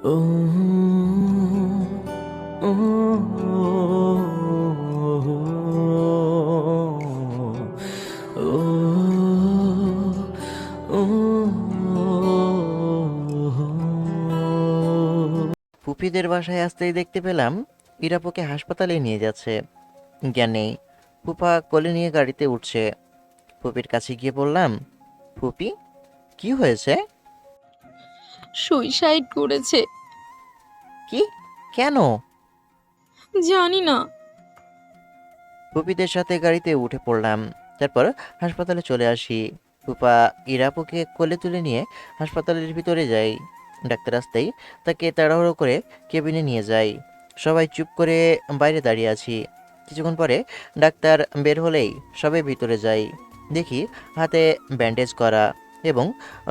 ও ও ফুপিদের বাসায় আসতেই দেখতে পেলাম ইরাপুকে হাসপাতালে নিয়ে যাচ্ছে। জ্ঞান নেই। ফুপা কোলে নিয়ে গাড়িতে উঠছে। ফুপির কাছে গিয়ে বললাম, ফুপি, কি হয়েছে? সুইসাইড করেছে। কি? কেন? জানি না। ফুপিদের সাথে গাড়িতে উঠে পড়লাম। তারপর হাসপাতালে চলে আসি। ফুপা ইরাপুকে কোলে তুলে নিয়ে হাসপাতালের ভিতরে যাই। ডাক্তার আসতেই তাকে তাড়াহুড়ো করে কেবিনে নিয়ে যাই। সবাই চুপ করে বাইরে দাঁড়িয়ে আছি। কিছুক্ষণ পরে ডাক্তার বের হলেই সবাই ভিতরে যাই। দেখি হাতে ব্যান্ডেজ করা এবং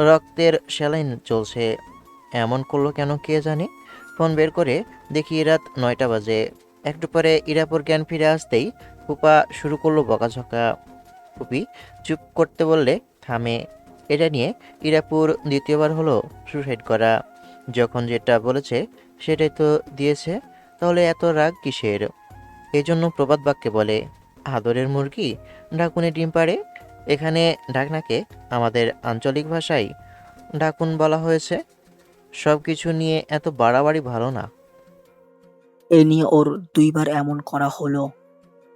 রক্তের স্যালাইন চলছে। এমন করলো কেন কে জানে। ফোন বের করে দেখি রাত 9টা বাজে। একটু পরে ইরাপুর জ্ঞান ফিরে আসতেই ফুপা শুরু করলো বকাঝকা। ফুপি চুপ করতে বললে থামে। এটা নিয়ে ইরাপুর দ্বিতীয়বার হলো সুসাইড করা। যখন যেটা বলেছে সেটাই তো দিয়েছে, তাহলে এত রাগ কিসের? এই জন্য প্রবাদ বাক্যে বলে, আদরের মুরগি ঢাকুনে ডিম পাড়ে। এখানে ঢাকনাকে আমাদের আঞ্চলিক ভাষায় ঢাকুন বলা হয়েছে। সব কিছু নিয়ে এত বাড়াবাড়ি ভালো না। এ নিয়ে ওর 2বার এমন করা হলো।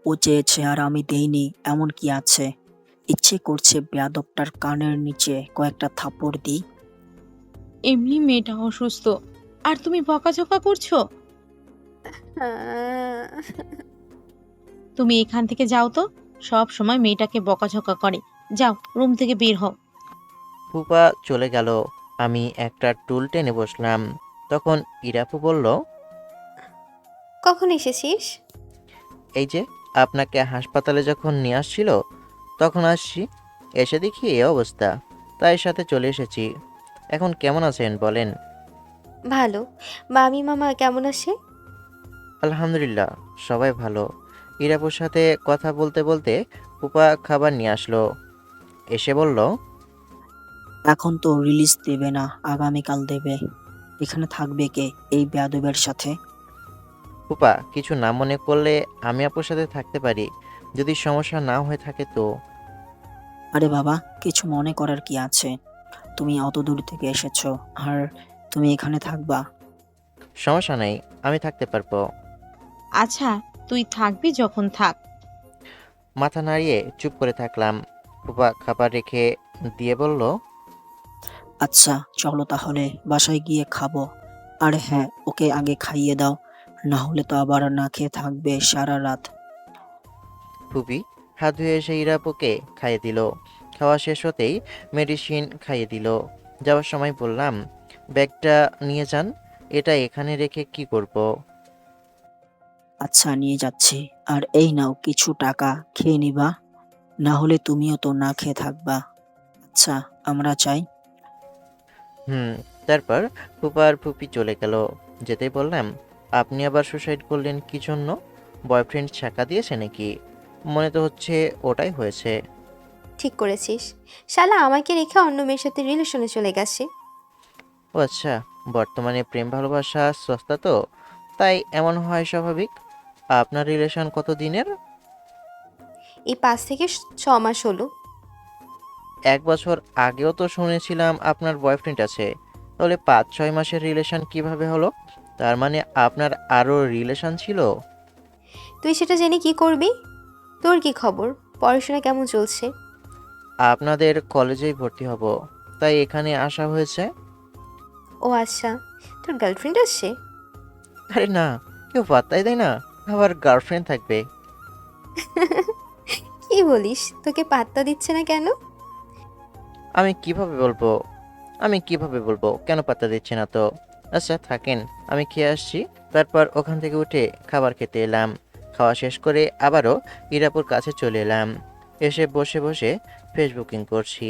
ও চেয়েছে আর আমি দেইনি এমন কি আছে? ইচ্ছে করছে বেয়াদবটার কানের নিচে কয়েকটা থাপ্পড় দিই। এমনি মেয়েটা অসুস্থ, আর তুমি বকাঝকা করছো? তুমি এখান থেকে যাও তো। সব সময় মেয়েটাকে বকাঝকা করে। যাও, রুম থেকে বের হও। ফুপা চলে গেল। আমি একটা টুল টেনে বসলাম। তখন ইরাপু বলল, কখন এসেছিস? এই যে আপনাকে হাসপাতালে যখন নিয়ে আসছিল তখন আসছি। এসে দেখি এই অবস্থা, তাই সাথে চলে এসেছি। এখন কেমন আছেন বলেন? ভালো। মামি মামা কেমন আছে? আলহামদুলিল্লাহ, সবাই ভালো। ইরাপুর সাথে কথা বলতে বলতে ফুপা খাবার নিয়ে আসলো। এসে বলল, এখন তো রিলিজ দেবে না, আগামীকাল দেবে। এখানে থাকবে কে এই বেয়াদবের সাথে? ফুপা কিছু না মনে করলে আমি আপুর সাথে থাকতে পারি, যদি সমস্যা না হয়ে থাকে তো। আরে বাবা, কিছু মনে করার কি আছে? তুমি অত দূর থেকে এসেছো, আর তুমি এখানে থাকবা? সমস্যা নেই, আমি থাকতে পারবো। আচ্ছা, তুই থাকবি যখন থাক। মাথা নাড়িয়ে চুপ করে থাকলাম। ফুপা খাবার রেখে দিয়ে বলল, আচ্ছা চলো তাহলে, বাসায় গিয়ে খাবো। আর হ্যাঁ, ওকে আগে খাইয়ে দাও, না হলে তো আবার না খেয়ে থাকবে সারা রাত। ফুপি হাত ধুয়ে এসে ইরাপুকে খাইয়ে দিল। খাওয়া শেষ হতেই মেডিসিন খাইয়ে দিল। যাওয়ার সময় বললাম, ব্যাগটা নিয়ে যান। এটা এখানে রেখে কি করব? আচ্ছা নিয়ে যাচ্ছি। আর এই নাও কিছু টাকা, খেয়ে নিবা, না হলে তুমিও তো না খেয়ে থাকবা। আচ্ছা, আমরা চাই। হুম। তারপর ফুপা আর ফুপি চলে গেল। যেতেই বললাম, আপনি আবার সুসাইড করলেন কি জন্য? বয়ফ্রেন্ড ছ্যাঁকা দিয়েছে নাকি? মনে তো হচ্ছে ওটাই হয়েছে। ঠিক করেছিস। শালা আমাকে রেখে অন্য মেয়ের সাথে রিলেশনে চলে গেছে। ও আচ্ছা, বর্তমানে প্রেম ভালোবাসা সস্তা তো, তাই এমন হয় স্বাভাবিক। আপনার রিলেশন কত দিনের? এই 5 থেকে 6 মাস হলো। 1 বছর আগেও তো শুনেছিলাম আপনার বয়ফ্রেন্ড আছে। তাহলে 5-6 মাসের রিলেশন কিভাবে হলো? তার মানে আপনার আরও রিলেশন ছিল? তুই সেটা জেনে কি করবি? তোর কি খবর? পড়াশোনা কেমন চলছে? আপনাদের কলেজেই ভর্তি হব, তাই এখানে আসা হয়েছে। ও আচ্ছা, তোর গার্লফ্রেন্ড আসছে? আরে না, কেউ পাত্তাই দেয় না, আবার গার্লফ্রেন্ড থাকবে। কি বলিস? তোকে পাত্তা দিচ্ছে না কেন? আমি কিভাবে বলবো? কেন পাত্তা দিচ্ছে না তো? আচ্ছা থাকেন, আমি খেয়ে আসছি। তারপর ওখান থেকে উঠে খাবার খেতে এলাম। খাওয়া শেষ করে আবারও ইরাপুর কাছে চলে এলাম। এসে বসে বসে ফেসবুকিং করছি।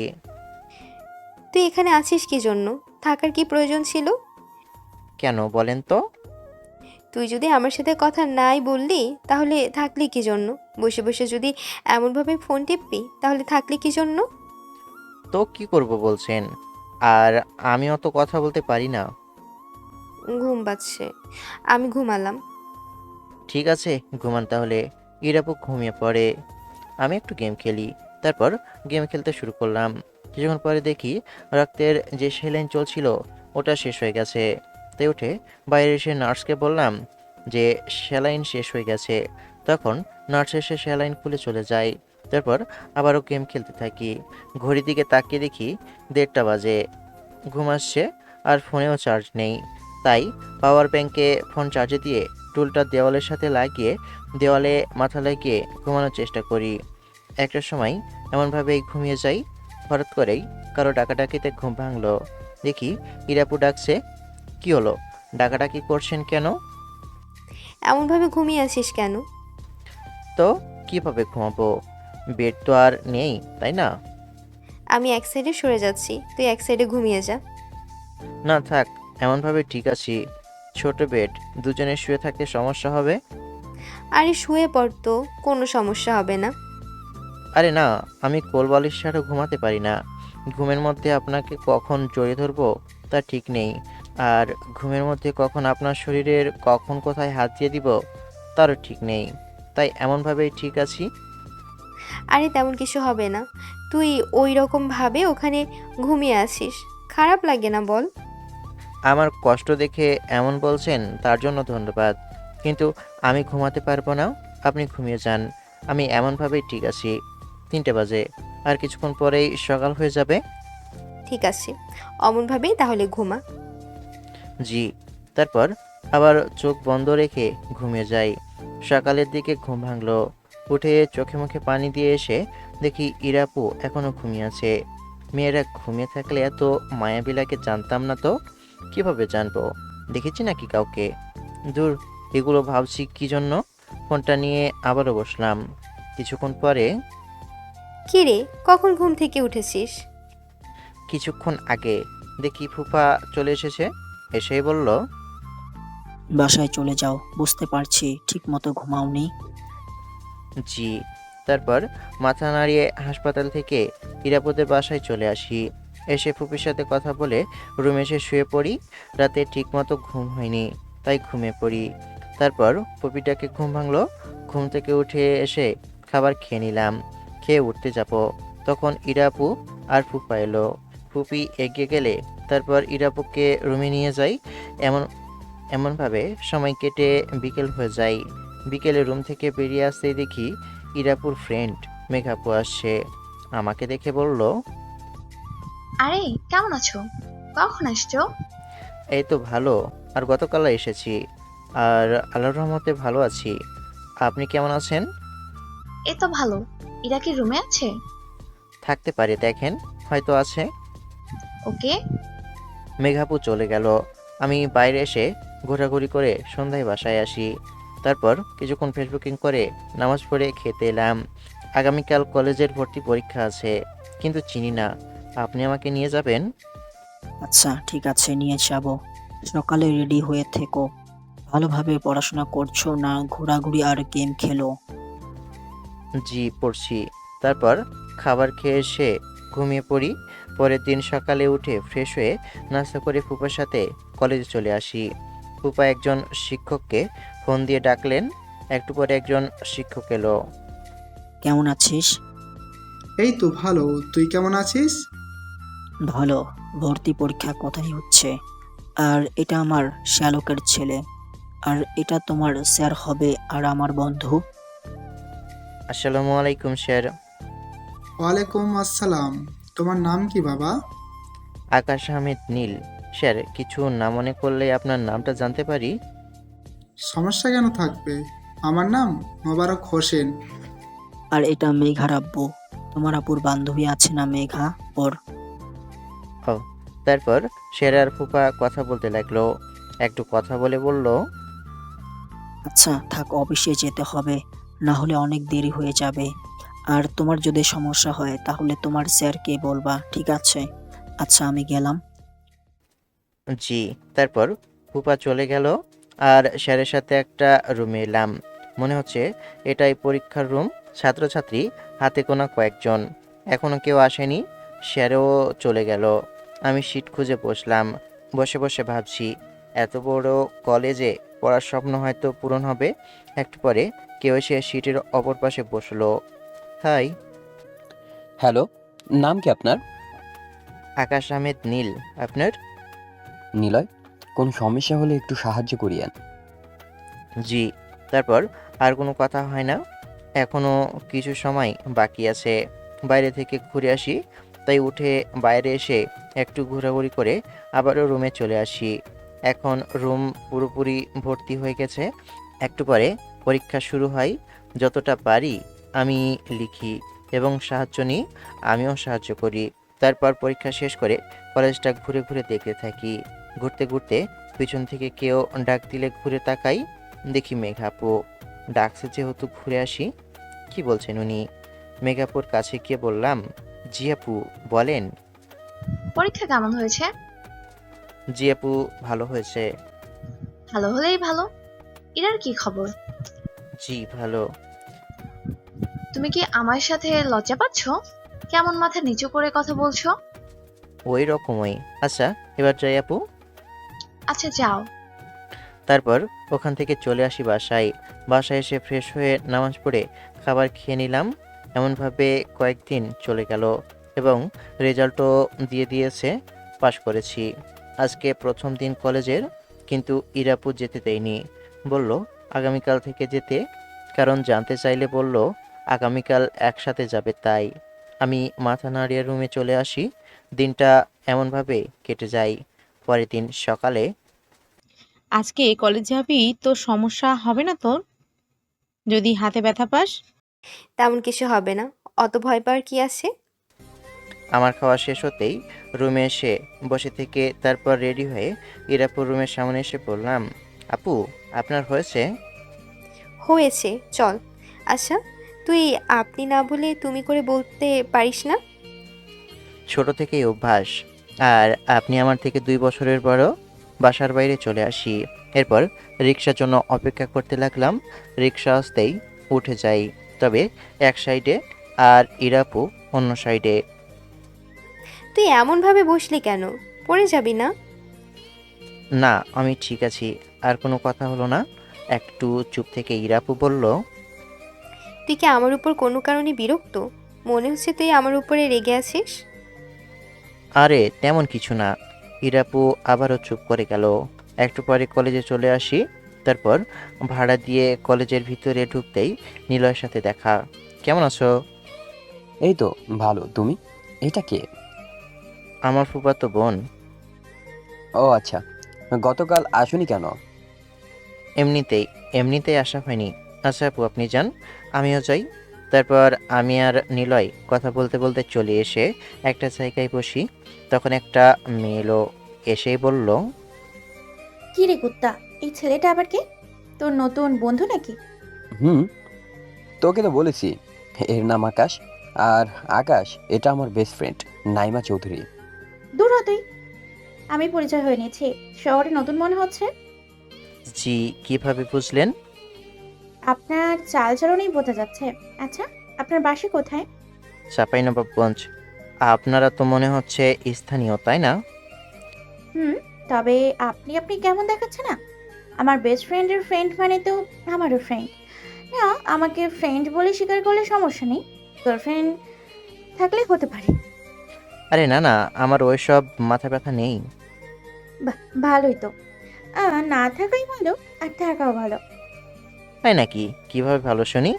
তুই এখানে আছিস কি জন্য? থাকার কি প্রয়োজন ছিল? কেন বলেন তো? তুই যদি আমার সাথে কথা নাই বললি তাহলে থাকলি কি জন্য? বসে বসে যদি এমনভাবে ফোন টিপবি তাহলে থাকলি কি জন্য? তো কি করব বলছেন? আর আমি অত কথা বলতে পারি না। ঘুম পাচ্ছে। আমি ঘুমালাম। ঠিক আছে, ঘুমান তাহলে। ইরাপু ঘুমিয়ে পড়ে। আমি একটু গেম খেলি। তারপর গেম খেলতে শুরু করলাম। কিছুক্ষণ পরে দেখি রক্তের যে সেলাইন চলছিল ওটা শেষ হয়ে গেছে। তাই উঠে বাইরে এসে নার্সকে বললাম যে সেলাইন শেষ হয়ে গেছে। তখন নার্স এসে সেলাইন খুলে চলে যায়। তারপর আবারও গেম খেলতে থাকি। ঘড়ির দিকে তাকিয়ে দেখি 1:30 বাজে। ঘুম আসছে আর ফোনেও চার্জ নেই। তাই পাওয়ার ব্যাংকে ফোন চার্জে দিয়ে টুলটা দেওয়ালের সাথে লাগিয়ে দেওয়ালে মাথা লাগিয়ে ঘুমানোর চেষ্টা করি। একটা সময় এমনভাবেই ঘুমিয়ে যাই। হঠাৎ করেই কারো ডাকাডাকিতে ঘুম ভাঙলো। দেখি ইরাপু ডাকছে। কি হলো, ডাকাডাকি করছেন কেন? এমনভাবে ঘুমিয়ে আছিস কেন? তো কিভাবে ঘুমাবো? বেড তো আর নেই, তাই না? আমি এক সাইডে সরে যাচ্ছি, তুই এক সাইডে ঘুমিয়ে যা। না থাক, এমনভাবে ঠিক আছি। ছোট বেড, দুজনে শুয়ে থাকতে সমস্যা হবে। আরে শুয়ে পড় তো, কোনো সমস্যা হবে না। আরে না, আমি কোলবালিশ ছাড়া ঘুমাতে পারি না। ঘুমের মধ্যে আপনাকে কখন জড়িয়ে ধরবো তা ঠিক নেই। আর ঘুমের মধ্যে কখন আপনার শরীরের কখন কোথায় হাত দিয়ে দিব তারও ঠিক নেই। তাই এমনভাবেই ঠিক আছি। আরে তেমন কিছু হবে না, তুই ওই রকম ভাবে ওখানে ঘুমিয়ে আসিস। খারাপ লাগে না বল? আমার কষ্ট দেখে এমন বলছেন তার জন্য ধন্যবাদ। কিন্তু আমি ঘুমাতে পারবো না। আপনি ঘুমিয়ে যান। আমি এমনভাবেই ঠিক আছি। 3টে বাজে। আর কিছুক্ষণ পরেই সকাল হয়ে যাবে। ঠিক আছে, অমন ভাবেই তাহলে ঘুমা। জি। তারপর আবার চোখ বন্ধ রেখে ঘুমিয়ে যাই। সকালের দিকে ঘুম ভাঙলো। উঠে চোখে মুখে পানি দিয়ে এসে দেখি ইরাপু এখনো ঘুমিয়ে আছে। মেয়েরা ঘুমিয়ে থাকলে এত মায়াবী লাগে জানতাম না তো। কিভাবে জানবো? দেখেছি নাকি কাউকে? দূর, এগুলো ভাবছি কি জন্য। ফোনটা নিয়ে আবারও বসলাম। কিছুক্ষণ পরে, কি রে, কখন ঘুম থেকে উঠেছিস? কিছুক্ষণ আগে দেখি ফুপা চলে এসেছে। এসেই বলল, বাসায় চলে যাও, বুঝতে পারছি ঠিক মতো ঘুমাওনি। জি। তারপর মাথা নাড়িয়ে হাসপাতাল থেকে নিরাপদের বাসায় চলে আসি। এসে ফুপির সাথে কথা বলে রুমে এসে শুয়ে পড়ি। রাতে ঠিকমতো ঘুম হয়নি, তাই ঘুমিয়ে পড়ি। তারপর ফুপিটাকে ঘুম ভাঙলো। ঘুম থেকে উঠে এসে খাবার খেয়ে নিলাম। খেয়ে উঠতে যাব, তখন ইরাপু আর ফুপা এলো। ফুপি এগিয়ে গেলে তারপর ইরাপুকে রুমে নিয়ে যাই। এমন এমনভাবে সময় কেটে বিকেল হয়ে যায়। বিকেলে রুম থেকে বেরিয়ে আসতেই দেখি ইরাপুর ফ্রেন্ড মেঘাপু আসছে। আমাকে দেখে বলল, আরে কেমন আছো? কখন আসছো? এই তো ভালো। আর গতকাল এসেছি। আর আল্লাহর রহমতে ভালো আছি। আপনি কেমন আছেন? এই তো ভালো। ইরা কি রুমে আছে? থাকতে পারে, দেখেন হয়তো আছে। ওকে। মেঘাপু চলে গেল। আমি বাইরে এসে ঘোরাঘুরি করে সন্ধ্যায় বাসায় আসি। তারপর কিছুক্ষণ ফেসবুকিং করে নামাজ পড়ে খেতে এলাম। আগামীকাল কলেজের ভর্তি পরীক্ষা আছে, কিন্তু চিনি না। আপনি আমাকে নিয়ে যাবেন? আচ্ছা ঠিক আছে, নিয়ে যাব। সকালে রেডি হয়ে থেকো। ভালোভাবে পড়াশোনা করছো না ঘোরাঘুরি আর গেম খেলো? জি, পড়ছি। তারপর খাবার খেয়ে এসে ঘুমিয়ে পড়ি। পরের দিন সকালে উঠে ফ্রেশ হয়ে নাস্তা করে ফুপার সাথে কলেজে চলে আসি। ফুপা একজন শিক্ষককে ফোন দিয়ে ডাকলেন। একটু পরে একজন শিক্ষক এলো। কেমন আছিস? এই তো ভালো। তুই কেমন আছিস? ভালো। ভর্তি পরীক্ষা কোথায় হচ্ছে? আর এটা আমার শ্যালকের ছেলে। আর এটা তোমার স্যার হবে আর আমার বন্ধু। আসসালামু আলাইকুম স্যার। ওয়ালাইকুম আসসালাম। তোমার নাম কি বাবা? আকাশ আহমেদ নীল। স্যার, কিছু না মনে করলে আপনার নামটা জানতে পারি? সমস্যা কেন থাকবে? আমার নাম মোবারক হোসেন। আর এটা মেঘার আব্বু। তোমার আপুর বান্ধবী আছে না মেঘা, ওর। ও। তারপর স্যার আর ফুপা কথা বলতে লাগলো। একটু কথা বলে বলল, আচ্ছা থাক, অফিসে যেতে হবে, না হলে অনেক দেরি হয়ে যাবে। আর তোমার যদি সমস্যা হয় তাহলে তোমার স্যারকে বলবা, ঠিক আছে? আচ্ছা আমি গেলাম। জি। তারপর ফুপা চলে গেল। আর স্যারের সাথে একটা রুমে এলাম। মনে হচ্ছে এটাই পরীক্ষার রুম। ছাত্রছাত্রী হাতে গোনা কয়েকজন, এখনো কেউ আসেনি। স্যারও চলে গেল। আমি সিট খুঁজে বসলাম। বসে বসে ভাবছি এত বড় কলেজে পড়ার স্বপ্ন হয়তো পূরণ হবে। একটু পরে কেউ এসে সিটের অপর পাশে বসলো। হাই। হ্যালো, নাম কি আপনার? আকাশ আহমেদ নীল। আপনার? নিলয়। কোনো সমস্যা হলে একটু সাহায্য করিয়েন। জি। তারপর আর কোনো কথা হয় না। এখনো কিছু সময় বাকি আছে, বাইরে থেকে ঘুরে আসি। তাই উঠে বাইরে এসে একটু ঘোরাঘুরি করে আবারও রুমে চলে আসি। এখন রুম পুরোপুরি ভর্তি হয়ে গেছে। একটু পরে পরীক্ষা শুরু হয়। যতটা পারি আমি লিখি এবং সাহায্য নিই, আমিও সাহায্য করি। তারপর পরীক্ষা শেষ করে কলেজটা ঘুরে ঘুরে দেখতে থাকি। ঘুরতে ঘুরতে পিছন থেকে কেউ ডাক দিলে ঘুরে তাকাই, দেখি মেঘা আপু। ডাকছে যেহেতু ঘুরে আসি। কি বলছেন উনি? মেঘাপুর কাছে গিয়ে বললাম, জি আপু বলেন। পরীক্ষা কেমন হয়েছে? জি আপু, ভালো হয়েছে। ভালো হলেই ভালো। ইরার কি খবর? জি ভালো। তুমি কি আমার সাথে লজ্জা পাচ্ছ? কেমন মাথা নিচু করে কথা বলছো? ওই রকমই। আচ্ছা, এবার যাই আপু। আচ্ছা যাও। তারপর ওখান থেকে চলে আসি বাসায়। বাসায় এসে ফ্রেশ হয়ে নামাজ পড়ে খাবার খেয়ে নিলাম। এমনভাবে কয়েকদিন চলে গেল এবং রেজাল্টও দিয়ে দিয়েছে। পাশ করেছি। আজকে প্রথম দিন কলেজের, কিন্তু ইরাপু যেতে দেয়নি। বলল আগামীকাল থেকে যেতে, কারণ জানতে চাইলে বলল আগামীকাল একসাথে যাবে। তাই আমি মাথা নাড়িয়ে রুমে চলে আসি। দিনটা এমনভাবে কেটে যায়। পরের দিন সকালে আজকে কলেজ যাবি, তোর সমস্যা হবে না তোর? যদি হাতে ব্যথা পাস? তেমন কিছু হবে না, অত ভয় পাওয়ার কি আছে? আমার খাওয়া শেষ হতেই রুমে এসে বসে থেকে তারপর রেডি হয়ে ইরাপুর রুমের সামনে এসে বললাম, আপু আপনার হয়েছে? হয়েছে, চল। আচ্ছা, তুই আপনি না বলে তুমি করে বলতে পারিস না? ছোট থেকেই অভ্যাস। আর আপনি আমার থেকে 2 বছরের বড়। বাসার বাইরে চলে আসি। এরপর রিক্সার জন্য অপেক্ষা করতে লাগলাম। রিক্সা আসতেই উঠে যাই, তবে এক সাইডে আর ইরাপু অন্য সাইডে। তুই এমনভাবে বসলি কেন? পড়ে যাবি না? না, আমি ঠিক আছি। আর কোনো কথা হলো না। একটু চুপ থেকে ইরাপু বলল, তুই কি আমার উপর কোনো কারণে বিরক্ত? মনে হচ্ছে তুই আমার উপরে রেগে আছিস। আরে তেমন কিছু না। ইরাপু আবারও চুপ করে গেল। একটু পরে কলেজে চলে আসি। তারপর ভাড়া দিয়ে কলেজের ভিতরে ঢুকতেই নিলয়ের সাথে দেখা। কেমন আছো? এই তো ভালো, তুমি? এটা কে? আমার ফুফাতো বোন। ও আচ্ছা, গতকাল আসোনি কেন? এমনিতেই এমনিতেই আসা হয়নি। আচ্ছা আপু, আপনি যান, আমিও যাই। তারপর আমি আর নিলয় কথা বলতে বলতে চলে এসে একটা জায়গায় বসি। তখন একটা মেয়ে এলো। এসেই বলল, কি রে কুত্তা, এই ছেলেটা আবার কে? তোর নতুন বন্ধু নাকি? হুম, তোকে তো বলেছি এর নাম আকাশ। আর আকাশ এটা আমার বেস্ট ফ্রেন্ড নাইমা চৌধুরী। দূর হ তুই। আমি পরিচয় হয়ে নিয়েছি। শহরে নতুন মনে হচ্ছে। জি, কিভাবে বুঝলেন? আপনার চালচলনেই বোঝা যাচ্ছে। আচ্ছা, আপনার বাসা কোথায়? চাঁপাইনবাবগঞ্জ। আপনারা তো মনে হচ্ছে স্থানীয়, তাই না? হুম, তবে আপনি আপনি কেমন দেখাচ্ছে না? আমার বেস্ট ফ্রেন্ডের ফ্রেন্ড মানে তো আমারও ফ্রেন্ড। না, আমাকে ফ্রেন্ড বলে স্বীকার করলে সমস্যা নেই। গার্লফ্রেন্ড থাকলে হতে পারে। আরে না না, আমার ওইসব মাথা ব্যথা নেই। বাহ, ভালোই তো। না থাকাই ভালো, আর থাকাও ভালো। তাই নাকি? কিভাবে ভালো শুনি।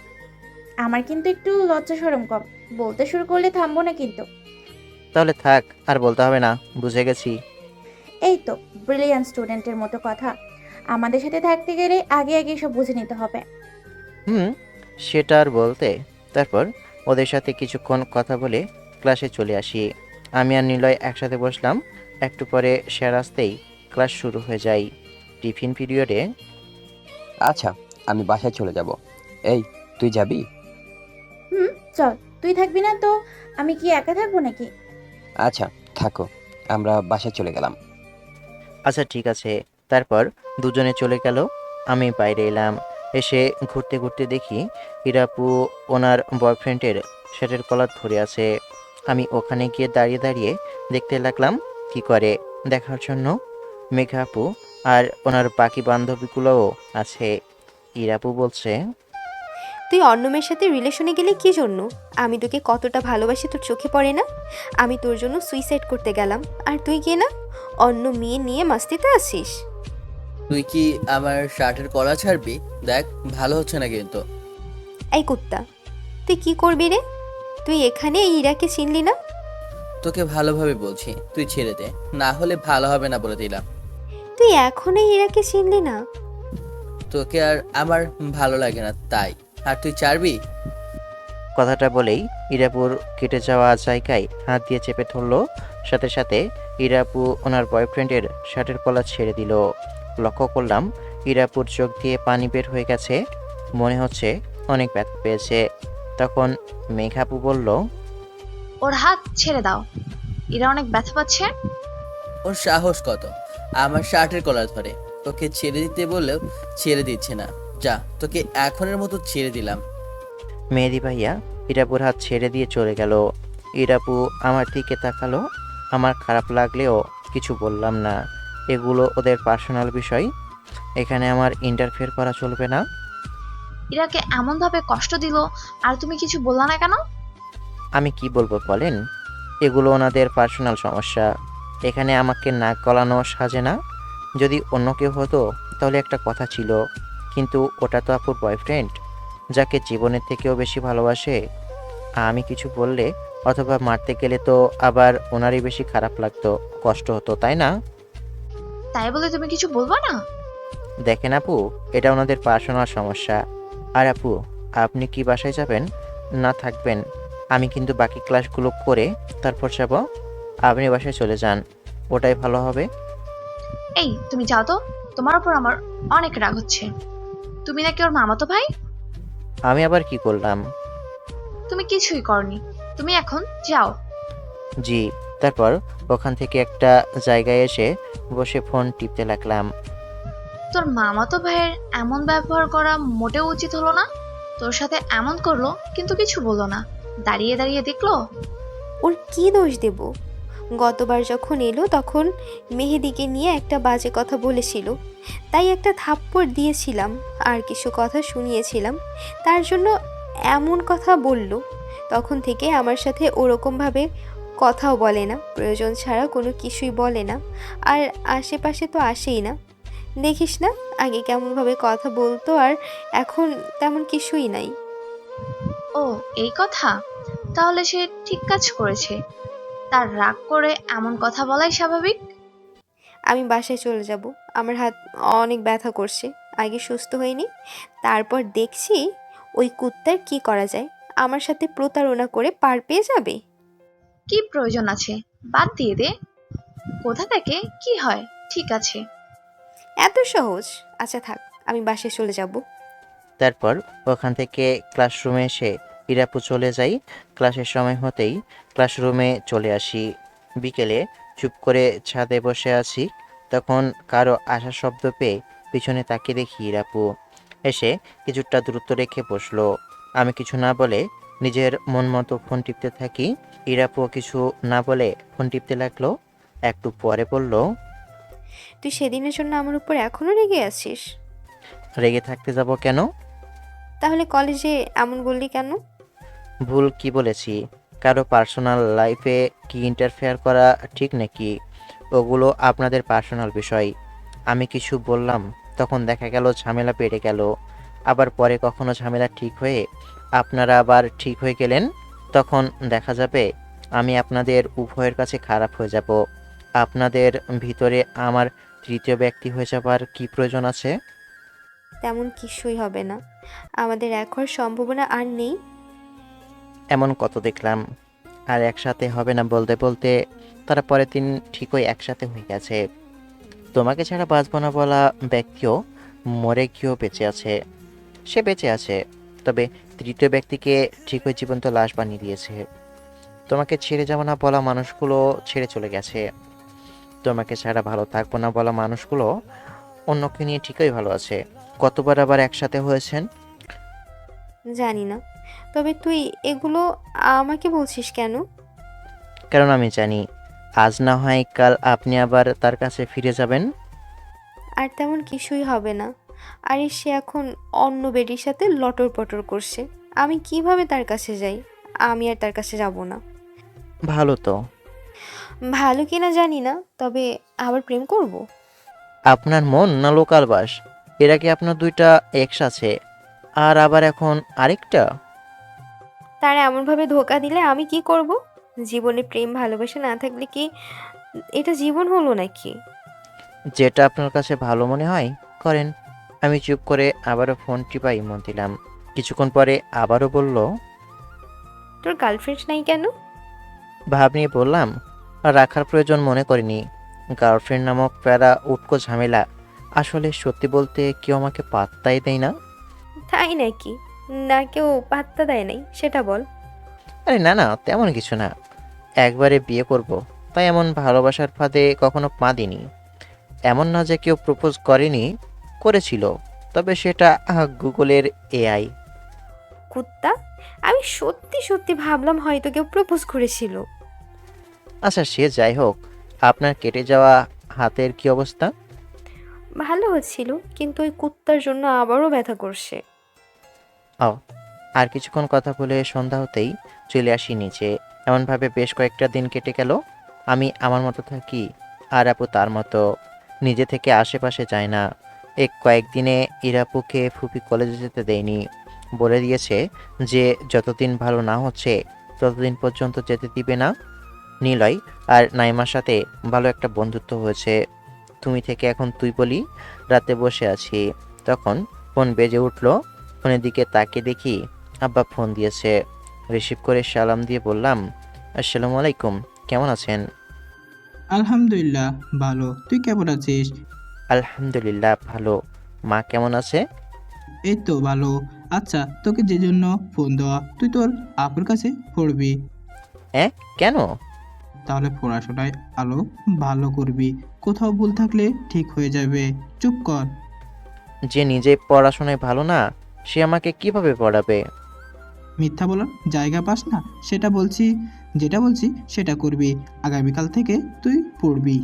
আমার কিন্তু একটু লজ্জা শরম কম। বলতে শুরু করলে থামবো না কিন্তু। তাহলে থাক, আর বলতে হবে না, বুঝে গেছি। এই তো ব্রিলিয়ান্ট স্টুডেন্টের মতো কথা। আমাদের সাথে থাকতে গেলে আগে আগে সব বুঝে নিতে হবে। হুম, সেটা আর বলতে। তারপর ওদের সাথে কিছুক্ষণ কথা বলে ক্লাসে চলে আসি। আমি আর নিলয় একসাথে বসলাম। একটু পরে স্যার আসতেই ক্লাস শুরু হয়ে যায়। টিফিন পিরিয়ডে আচ্ছা, আমি বাসায় চলে যাব। এই, তুই যাবি? হুম, চল। তুই থাকবি না তো আমি কি একা থাকবো নাকি? আচ্ছা, থাকো, আমরা বাসায় চলে গেলাম। আচ্ছা ঠিক আছে। তারপর দুজনে চলে গেল। আমি বাইরে এলাম। এসে ঘুরতে ঘুরতে দেখি হিরাপু ওনার বয়ফ্রেন্ডের শার্টের কলার ধরে আছে। আমি ওখানে গিয়ে দাঁড়িয়ে দাঁড়িয়ে দেখতে লাগলাম কি করে। দেখার জন্য মেঘা আপু আর ওনার বাকি বান্ধবীগুলোও আছে। ইরাপু বলছে, তুই অন্য মেয়ের সাথে রিলেশনে গেলে কি জন্য? আমি তোকে কতটা ভালোবাসি তোর চোখে পড়ে না? আমি তোর জন্য সুইসাইড করতে গেলাম, আর তুই কে না অন্য মেয়ে নিয়ে মাস্তিতে আসিস? তুই কি আমার শার্টের কলা ছাড়বি? দেখ ভালো হচ্ছে না কিন্তু। এই কুত্তা, তুই কি করবি রে? তুই এখানে এই ইরাকে চিনলি না? তোকে ভালোভাবে বলছি, তুই ছেড়ে দে, না হলে ভালো হবে না বলে দিলাম। তুই এখনো এই ইরাকে চিনলি না? তোকে আর আমার ভালো লাগে না তাই। আর তুই ছাড়বি? কথাটা বলেই ইরাপুর কেটে যাওয়া জায়গায় হাত দিয়ে চেপে ধরলো। সাথে সাথে ইরাপু ওনার বয়ফ্রেন্ডের শার্টের কলার ছেড়ে দিল। লক্ষ্য করলাম ইরাপুর চোখ দিয়ে পানি বের হয়ে গেছে, মনে হচ্ছে অনেক ব্যথা পেয়েছে। তখন মেঘাপু বলল, ওর হাত ছেড়ে দাও, এরা অনেক ব্যথা পাচ্ছে। ওর সাহস কত আমার শার্টের কলার ধরে? তোকে ছেড়ে দিতে বললেও ছেড়ে দিচ্ছে না। যা, তোকে এখনের মতো ছেড়ে দিলাম। মেহেদি ভাইয়া ইরাপুর হাত ছেড়ে দিয়ে চলে গেল। ইরাপু আমার দিকে তাকালো। আমার খারাপ লাগলেও কিছু বললাম না, এগুলো ওদের পার্সোনাল বিষয়, এখানে আমার ইন্টারফেয়ার করা চলবে না। ইরাকে এমন ভাবে কষ্ট দিল আর তুমি কিছু বললা না কেন? আমি কি বলবো বলেন, এগুলো ওনাদের পার্সোনাল সমস্যা, এখানে আমাকে নাক গলানো সাজে না। যদি অন্য কেউ হতো তাহলে একটা কথা ছিল, কিন্তু ওটা তো আপুর বয়ফ্রেন্ড, যাকে জীবনের থেকেও বেশি ভালোবাসে। আমি কিছু বললে অথবা মারতে গেলে তো আবার ওনারই বেশি খারাপ লাগতো, কষ্ট হতো, তাই না? তাই বলে তুমি কিছু বলবা না? দেখেন আপু, এটা ওনাদের পার্সোনাল সমস্যা। আর আপু, আপনি কি বাসায় যাবেন না থাকবেন? আমি কিন্তু বাকি ক্লাসগুলো করে তারপর যাব। আপনি বাসায় চলে যান, ওটাই ভালো হবে। এই তুমি যাও তো, তোমার উপর আমার অনেক রাগ হচ্ছে। তুমি নাকি ওর মামাতো ভাই? আমি আবার কি করলাম? তুমি কিছুই করনি, তুমি এখন যাও। জি। তারপর ওখান থেকে একটা জায়গায় এসে বসে ফোন টিপতে লাগলাম। তোর মামাতো ভাইয়ের এমন ব্যবহার করা মোটেও উচিত হলো না। তোর সাথে এমন করলো কিন্তু কিছু বললো না, দাঁড়িয়ে দাঁড়িয়ে দেখলো। ওর কি দোষ দেব? গতবার যখন এলো তখন মেহেদিকে নিয়ে একটা বাজে কথা বলেছিল, তাই একটা থাপ্পড় দিয়েছিলাম আর কিছু কথা শুনিয়েছিলাম, তার জন্য এমন কথা বলল। তখন থেকে আমার সাথে ওরকমভাবে কথাও বলে না, প্রয়োজন ছাড়া কোনো কিছুই বলে না, আর আশেপাশে তো আসেই না। দেখিস না আগে কেমনভাবে কথা বলতো, আর এখন তেমন কিছুই নাই। ও এই কথা, তাহলে সে ঠিক কাজ করেছে। তার রাগ করে এমন কথা বলাই স্বাভাবিক। আমি বাসায় চলে যাব, আমার হাত অনেক ব্যথা করছে, আগে সুস্থ হয়নি, তারপর দেখছি ওই কুত্তার কি করা যায়। আমার সাথে প্রতারণা করে পার পেয়ে যাবে। কি প্রয়োজন আছে, বাদ দিয়ে দে। কোথা থেকে কি হয় ঠিক আছে। এত সহজ? আচ্ছা থাক, আমি বাসায় চলে যাব। তারপর ওখান থেকে ক্লাসরুমে এসে ইরাপু চলে যাই। ক্লাসের সময় হতেই ক্লাসরুমে চলে আসি। বিকেলে চুপ করে ছাদে বসে আছি, তখন কারো আসার শব্দ পেয়ে পিছনে তাকিয়ে দেখি ইরাপু এসে কিছুটা দূরত্ব রেখে বসলো। আমি কিছু না বলে নিজের মন মতো ফোন টিপতে থাকি। ইরাপুও কিছু না বলে ফোন টিপতে লাগলো। একটু পরে বলল, তুই সেদিনের জন্য আমার উপর এখনো রেগে আছিস? রেগে থাকতে যাব কেন? তাহলে কলেজে এমন বললি কেন? ভুল কি বলেছি? কারো পার্সোনাল লাইফে কি ইন্টারফেয়ার করা ঠিক নাকি? ওগুলো আপনাদের পার্সোনাল বিষয়। আমি কিছু বললাম, তখন দেখা গেল ঝামেলা বেড়ে গেল। আবার পরে কখনো ঝামেলা ঠিক হয়ে আপনারা আবার ঠিক হয়ে গেলেন, তখন দেখা যাবে আমি আপনাদের উভয়ের কাছে খারাপ হয়ে যাব। আপনাদের ভিতরে আমার তৃতীয় ব্যক্তি হয়ে যাবার কি প্রয়োজন আছে? তেমন কিছুই হবে না, আমাদের এক হওয়ার সম্ভাবনা আর নেই। এমন কত দেখলাম, আর একসাথে হবে না বলতে বলতে তারা পরের দিন ঠিকই একসাথে হয়ে গেছে। তোমাকে ছাড়া বাঁচব না বলা ব্যক্তিও মরে গিয়েও বেঁচে আছে। সে বেঁচে আছে, তবে তৃতীয় ব্যক্তিকে ঠিকই জীবন্ত লাশ বানিয়ে দিয়েছে। তোমাকে ছেড়ে যাব না বলা মানুষগুলো ছেড়ে চলে গেছে। তোমাকে ছাড়া ভালো থাকবো না বলা মানুষগুলো অন্যকে নিয়ে ঠিকই ভালো আছে। কতবার আবার একসাথে হয়েছেন? জানি না, তবে তুই এগুলো আমাকে বলছিস কেন? কারণ আমি জানি আজ না হয় কাল আপনি আবার তার কাছে ফিরে যাবেন। আর তেমন কিছুই হবে না। আরে সে এখন অন্য বেডির সাথে লটর পটর করছে। আমি কিভাবে তার কাছে যাই? আমি আর তার কাছে যাব না। ভালো তো। ভালো কিনা জানি না, তবে আবার প্রেম করব। আপনার মন না লোকাল বাস? এর আগে আপনার 2টা এক্স আছে, আর আবার এখন আরেকটা? তারা এমনভাবে ধোকা দিলে আমি কি করব? জীবনে প্রেম ভালোবাসা না থাকলে কি এটা জীবন হলো নাকি? যেটা আপনার কাছে ভালো মনে হয় করেন। আমি চুপ করে আবারও ফোন টিপাই মন দিলাম। কিছুক্ষণ পরে আবারও বলল, তোর গার্লফ্রেন্ড নাই কেন? ভাব নিয়ে বললাম, রাখার প্রয়োজন মনে করিনি। গার্লফ্রেন্ড নামক প্যারা উটকো ঝামেলা। আসলে সত্যি বলতে কেউ আমাকে পাত্তাই দেয় না। তাই নাকি? না কেউ পাত্তা দেয় নাই সেটা বল। আরে না না, তেমন কিছু না। একবারে বিয়ে করব, তাই এমন ভালোবাসার ফাঁদে কখনো পা দিনি। এমন না যে কেউ প্রপোজ করেনি, করেছিল, তবে সেটা গুগলের এআই। কুত্তা, আমি সত্যি সত্যি ভাবলাম হয়তো কেউ প্রপোজ করেছিল। আচ্ছা সে যাই হোক, আপনার কেটে যাওয়া হাতের কি অবস্থা? ভালো হচ্ছিল, কিন্তু ওই কুত্তার জন্য আবারও ব্যথা করছে। ও, আর কিছুক্ষণ কথা বলে সন্ধ্যা হতেই চলে আসি নিচে। এমনভাবে বেশ কয়েকটা দিন কেটে গেল। আমি আমার মতো থাকি, আর আপু তার মতো। নিজে থেকে আশেপাশে যায় না। কয়েকদিনে ইরাপুকে ফুপি কলেজে যেতে দেয়নি। বলে দিয়েছে যে যতদিন ভালো না হচ্ছে ততদিন পর্যন্ত যেতে দিবে না। নিলয় আর নাইমার সাথে ভালো একটা বন্ধুত্ব হয়েছে। তুমি থেকে এখন তুই বলি। রাতে বসে আছি, তখন ফোন বেজে উঠলো। ফোনের দিকে তাকিয়ে দেখি আব্বা ফোন দিয়েছে। রিসিভ করে সালাম দিয়ে বললাম, আসসালামু আলাইকুম, কেমন আছেন? আলহামদুলিল্লাহ ভালো, তুই কেমন আছিস? আলহামদুলিল্লাহ ভালো। মা কেমন আছে? এই তো ভালো। আচ্ছা, তোকে যে জন্য ফোন দেওয়া, তুই তোর আপুর কাছে পড়বি, হ্যাঁ, কেন? তাহলে পড়াশোনায় আলো ভালো করবি। কোথাও ভুল থাকলে ঠিক হয়ে যাবে। চুপ কর। যে নিজে পড়াশোনায় ভালো না, সে আমাকে কিভাবে পড়াবে? মিথ্যা বলার জায়গা পাস না, সেটা বলছি। যেটা বলছি সেটা করবি। আগামীকাল থেকে তুই পড়বি।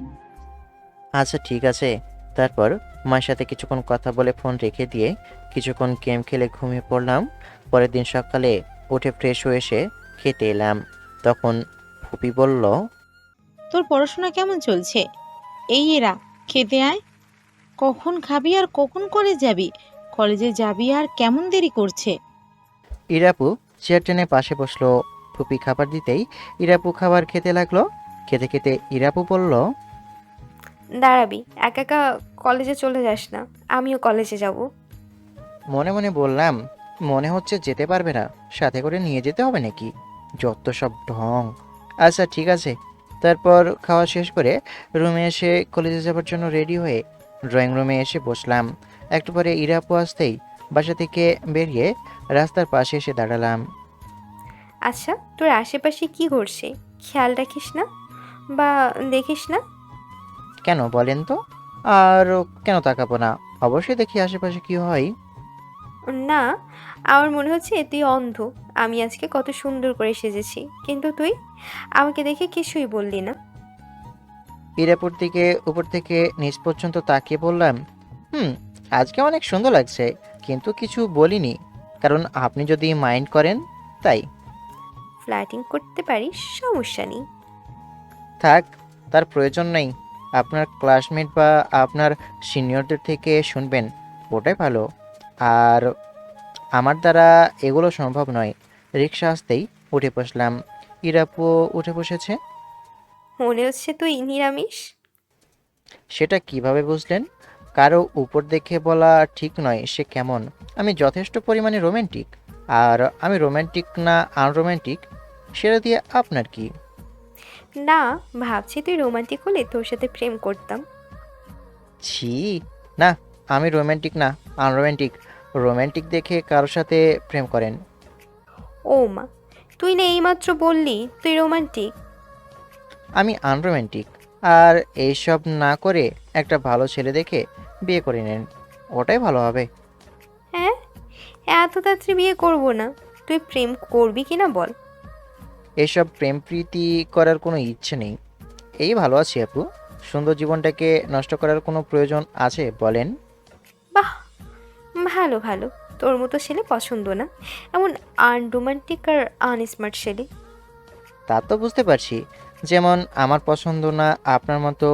আচ্ছা ঠিক আছে। তারপর মায়ের সাথে কিছুক্ষণ কথা বলে ফোন রেখে দিয়ে কিছুক্ষণ গেম খেলে ঘুমিয়ে পড়লাম। পরের দিন সকালে উঠে ফ্রেশ হয়ে এসে খেতে এলাম। তখন ফুপি বলল, তোর পড়াশোনা কেমন চলছে? এই এরা, খেতে আয়। কখন খাবি আর কখন কলেজ যাবি? কলেজে যাবি আর কেমন দেরি করছে? ইরাপু চেয়ার টেনে পাশে বসলো। ফুপি খাবার দিতেই ইরাপু খাবার খেতে লাগলো। খেতে খেতে ইরাপু বলল, দাঁড়াবি, একা একা কলেজে চলে যাস না, আমিও কলেজে যাব। মনে মনে বললাম, মনে হচ্ছে যেতে পারবে না, সাথে করে নিয়ে যেতে হবে নাকি? যত সব ঢং। আচ্ছা ঠিক আছে। তারপর খাওয়া শেষ করে রুমে এসে কলেজে যাবার জন্য রেডি হয়ে ড্রয়িং রুমে এসে বসলাম। একটু পরে ইরাপু আসতেই বাসা থেকে বেরিয়ে রাস্তার পাশে এসে দাঁড়ালাম। আচ্ছা, তোর আশেপাশে কি ঘটছে খেয়াল রাখিস না? বা দেখিস না? কেন বলেন তো? আর কেন তাকাবো না? অবশ্যই দেখি আশেপাশে কি হয়। না, আমার মনে হচ্ছে তুই অন্ধ। আমি আজকে কত সুন্দর করে সেজেছি, কিন্তু তুই আমাকে দেখে কিছুই বললি না। ইরাপুর দিকে উপর থেকে নিচ পর্যন্ত তাকিয়ে বললাম, হুম, আজকে অনেক সুন্দর লাগছে, কিন্তু কিছু বলিনি, কারণ আপনি যদি মাইন্ড করেন তাই। ফ্ল্যাটিং করতে পারিস, সমস্যা নেই। থাক, তার প্রয়োজন নেই। আপনার ক্লাসমেট বা আপনার সিনিয়রদের থেকে শুনবেন, ওটাই ভালো। আর আমার দ্বারা এগুলো সম্ভব নয়। রিক্সা আসতেই উঠে বসলাম। ইরাপু উঠে বসেছে। মনে হচ্ছে তুই নিরামিষ। সেটা কিভাবে বুঝলেন? কারো উপর দেখে বলা ঠিক নয় সে কেমন। আমি যথেষ্ট পরিমাণে রোমান্টিক। আর আমি রোমান্টিক না আনরোমান্টিক, সেটা দিয়ে আপনার কি? না, ভাবছি তুই রোমান্টিক হলে তোর সাথে প্রেম করতাম। ছি, না, আমি রোমান্টিক না, আনরোমান্টিক। রোমান্টিক দেখে কারোর সাথে প্রেম করেন? ও মা, তুই না এইমাত্র বললি তুই রোমান্টিক। আমি আনরোমান্টিক। আর এইসব না করে একটা ভালো ছেলে দেখে বিয়ে করে নেন, ওটাই ভালো হবে। হ্যাঁ, এত তাড়াতাড়ি বিয়ে করব না। তুই প্রেম করবি কিনা বল। এসব প্রেম প্রীতি করার কোনো ইচ্ছে নেই। এই ভালো আছি আপু। সুন্দর জীবনটাকে নষ্ট করার কোনো প্রয়োজন আছে বলেন? বাহ, ভালো ভালো। তোর মতো ছেলে পছন্দ না, এমন আনরোমান্টিক আর আনস্মার্ট ছেলে। তা তো বুঝতে পারছি, যেমন আমার পছন্দ না আপনার মতো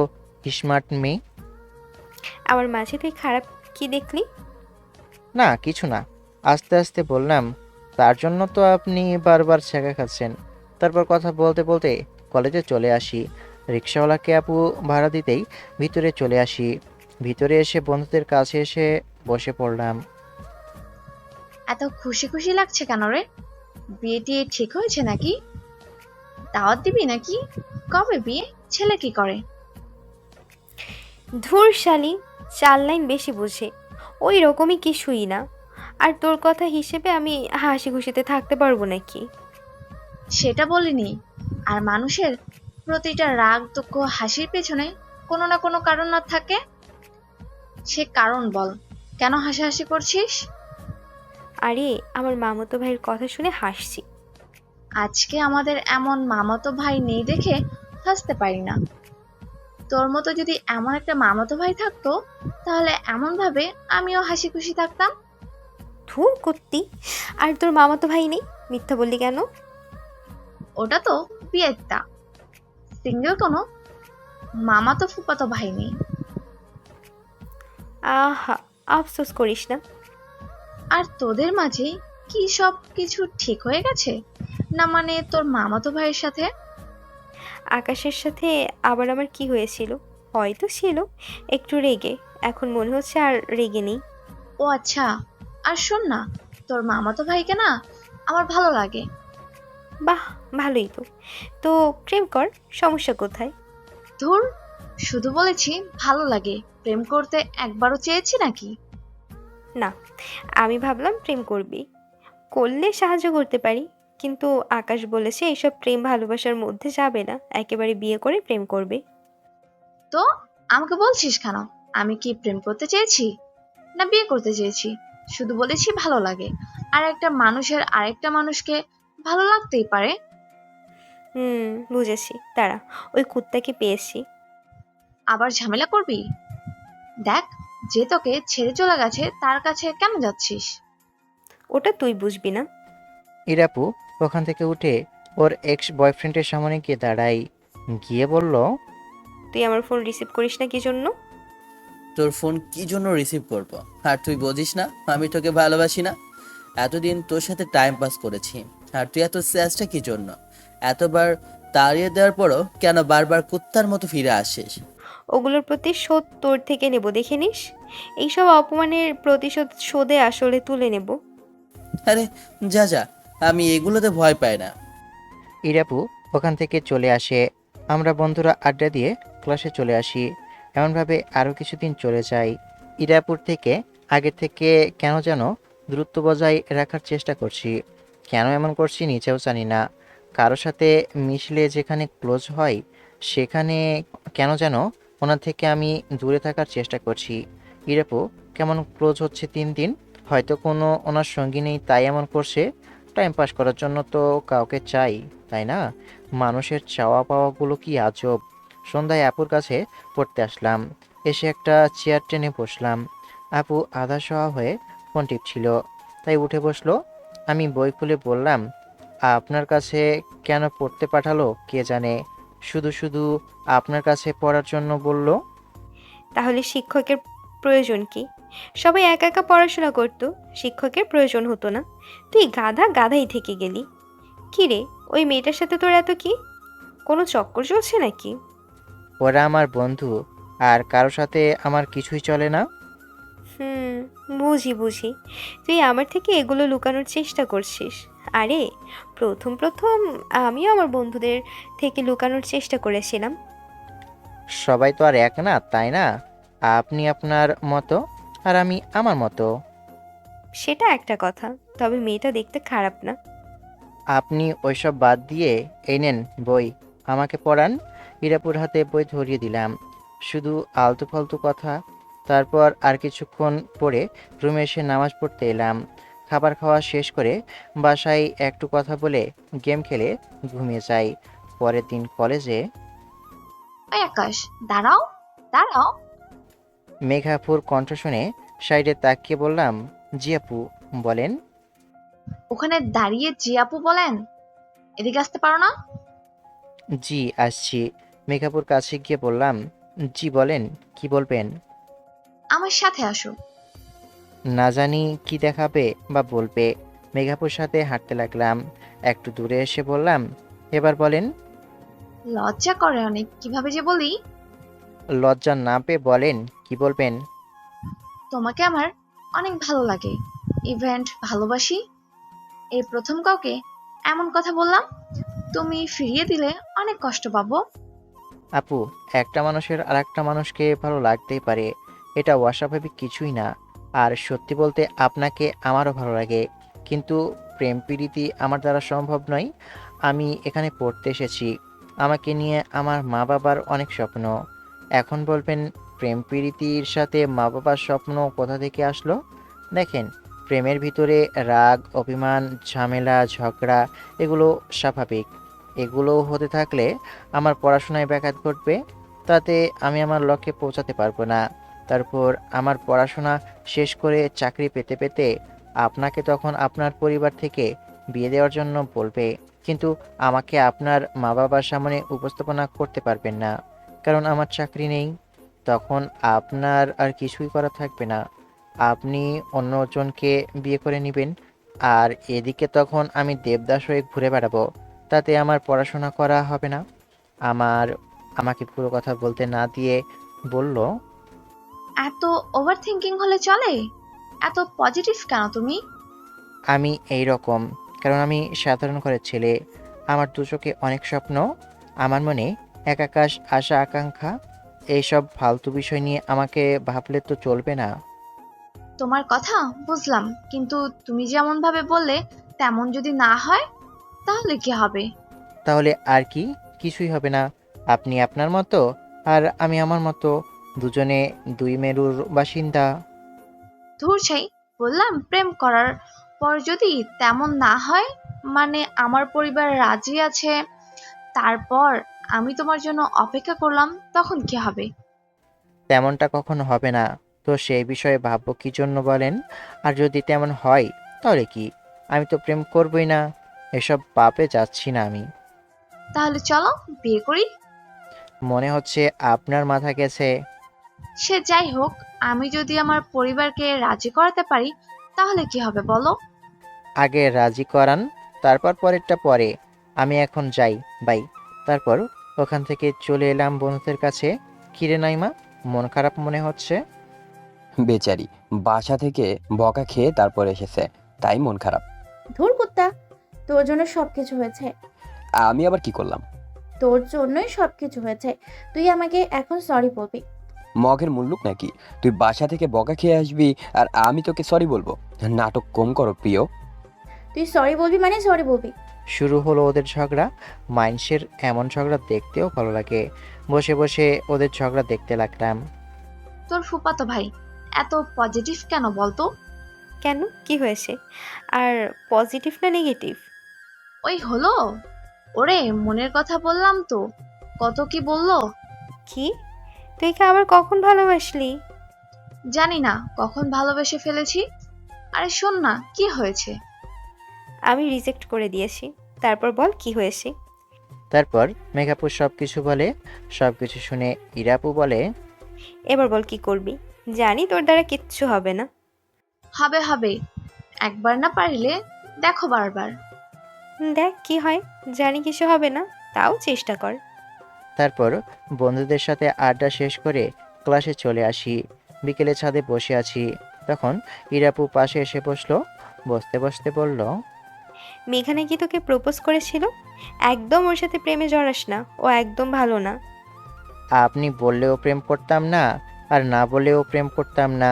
স্মার্ট মেয়ে। আমার মাঝে তুই খারাপ কি দেখলি? না কিছু না, আস্তে আস্তে বললাম। তার জন্য তো আপনি বারবার ছ্যাঁকা খাচ্ছেন। তারপর কথা বলতে বলতে কলেজে চলে আসি। রিক্সাওয়ালাকে আপু ভাড়া দিতেই ভিতরে চলে আসি। ভিতরে এসে বন্ধুদের কাছে এসে বসে পড়লাম। এত খুশি খুশি লাগছে কেন রে? বিয়ে টিয়ে ঠিক হয়েছে নাকি? দাওয়াত দিবি নাকি? কবে বিয়ে? ছেলে কি করে? ধুর শালি, 4 লাইন বেশি বুঝে, ওই রকমই কিছুই না। আর তোর কথা হিসেবে আমি হাসি খুশিতে থাকতে পারবো নাকি? সেটা বলিনি। আর মানুষের প্রতিটা রাগ দুঃখ হাসির পেছনে কোনো না কোনো কারণ না থাকে? সে কারণ বল, কেন হাসাহাসি করছিস? আরে আমার মামাতো ভাইয়ের কথা শুনে হাসছি। আজকে আমাদের এমন মামাতো ভাই নেই দেখে হাসতে পারি না। তোর মতো যদি এমন একটা মামাতো ভাই থাকতো, তাহলে এমন ভাবে আমিও হাসি খুশি থাকতাম। ধুর কুত্তি, আর তোর মামাতো ভাই নেই, মিথ্যা বললি কেন? ওটা তো বিয়েটা, সিঙ্গেল কোনো মামাতো ফুপাতো ভাই নেই। আহা, আফসোস করিস না। আর তোদের মাঝে কি সব কিছু ঠিক হয়ে গেছে? না মানে তোর মামাতো ভাইয়ের সাথে? আকাশের সাথে আবার আমার কি হয়েছিল? হয়তো ছিল একটু রেগে, এখন মনে হচ্ছে আর রেগে নেই। ও আচ্ছা, আর শোন না, তোর মামাতো ভাইকে না আমার ভালো লাগে। বাহ, ভালোই তো। তো প্রেম কর, সমস্যা কোথায়? ধুর, শুধু বলেছি ভালো লাগে, প্রেম করতে একবারও চেয়েছি নাকি? না, আমি ভাবলাম প্রেম করবি, করলে সাহায্য করতে পারি। কিন্তু আকাশ বলেছে এইসব প্রেম ভালোবাসার মধ্যে যাবে না, একেবারে বিয়ে করে প্রেম করবে। তো আমাকে বলছিস কেন? আমি কি প্রেম করতে চেয়েছি না বিয়ে করতে চেয়েছি? শুধু বলেছি ভালো লাগে। আর একটা মানুষের আরেকটা মানুষকে ভালো লাগতেই পারে। বুঝেছি, দাঁড়া, ওই কুত্তাকে পেয়েছি। আবার ঝামেলা করবি? দেখ, যে তোকে ছেড়ে চলে গেছে তার কাছে কেন যাচ্ছিস? ওটা তুই বুঝবি না। ইরাপু ওখান থেকে উঠে ওর এক্স বয়ফ্রেন্ডের সামনে গিয়ে দাঁড়াই, গিয়ে বলল, তুই আমার ফোন রিসিভ করিস না কি জন্য? তোর ফোন কি জন্য রিসিভ করব? আর তুই বুঝিস না আমি তোকে ভালোবাসি না? এতদিন তোর সাথে টাইম পাস করেছি, আর তুই এত চেষ্টা কি জন্য? এতবার তাড়িয়ে দেওয়ার পরও কেন বারবার কুত্তার মতো ফিরে আসিস? ওগুলোর প্রতি শোধ তোর থেকে নেব, দেখে নিস। এইসব অপমানের প্রতিশোধ শোধে আসলে তুলে নেব। আরে যা যা, আমি এগুলোতে ভয় পাই না। ইরাপু ওখান থেকে চলে আসে। আমরা বন্ধুরা আড্ডা দিয়ে ক্লাসে চলে আসি। এমনভাবে আরও কিছুদিন চলে যায়। ইরাপুর থেকে আগের থেকে কেন যেন দূরত্ব বজায় রাখার চেষ্টা করছি। কেন এমন করছি নিজেও জানি না। কারো সাথে মিশলে যেখানে ক্লোজ হয়, সেখানে কেন যেন ওনার থেকে আমি দূরে থাকার চেষ্টা করছি। ইরাপু কেমন ক্লোজ হচ্ছে দিন দিন। হয়তো কোনো ওনার সঙ্গী নেই তাই এমন করছে। টাইম পাস করার জন্য তো কাউকে চাই, তাই না? মানুষের চাওয়া পাওয়াগুলো কি আজব। সন্ধ্যায় আপুর কাছে পড়তে আসলাম। এসে একটা চেয়ার টেনে বসলাম। আপু আধা শোয়া হয়ে ফোন টিপছিল, তাই উঠে বসলো। আমি বই খুলে বললাম, আপনার কাছে কেন পড়তে পাঠালো কে জানে, শুধু শুধু আপনার কাছে পড়ার জন্য বলল। তাহলে শিক্ষকের প্রয়োজন কি? সবাই একা একা পড়াশোনা করতো, শিক্ষকের প্রয়োজন হতো না। তুই গাধা গাধাই থেকে গেলি। কি রে, ওই মেয়েটার সাথে তোর এত কি? কোনো চক্কর চলছে নাকি? ওরা আমার বন্ধু, আর কারো সাথে আমার কিছুই চলে না। বুঝি বুঝি, তুই আমার থেকে এগুলো লুকানোর চেষ্টা করছিস। আরে প্রথম প্রথম আমিও আমার বন্ধুদের থেকে লুকানোর চেষ্টা করেছিলাম। সবাই তো আর এক না, তাই না? আপনি আপনার মতো আর আমি আমার মতো। সেটা একটা কথা, তবে মেয়েটা দেখতে খারাপ না। আপনি ওইসব বাদ দিয়ে এই নেন বই, আমাকে পড়ান। হীরাপুর হাতে বই ধরিয়ে দিলাম। শুধু আলতু ফালতু কথা। তারপর আর কিছুক্ষণ পরে রুমে এসে নামাজ পড়তে এলাম। খাবার খাওয়া শেষ করে বাসায় একটু কথা বলে গেম খেলে ঘুমিয়ে যাই। পরের দিন কলেজে ওই আকাশ, দাঁড়াও দাঁড়াও। মেঘাপুর কণ্ঠ শুনে সাইডে তাকিয়ে বললাম, জি আপু, বলেন। ওখানে দাঁড়িয়ে জি আপু বলেন? এদিকে আসতে পারো না? জি আসছি। মেঘাপুর কাছে গিয়ে বললাম, জি বলেন, কি বলবেন? আমার সাথে আসো। না জানি কি দেখাবে বা বলবে। মেঘাপুর সাথে হাঁটতে লাগলাম। একটু দূরে এসে বললাম, এবার বলেন। লজ্জা করে অনেক, কিভাবে যে বলি। লজ্জা না পেয়ে বলেন, কি বলবেন? তোমাকে আমার অনেক ভালো লাগে, ইভেন্ট ভালোবাসি। এই প্রথম কাউকে এমন কথা বললাম, তুমি ফিরিয়ে দিলে অনেক কষ্ট পাবো। আপু, একটা মানুষের আর একটা মানুষকে ভালো লাগতেই পারে, এটা অস্বাভাবিক কিছুই না। আর সত্যি বলতে আপনাকে আমারও ভালো লাগে, কিন্তু প্রেম প্রীতি আমার দ্বারা সম্ভব নয়। আমি এখানে পড়তে এসেছি, আমাকে নিয়ে আমার মা বাবার অনেক স্বপ্ন। এখন বলবেন প্রেম প্রীতির সাথে মা বাবার স্বপ্ন কোথা থেকে আসলো? দেখেন, প্রেমের ভিতরে রাগ, অভিমান, ঝামেলা, ঝগড়া এগুলো স্বাভাবিক। এগুলো হতে থাকলে আমার পড়াশোনায় ব্যাঘাত ঘটবে, তাতে আমি আমার লক্ষ্যে পৌঁছাতে পারবো না। তারপর আমার পড়াশোনা শেষ করে চাকরি পেতে পেতে আপনাকে তখন আপনার পরিবার থেকে বিয়ে দেওয়ার জন্য বলবে, কিন্তু আমাকে আপনার মা বাবার সামনে উপস্থাপনা করতে পারবেন না, কারণ আমার চাকরি নেই। তখন আপনার আর কিছুই করা থাকবে না, আপনি অন্যজনকে বিয়ে করে নেবেন। আর এদিকে তখন আমি দেবদাস হয়ে ঘুরে বেড়াবো, তাতে আমার পড়াশোনা করা হবে না। আমাকে পুরো কথা বলতে না দিয়ে বলল, এত ওভার থিঙ্কিং হলে চলে? এত পজিটিভ কেন তুমি? আমি এই রকম কারণ আমি সাধারণ ঘরের ছেলে। আমার দু চোখে অনেক স্বপ্ন, আমার মনে এক আকাশ আশা আকাঙ্ক্ষা। এইসব ফালতু বিষয় নিয়ে আমাকে ভাবলে তো চলবে না। তোমার কথা বুঝলাম, কিন্তু তুমি যেমন ভাবে বললে তেমন যদি না হয় তাহলে কি হবে? তাহলে আর কি? কিছুই হবে না। আপনি আপনার মতো আর আমি আমার মতো, দুজনে দুই মেরুর বাসিন্দা। ধুর ছাই, বললাম প্রেম করার পর যদি তেমন না হয়, মানে আমার পরিবার রাজি আছে, তারপর আমি তোমার জন্য অপেক্ষা করলাম, তখন কি হবে? তেমনটা কখনো হবে না, তো সেই বিষয়ে ভাববো কি জন্য বলেন? আর যদি তেমন হয় তাহলে কি? আমি তো প্রেম করবই না, এসব পাপে যাচ্ছি না আমি। তাহলে চলো বিয়ে করি। মনে হচ্ছে আপনার মাথা গেছে। সে যাই হোক, আমি যদি আমার পরিবারকে রাজি করাতে পারি তাহলে কি হবে বলো? আগে রাজি করান, তারপর পরেরটা পরে। আমি এখন যাই, বাই। তারপর ওখান থেকে চলে এলাম বন্ধুদের কাছে। কিরে নাইমা, মন খারাপ মনে হচ্ছে? বেচারি বাসা থেকে বকা খেয়ে তারপর এসেছে, তাই মন খারাপ। ধুর কুত্তা, তোর জন্য সব কিছু হয়েছে। আমি আবার কি করলাম? তোর জন্যই সব কিছু হয়েছে। তুই আমাকে এখন সরি বলবি। মগের মুল্লুক নাকি? তুই বাসা থেকে বকা খেয়ে আসবি আর আমি তোকে সরি বলবো? নাটক কম করো প্রিয়। তুই সরি বলবি মানে সরি বলবি। শুরু হলো ওদের ঝগড়া। মাইনষের এমন ঝগড়া দেখতেও ভালো লাগে। বসে বসে ওদের ঝগড়া দেখতে লাগলাম। তোর ফুফাতো ভাই এত পজিটিভ কেন বলতো? কেন, কি হয়েছে? আর পজিটিভ না নেগেটিভ? ওই হলো, ওরে মনের কথা বললাম তো, কত কি বললো। কি? তুই কি আবার কখন ভালোবাসলি? জানি না কখন ভালোবেসে ফেলেছি। আরে শোন না, কি হয়েছে? আমি রিজেক্ট করে দিয়েছি। তারপর বল কি হয়েছে। তারপর মেঘাপুর সবকিছু বলে। সবকিছু শুনে ইরাপু বলে, এবার বল কি করবি। জানি তোর দ্বারা কিচ্ছু হবে না। হবে হবে, একবার না পারিলে দেখো বারবার। দেখ কি হয়। জানি কিছু হবে না, তাও চেষ্টা কর। তারপর বন্ধুদের সাথে আড্ডা শেষ করে ক্লাসে চলে আসি। বিকেলে ছাদে বসে আছি, তখন ইরাপু পাশে এসে বসলো। বসতে বসতে বলল, মেঘা নাকি তোকে প্রপোজ করেছিল। একদম ওর সাথে প্রেমে জড়াস না, ও একদম ভালো না। আপনি বললেও প্রেম করতাম না, আর না বললেও প্রেম করতাম না।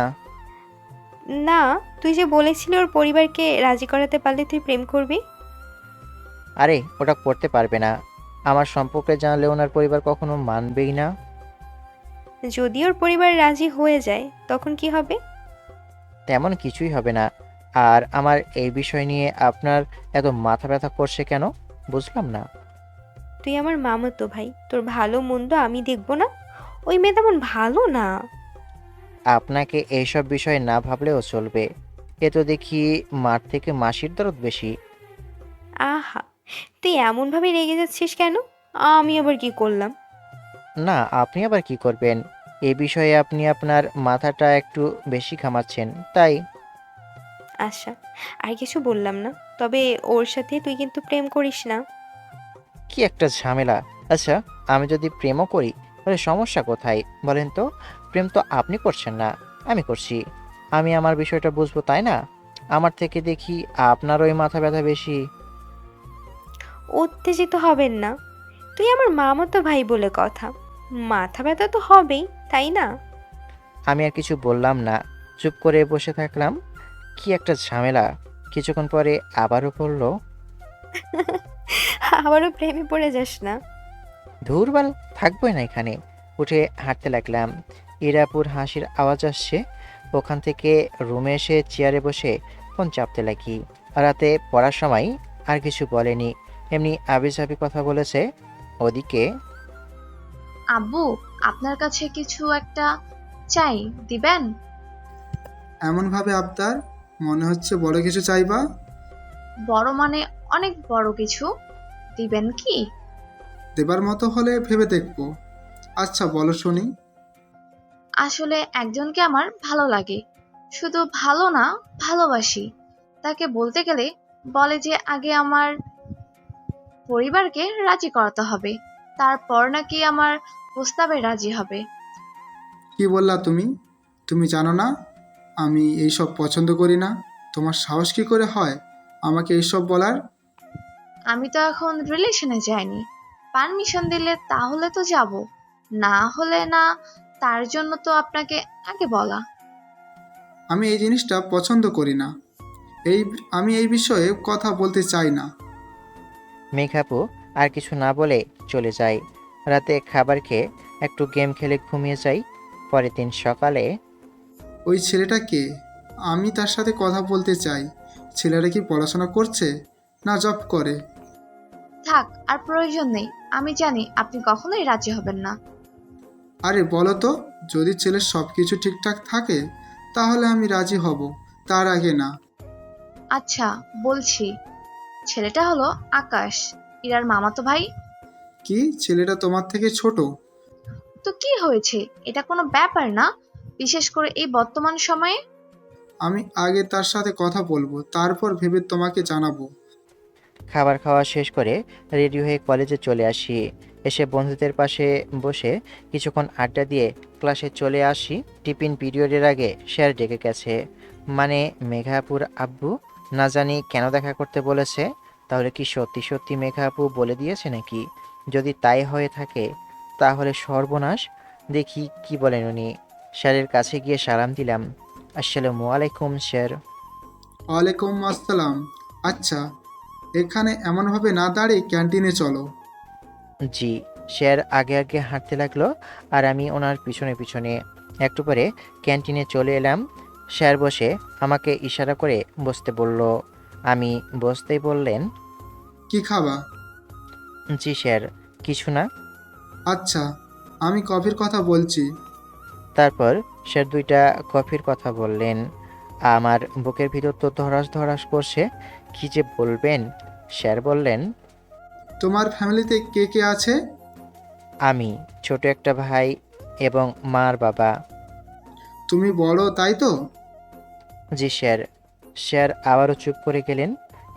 না, তুই যে বলেছিলি ওর পরিবারকে রাজি করাতে পারলে তুই প্রেম করবি। আরে ওটা করতে পারবে না, আমার সম্পর্কে জানলে ওনার পরিবার কখনো মানবেই না। যদি ওর পরিবার রাজি হয়ে যায় তখন কি হবে? তেমন কিছুই হবে না। আর আমার এই বিষয় নিয়ে আপনার এত মাথা ব্যথা করছে কেন, বুঝলাম না। তুই আমার মামাতো ভাই, তোর ভালো মন্দ আমি দেখবো না? ওই মেয়ে তেমন ভালো না। আপনাকে এইসব বিষয়ে না ভাবলেও চলবে। এ তো দেখি মার থেকে মাসির দরদ বেশি। আহা, তুই এমনভাবে রেগে যাচ্ছিস কেন? আমি আবার কি করলাম? না, আপনি আবার কি করবেন? এ বিষয়ে আপনি আপনার মাথাটা একটু বেশি ঘামাচ্ছেন, তাই। আচ্ছা, আর কিছু বললাম না, তবে ওর সাথে তুই কিন্তু প্রেম করিস না। কি একটা ঝামেলা। আচ্ছা, আমি যদি প্রেমও করি তাহলে সমস্যা কোথায় বলেন তো? প্রেম তো আপনি করছেন না, আমি করছি। আমি আমার বিষয়টা বুঝবো, তাই না? আমার থেকে দেখি আপনার ওই মাথা ব্যথা বেশি। উত্তেজিত হবেন না, তুই আমার মামাতো ভাই বলে কথা। মাথা ব্যথা তো হবেই, তাই না? আমি আর কিছু বললাম না, চুপ করে বসে থাকলাম। কি একটা ঝামেলা। কিছুক্ষণ পরে আবারও বলল, আবারও প্রেমে পড়ে যাস না। ধুরবাল, থাকবোই না এখানে। উঠে হাঁটতে লাগলাম। ইরাপুর হাসির আওয়াজ আসছে। ওখান থেকে রুমে এসে চেয়ারে বসে ফোন চাপতে লাগি। রাতে পড়ার সময় আর কিছু বলেনি, এমনি আবিজাবি কথা বলেছে। ওদিকে আব্বু, আপনার কাছে কিছু একটা চাই, দিবেন? এমনভাবে আবদার, মনে হচ্ছে বড় কিছু চাইবা। বড় মানে অনেক বড় কিছু। দিবেন কি? দেবার মতো হলে ভেবে দেখবো। আচ্ছা বলো শুনি। আসলে একজনকে আমার ভালো লাগে, শুধু ভালো না, ভালোবাসি। তাকে বলতে গেলে বলে যে আগে আমার পরিবারকে রাজি করাতে হবে, তারপর নাকি আমার প্রস্তাবে রাজি হবে। কি বললা তুমি? তুমি জানো না আমি এইসব পছন্দ করি না? তোমার সাহস কি করে হয় আমাকে এইসব বলার? আমি তো এখন রিলেশনে যাইনি, পারমিশন দিলে তাহলে তো যাব, না হলে না। তার জন্য তো আপনাকে আগে বলা। আমি এই জিনিসটা পছন্দ করি না। আমি এই বিষয়ে কথা বলতে চাই না। মেঘাপু আর কিছু না বলে চলে যায়। রাতে খাবার খেয়ে একটু গেম খেলে ঘুমিয়ে যাই। পরের দিন সকালে ওই ছেলেটা কে? আমি তার সাথে কথা বলতে চাই। ছেলেটা কি পড়াশোনা করছে না জব করে? থাক, আর প্রয়োজন নেই। আমি জানি আপনি কখনোই রাজি হবেন না। আরে বলো তো, যদি ছেলের সব কিছু ঠিকঠাক থাকে তাহলে আমি রাজি হব, তার আগে না। আচ্ছা, বলছি। ছেলেটা হলো আকাশ, ইরার মামাতো ভাই। কি, ছেলেটা তোমার থেকে ছোট? তো কি হয়েছে? এটা কোনো ব্যাপার না, বিশেষ করে এই বর্তমান সময়ে। আমি আগে তার সাথে কথা বলবো, তারপর ভেবে তোমাকে জানাবো। খাবার খাওয়া শেষ করে রেডি হয়ে কলেজে চলে আসি। এসে বন্ধুদের পাশে বসে কিছুক্ষণ আড্ডা দিয়ে ক্লাসে চলে আসি। টিফিন পিরিয়ডের আগে স্যার ডেকে গেছে। মানে মেঘাপুর আব্বু না জানি কেন দেখা করতে বলেছে। তাহলে কি সত্যি সত্যি মেঘা আপু বলে দিয়েছে নাকি? যদি তাই হয়ে থাকে তাহলে সর্বনাশ। দেখি কি বলেন উনি। স্যারের কাছে গিয়ে সালাম দিলাম। আসসালামু আলাইকুম স্যার। ওয়ালাইকুম আসসালাম। আচ্ছা, এখানে এমনভাবে না দাঁড়িয়ে ক্যান্টিনে চলো। জি। স্যার আগে আগে হাঁটতে লাগলো আর আমি ওনার পিছনে পিছনে। একটু পরে ক্যান্টিনে চলে এলাম। স্যার বসে আমাকে ইশারা করে বসতে বলল। আমি বসতেই বললেন, কি খাবা? জি স্যার, কিছু না। আচ্ছা, আমি কফির কথা বলছি। তারপর স্যার দুইটা কফির কথা বললেন। আমার বুকের ভিতর তো ধরাস ধরাস করছে, কি যে বলবেন। স্যার বললেন, তোমার ফ্যামিলিতে কে কে আছে? আমি, ছোট একটা ভাই এবং মার বাবা। তুমি বড়, তাই তো? জি স্যার। স্যার আবারও চুপ করে গেলেন।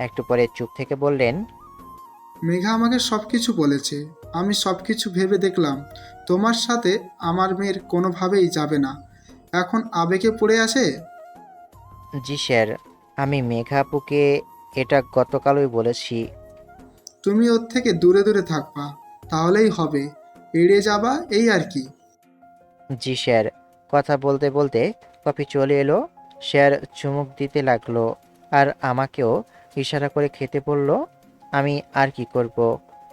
একটু পরে চুপ থেকে বললেন, মেঘা আমাকে সব কিছু বলেছে। আমি সব কিছু ভেবে দেখলাম তোমার সাথে আমার মেয়ের কোনোভাবেই যাবে না। এখন আবেগে পড়ে আছে। জি স্যার, আমি মেঘা আপুকে এটা গতকালই বলেছি। তুমি ওর থেকে দূরে দূরে থাকবা, তাহলেই হবে। এড়িয়ে যাবা, এই আর কি। জি স্যার। কথা বলতে বলতে কফি চলে এলো। স্যার চুমুক দিতে লাগলো আর আমাকেও ইশারা করে খেতে বলল। আমি আর কি করব,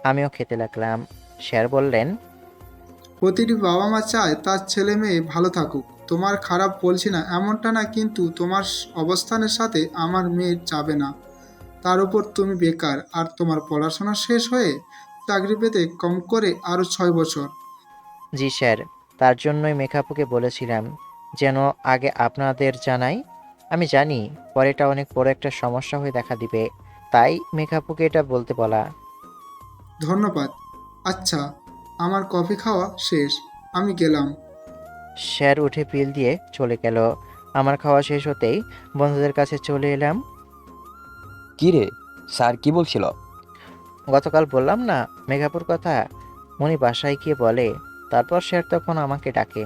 আমিও খেতে লাগলাম। স্যার বললেন, প্রতিটি বাবা মা চায় তার ছেলে মেয়ে ভালো থাকুক। তোমার খারাপ বলছি না, এমনটা না, কিন্তু তোমার অবস্থানের সাথে আমার মেয়ে যাবে না। তার উপর তুমি বেকার, আর তোমার পড়াশোনা শেষ হয়ে চাকরি পেতে কম করে আরও 6 বছর। জি স্যার, তার জন্যই মেঘাপুকে বলেছিলাম যেন আগে আপনাদের জানাই। আমি জানি পরে এটা অনেক বড় একটা সমস্যা হয়ে দেখা দিবে, তাই মেঘাপুকে এটা বলতে বলা। ধন্যবাদ। আচ্ছা, আমার কফি খাওয়া শেষ, আমি গেলাম। স্যার উঠে বিল দিয়ে চলে গেল। আমার খাওয়া শেষ হতেই বন্ধুদের কাছে চলে এলাম। কি রে, স্যার কি বলছিল? গতকাল বললাম না মেঘাপুর কথা, উনি বাসায় গিয়ে বলে, তারপর স্যার তখন আমাকে ডাকে।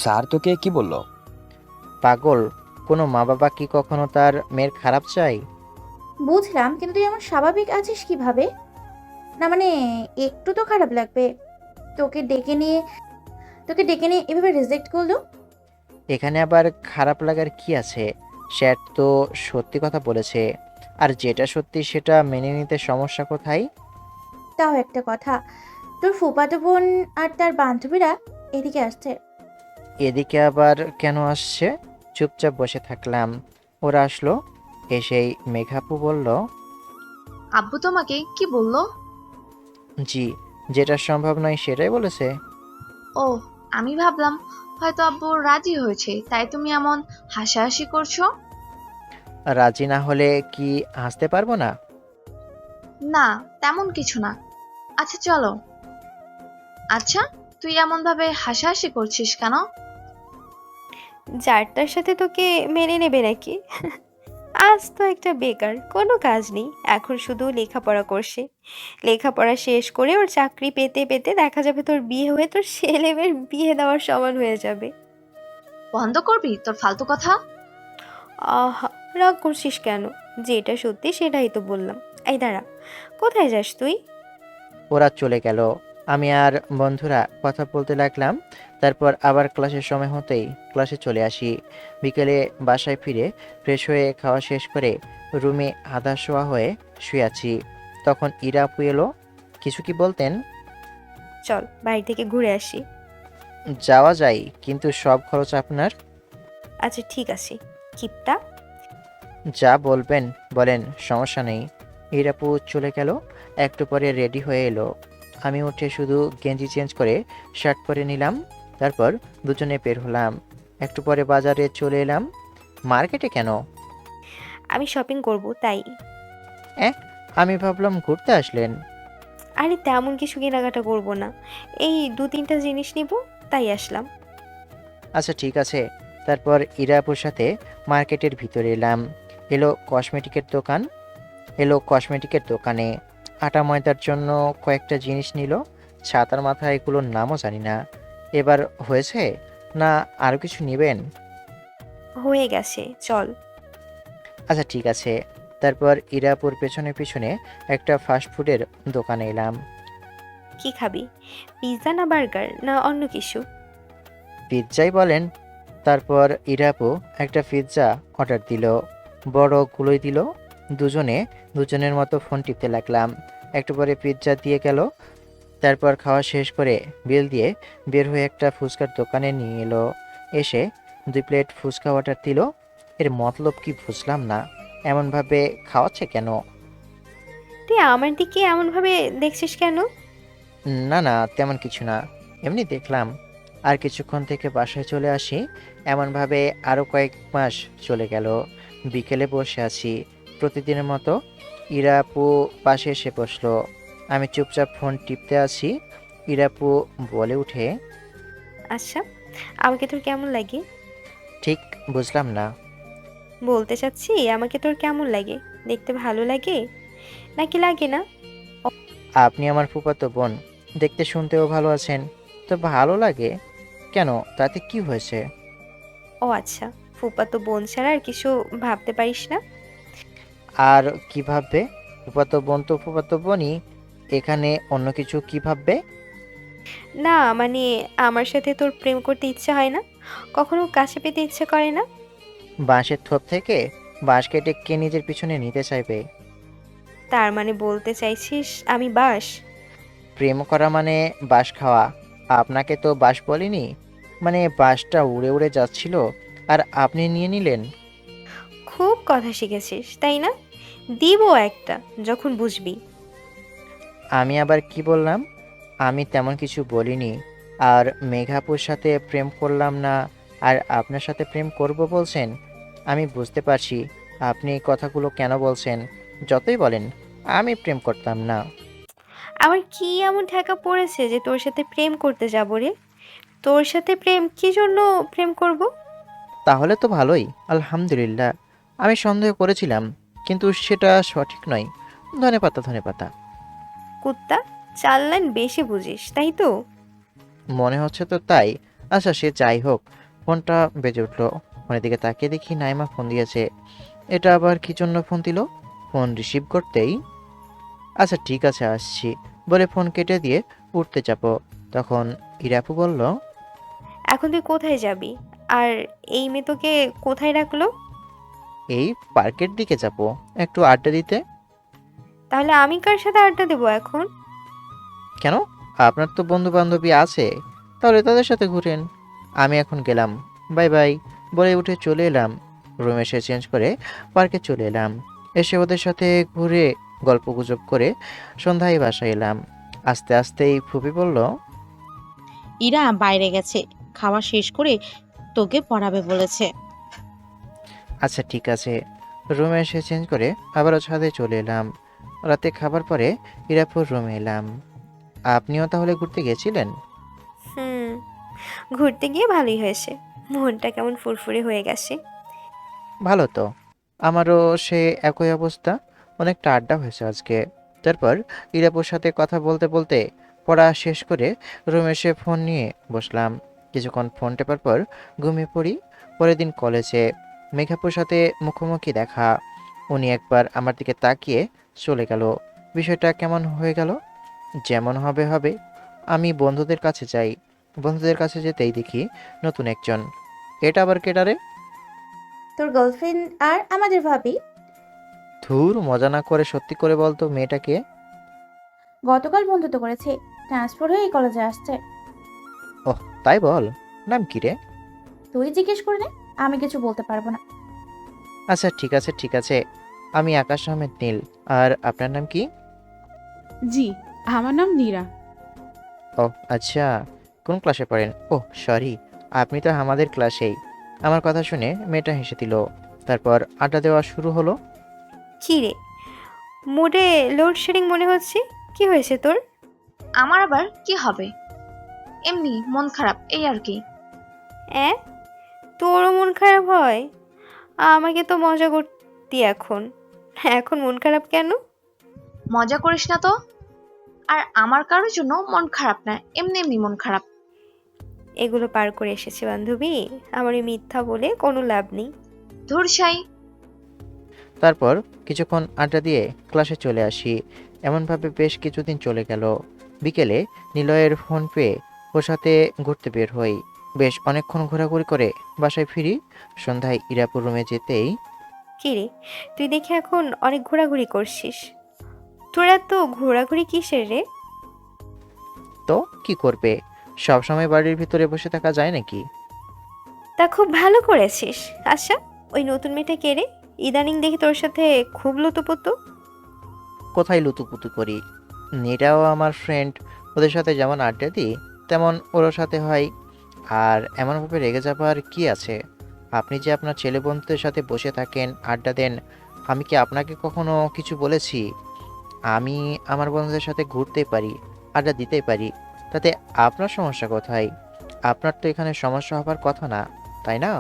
স্যার তোকে কি বলল? পাগল, কোনো মা বাবা কি কখনো তার মেয়ের খারাপ চায়? বুঝলাম, কিন্তু তুই এমন স্বাভাবিক আছিস কিভাবে? না মানে, একটু তো খারাপ লাগবে। তোকে ডেকে নিয়ে তোকে ডেকে নিয়ে এভাবে রিজেক্ট করলো। এখানে আবার খারাপ লাগার কি আছে? স্যার তো সত্যি কথা বলেছে, আর যেটা সত্যি সেটা মেনে নিতে সমস্যা কোথায়? তাও একটা কথা, তোর ফুফাতো বোন আর তার বান্ধবীরা এদিকে আসছে। এদিকে আবার কেন আসছে? চুপচাপ বসে থাকলাম। ওরা আসলো, এসেই মেঘাপু বলল, আব্বু তোমাকে কি বললো? জি, যেটা সম্ভব নয় সেটাই বলেছে। ও, আমি ভাবলাম হয়তো আব্বু রাজি হয়েছে, তাই তুমি এমন হাসাহাসি করছো। রাজি না হলে কি হাসতে পারবো না? না, তেমন কিছু না। আচ্ছা চলো। আচ্ছা, তুই এমন ভাবে হাসাহাসি করছিস কেন? যার তার সাথে তোকে মেনে নেবে নাকি? আজ তো একটা বেকার, কোনো কাজ নেই, এখন শুধু লেখাপড়া করছে। লেখাপড়া শেষ করে ওর চাকরি পেতে পেতে দেখা যাবে তোর বিয়ে হয়ে তোর ছেলেমেয়ের বিয়ে দেওয়ার সমান হয়ে যাবে। বন্ধ করবি তোর ফালতু কথা? আহা, রাগ করছিস কেন? যেটা সত্যি সেটাই তো বললাম। এই দাঁড়া, কোথায় যাস তুই? ওরা চলে গেল। আমি আর বন্ধুরা কথা বলতে লাগলাম। তারপর আবার ক্লাসের সময় হতেই ক্লাসে চলে আসি। বিকেলে বাসায় ফিরে ফ্রেশ হয়ে খাওয়া শেষ করে রুমে আধা শোয়া হয়ে শুয়ে আছি। তখন ইরা আপু এলো। কিছু কি বলতেন? চল বাড়ি থেকে ঘুরে আসি। যাওয়া যায়, কিন্তু সব খরচ আপনার। আচ্ছা ঠিক আছে, কিপটা। যা বলবেন বলেন, সমস্যা নেই। ইরাপু চলে গেল। একটু পরে রেডি হয়ে এলো। আমি উঠে শুধু গেঞ্জি চেঞ্জ করে শার্ট পরে নিলাম। তারপর দুজনে বের হলাম। একটু পরে বাজারে চলে এলাম। মার্কেটে কেন? আমি শপিং করব তাই। অ্যাঁ, আমি ভাবলাম ঘুরতে আসলেন। আরে তেমন কিছু কেনাকাটা করব না, এই 2-3টা জিনিস নিব, তাই আসলাম। আচ্ছা ঠিক আছে। তারপর ইরাপুর সাথে মার্কেটের ভিতরে এলাম। কসমেটিকের দোকানে আটা ময়দার জন্য কয়েকটা জিনিস নিল। ছাতার মাথায় এগুলোর নামও জানি না। এবার হয়েছে, না আরও কিছু নেবেন? হয়ে গেছে, চল। আচ্ছা ঠিক আছে। তারপর ইরাপুর পেছনে পেছনে একটা ফাস্টফুডের দোকানে এলাম। কি খাবি? পিৎজা না বার্গার না অন্য কিছু? পিৎজাই বলেন। তারপর ইরাপু একটা পিৎজা অর্ডার দিল, বড় গুলোই দিল। দুজনের মতো ফোন টিপতে লাগলাম। একটু পরে পিৎজা দিয়ে গেল। তারপর খাওয়া শেষ করে বিল দিয়ে বের হয়ে একটা ফুচকার দোকানে নিয়ে এলো। এসে 2 প্লেট ফুচকা অর্ডার দিল। এর মতলব কি বুঝলাম না, এমনভাবে খাওয়াচ্ছে কেন? তুই আমার দিকে এমনভাবে দেখছিস কেন? না না, তেমন কিছু না, এমনি দেখলাম। আর কিছুক্ষণ থেকে বাসায় চলে আসি। এমনভাবে আরও কয়েক মাস চলে গেল। বিকেলে বসে আছি প্রতিদিনের মতো। ইরাপু পাশে এসে বসলো। আমি চুপচাপ ফোন টিপতে আছি। ইরাপু বলে উঠে, আচ্ছা, আমাকে তোর কেমন লাগে? ঠিক বুঝলাম না। বলতে চাচ্ছি, আমাকে তোর কেমন লাগে? দেখতে ভালো লাগে নাকি লাগে না? আপনি আমার ফুফাতো বোন, দেখতে শুনতেও ভালো আছেন, তো ভালো লাগে কেন? তাতে কি হয়েছে? ও আচ্ছা, ফুপাতো বোন ছাড়া আর কিছু ভাবতে পারিস না? আর কি ভাববে? ফুফাতো বোন তো ফুফাতো বোনই, এখানে অন্য কিছু কি ভাববে? না মানে, আমার সাথে তোর প্রেম করতে ইচ্ছে হয় না? কখনো কাছে পেতে ইচ্ছে করে না? বাঁশের থোপ থেকে বাঁশ কেটে কে নিজের পিছনে নিতে চাইবে? তার মানে বলতে চাইছিস আমি বাস? প্রেম করা মানে বাঁশ খাওয়া। আপনাকে তো বাঁশ বলিনি, মানে বাঁশটা উড়ে উড়ে যাচ্ছিল আর আপনি নিয়ে নিলেন। খুব কথা শিখেছিস তাই না? দিব একটা, যখন বুঝবি। আমি আবার কি বললাম? আমি তেমন কিছু বলিনি। আর মেঘাপুর সাথে প্রেম করলাম না, আর আপনার সাথে প্রেম করব বলছেন? আমি বুঝতে পারছি আপনি এই কথাগুলো কেন বলছেন। যতই বলেন, আমি প্রেম করতাম না। আমার কি এমন ঠেকা পড়েছে যে তোর সাথে প্রেম করতে যাবো রে? তোর সাথে প্রেম কি জন্য প্রেম করব? তাহলে তো ভালোই, আলহামদুলিল্লাহ। আমি সন্দেহ করেছিলাম, কিন্তু সেটা সঠিক নয়। ধনেপাতা ধনেপাতা। কুত্তা, 4 লাইন বেশি বুঝিস তাই তো? মনে হচ্ছে তো তাই। আচ্ছা, সে যাই হোক, ফোনটা বেজে উঠলো। ফোনের দিকে তাকিয়ে দেখি নাইমা ফোন দিয়েছে। এটা আবার কি জন্য ফোন দিল? ফোন রিসিভ করতেই, আচ্ছা ঠিক আছে আসছি বলে ফোন কেটে দিয়ে উঠতে যাবো, তখন ইরাপু বলল, এখন তুই কোথায় যাবি? আর এই মেয়ে তোকে কোথায় রাখলো? এই পার্কের দিকে যাব একটু আড্ডা দিতে। তাহলে আমি কার সাথে আড্ডা দেবো এখন? কেন? আপনার তো বন্ধু বান্ধবী আছে, তাহলে তাদের সাথে ঘুরেন। আমি এখন গেলাম, বাই বাই বলে উঠে চলে এলাম। রুমে এসে চেঞ্জ করে পার্কে চলে এলাম। এসে ওদের সাথে ঘুরে গল্পগুজব করে সন্ধ্যায় বাসায় এলাম। আস্তে আস্তেই ফুপি বলল, ইরা বাইরে গেছে, খাওয়া শেষ করে তোকে পড়াবে বলেছে। আচ্ছা ঠিক আছে। রুমে এসে চেঞ্জ করে আবারও ছাদে চলে এলাম। রাতে খাবার পরে ইরাপুর রুমে এলাম। আপনিও তাহলে ঘুরতে গেছিলেন? হুম, ঘুরতে গিয়ে ভালোই হয়েছে। মনটা কেমন ফুরফুরে হয়ে গেছে। ভালো তো। আমারও সে একই অবস্থা। অনেকটা আড্ডা হয়েছে আজকে। তারপর ইরাপুর সাথে কথা বলতে বলতে পড়া শেষ করে রুমে এসে ফোন নিয়ে বসলাম। কিছুক্ষণ ফোন টেপার পর ঘুমিয়ে পড়ি। পরের দিন কলেজে মেঘাপুর সাথে মুখোমুখি দেখা। উনি একবার আমার দিকে তাকিয়ে চলে গেল। বিষয়টা কেমন হয়ে গেল? যেমন হবে হবে। আমি বন্ধুদের কাছে যাই। বন্ধুদের কাছে যেতেই দেখি নতুন একজন। এটা আবার কেডারে? তোর গার্লফ্রেন্ড আর আমাদের ভাবি। ধুর, মজা না করে সত্যি করে বলতো মেয়েটাকে। গতকাল বন্ধুত্ব করেছে, ট্রান্সফার হয়ে এই কলেজে আসছে। ওহ, তাই বল। নাম কি রে? তুই জিজ্ঞেস করে নে, আমি কিছু বলতে পারবো না। আচ্ছা ঠিক আছে ঠিক আছে। আমি আকাশ আহমেদ নীল। আর আপনার নাম কি? জি, আমার নাম নীরা। ও আচ্ছা, কোন ক্লাসে পড়েন? ওহ সরি, আপনি তো আমাদের ক্লাসেই। আমার কথা শুনে মেয়েটা হেসে দিল। তারপর আড্ডা দেওয়া শুরু হলো। কি রে, মুডে লোডশেডিং মনে হচ্ছে। কি হয়েছে তোর? আমার আবার কি হবে? এমনি মন খারাপ, এই আর কি। অ্যাঁ, তোরও মন খারাপ হয়? আমাকে তো মজা করতি এখন। এখন মন খারাপ কেন? মজা করিস না তো। আর আমার কারোর জন্য মন খারাপ না, এমনি এমনি মন খারাপ। এগুলো পার করে এসেছে বান্ধবী, আমার এই মিথ্যা বলে কোনো লাভ নেই। ধুর সাই। তারপর কিছুক্ষণ আড্ডা দিয়ে ক্লাসে চলে আসি। এমনভাবে বেশ কিছুদিন চলে গেল। বিকেলে নিলয়ের ফোন পেয়ে ওর সাথে ঘুরতে বের হই। বেশ অনেকক্ষণ ঘোরাঘুরি করে বাসায় ফিরি। সন্ধ্যায় ইরাপুর রুমে যেতেই, কি রে, তুই দেখে এখন অনেক ঘোরাঘুরি করছিস। তোর এত ঘোরাঘুরি কিসের রে? তো কি করবে, সব সময় বাড়ির ভিতরে বসে থাকা যায় নাকি? তা খুব ভালো করেছিস। আচ্ছা, ওই নতুন মেয়েটা কে রে? ইদানিং দেখি তোর সাথে খুব লুতুপুতু। কোথায় লুতুপুতু করি? এটাও আমার ফ্রেন্ড। ওদের সাথে যেমন আড্ডা দিই, তেমন ওর সাথে হয়। আর এমনভাবে রেগে যাবার কি আছে? আপনি যে আপনার ছেলে বন্ধুদের সাথে বসে থাকেন, আড্ডা দেন, আমি কি আপনাকে কখনো কিছু বলেছি? আমি আমার বন্ধুদের সাথে ঘুরতে পারি, আড্ডা দিতে পারি, তাতে আপনার সমস্যা কোথায়? আপনার তো এখানে সমস্যা হবার কথা না, তাই না?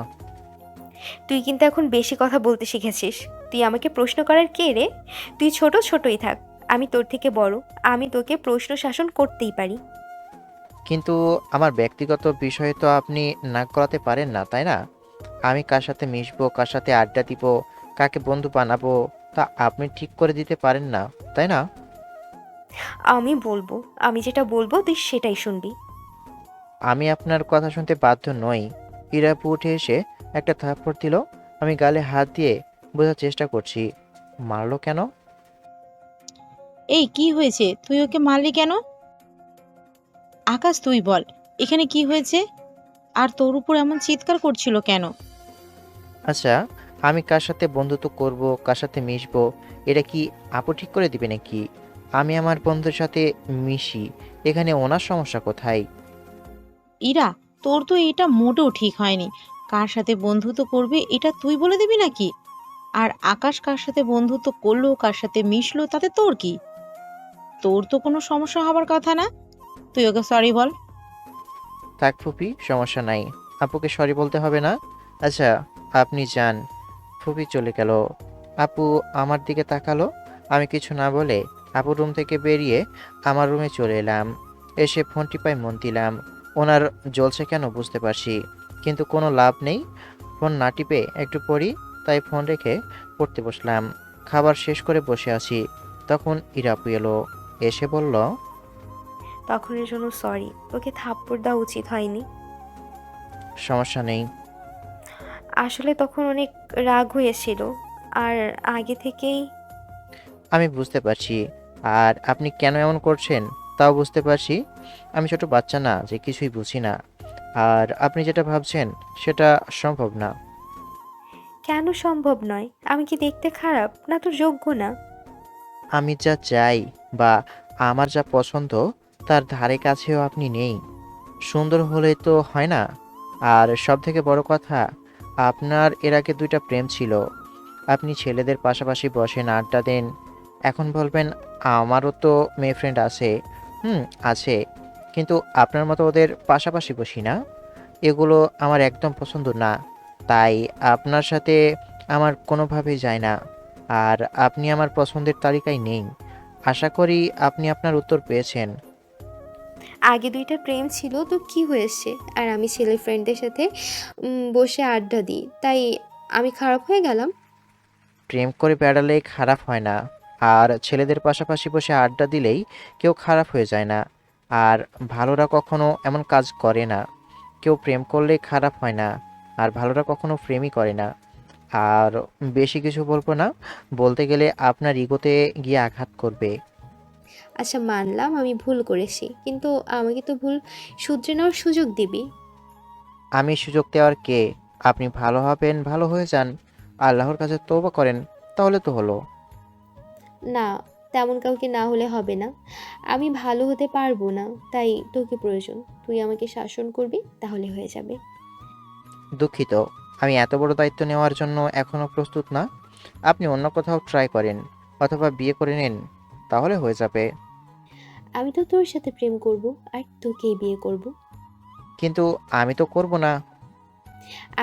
তুই কিন্তু এখন বেশি কথা বলতে শিখেছিস। তুই আমাকে প্রশ্ন করার কে রে? তুই ছোট ছোটই থাক, আমি তোর থেকে বড়। আমি তোকে প্রশ্ন শাসন করতেই পারি। কিন্তু আমার ব্যক্তিগত বিষয়ে তো আপনি নাক গলাতে পারেন না, তাই না? আমি কার সাথে মিশবো, কার সাথে আড্ডা দিব, কাকে বন্ধু বানাবো, তা আপনি ঠিক করে দিতে পারেন না, তাই না? আমি বলবো, আমি যেটা বলবো তুই সেটাই শুনবি। আমি আপনার কথা শুনতে বাধ্য নই। ইরাপু উঠে এসে একটা থাপ্পড় দিল। আমি গালে হাত দিয়ে বোঝার চেষ্টা করছি, মারলো কেন? এই কি হয়েছে, তুই ওকে মারলি কেন? আকাশ তুই বল, এখানে কি হয়েছে? আর তোর উপর এমন চিৎকার করছিল কেন? আচ্ছা, আমি কার সাথে বন্ধুত্ব করব, কার সাথে মিশবো, এটা কি আপু ঠিক করে দিবে নাকি? আমি আমার বন্ধুর সাথে মিশি, এখানে ওনার সমস্যা কোথায়? ইরা, তোর তো এটা মোটেও ঠিক হয়নি। কার সাথে বন্ধুত্ব করবে এটা তুই বলে দিবি নাকি? আর আকাশ কার সাথে বন্ধুত্ব করলো, কার সাথে মিশলো, তাতে তোর কি? তোর তো কোনো সমস্যা হবার কথা না। তুই ওকে সরি বল। থাক ফুপি, সমস্যা নাই। আপুকে সরি বলতে হবে না। আচ্ছা, আপনি যান। ফুপি চলে গেল। আপু আমার দিকে তাকালো। আমি কিছু না বলে আপুর রুম থেকে বেরিয়ে আমার রুমে চলে এলাম। এসে ফোন টিপায় মন দিলাম। ওনার জ্বলছে কেন বুঝতে পারছি, কিন্তু কোনো লাভ নেই। ফোন না টিপে একটু পড়ি, তাই ফোন রেখে পড়তে বসলাম। খাবার শেষ করে বসে আছি, তখন ইরাপু এলো। এসে বলল, তখনের জন্য সরি, ওকে থাপ্পড় দেওয়া উচিত হয়নি। সমস্যা নেই। আসলে তখন অনেক রাগ হয়েছিল, আর আগে থেকেই। আমি বুঝতে পারছি, আর আপনি কেন এমন করছেন তাও বুঝতে পারছি। আমি ছোট বাচ্চা না যে কিছুই বুঝি না। আর আপনি যেটা ভাবছেন সেটা সম্ভব না। কেন সম্ভব নয়? আমি কি দেখতে খারাপ, না তো যোগ্য না? আমি যা চাই বা আমার যা পছন্দ তার ধারে কাছেও আপনি নেই। সুন্দর হলে তো হয় না। আর সব থেকে বড় কথা, আপনার এর আগে 2টা প্রেম ছিল। আপনি ছেলেদের পাশাপাশি বসেন, আড্ডা দেন। এখন বলবেন আমারও তো মেয়ে ফ্রেন্ড আছে। আছে, কিন্তু আপনার মতো ওদের পাশাপাশি বসি না। এগুলো আমার একদম পছন্দ না। তাই আপনার সাথে আমার কোনোভাবেই যায় না। আর আপনি আমার পছন্দের তালিকায় নেই। আশা করি আপনি আপনার উত্তর পেয়েছেন। আগে 2টা প্রেম ছিল তো কি হয়েছে? আর আমি ছেলে ফ্রেন্ডদের সাথে বসে আড্ডা দিই, তাই আমি খারাপ হয়ে গেলাম? প্রেম করে বেড়ালে খারাপ হয় না, আর ছেলেদের পাশাপাশি বসে আড্ডা দিলেই কেউ খারাপ হয়ে যায় না। আর ভালোরা কখনো এমন কাজ করে না। কেউ প্রেম করলে খারাপ হয় না, আর ভালোরা কখনো প্রেমই করে না। আর বেশি কিছু বলবো না, বলতে গেলে আপনার ইগোতে গিয়ে আঘাত করবে। আচ্ছা, মানলাম আমি ভুল করেছি, কিন্তু আমাকে তো ভুল শুধরে নেওয়ার সুযোগ দিবি। আমি সুযোগ দেওয়ার কে? আপনি ভালো হবেন, ভালো হয়ে যান, আল্লাহর কাছে তওবা করেন, তাহলে তো হলো। না, তেমন কাউকে না হলে হবে না। আমি ভালো হতে পারবো না, তাই তোকে প্রয়োজন। তুই আমাকে শাসন করবি, তাহলে হয়ে যাবে। দুঃখিত, আমি এত বড় দায়িত্ব নেওয়ার জন্য এখনো প্রস্তুত না। আপনি অন্য কোথাও ট্রাই করেন, অথবা বিয়ে করে নিন, তাহলে হয়ে যাবে। আমি তো তোর সাথে প্রেম করব, আর তোকেই বিয়ে করব। কিন্তু আমি তো করব না।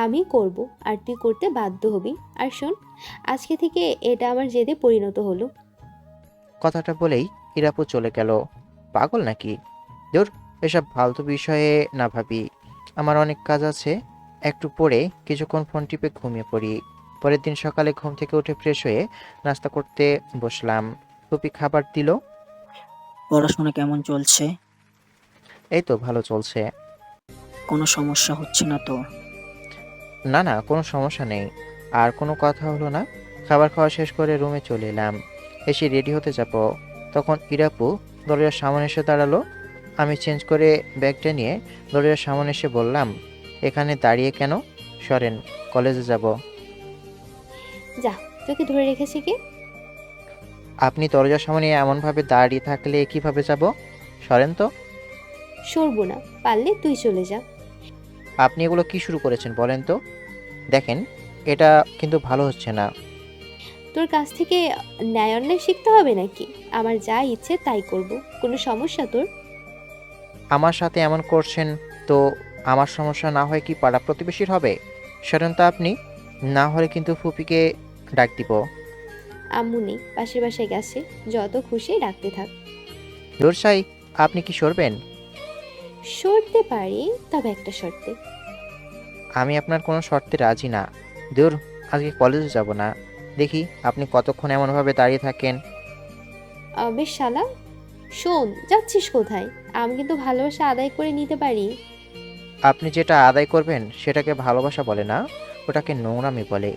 আমি করব, আর তুই করতে বাধ্য হবি। আর শোন, আজকে থেকে এটা আমার জেদে পরিণত হলো। কথাটা বলেই ইরাপু চলে গেল। পাগল নাকি? ধুর, এসব ফালতু বিষয়ে না ভাবি। আমার অনেক কাজ আছে। একটু পরে কিছুক্ষণ ফোন টিপে ঘুমিয়ে পড়ি। পরের দিন সকালে ঘুম থেকে উঠে ফ্রেশ হয়ে নাস্তা করতে বসলাম। ফুপি খাবার দিল। পড়াশোনা কেমন চলছে? এই তো ভালো চলছে। কোনো সমস্যা হচ্ছে না তো? না না, কোনো সমস্যা নেই। আর কোনো কথা হলো না। খাবার খাওয়া শেষ করে রুমে চলে এলাম। এসে রেডি হতে যাব, তখন ইরাপু দরজার সামনে এসে দাঁড়ালো। আমি চেঞ্জ করে ব্যাগটা নিয়ে দরজার সামনে এসে বললাম, এখানে দাঁড়িয়ে কেন? সরেন, কলেজে যাব। যা, তোকে ধরে রেখেছে কি? আপনি দরজার সামনে এমনভাবে দাঁড়িয়ে থাকলে কিভাবে যাব? সরেন তো। সরবো না, পারলে তুই চলে যা। আপনি এগুলো কি শুরু করেছেন বলেন তো? দেখেন, এটা কিন্তু ভালো হচ্ছে না। তোর কাছ থেকে ন্যায় অন্যায় শিখতে হবে নাকি? আমার যা ইচ্ছে তাই করব। কোনো সমস্যা তোর? আমার সাথে এমন করছেন তো আমার সমস্যা না হয় কি পাড়া প্রতিবেশীর হবে? সরেন তো আপনি, না হলে কিন্তু ফুপিকে ডাক দিব। আম্মু নেই, পাশের বাসায় গেছে। যত খুশি ডাকতে থাক। দূরসাই, আপনি কি সরবেন? সরতে পারি, তবে একটা শর্তে। আমি আপনার কোনো শর্তে রাজি না। দূর, আজকে কলেজে যাব না। দেখি আপনি কতক্ষণ এমনভাবে দাঁড়িয়ে থাকেন। বেশ শালা, শোন, যাচ্ছিস কোথায়? আমি কিন্তু ভালোবাসা আদায় করে নিতে পারি। আপনি যেটা আদায় করবেন সেটাকে ভালোবাসা বলে না, ওটাকে নোংরামি বলে।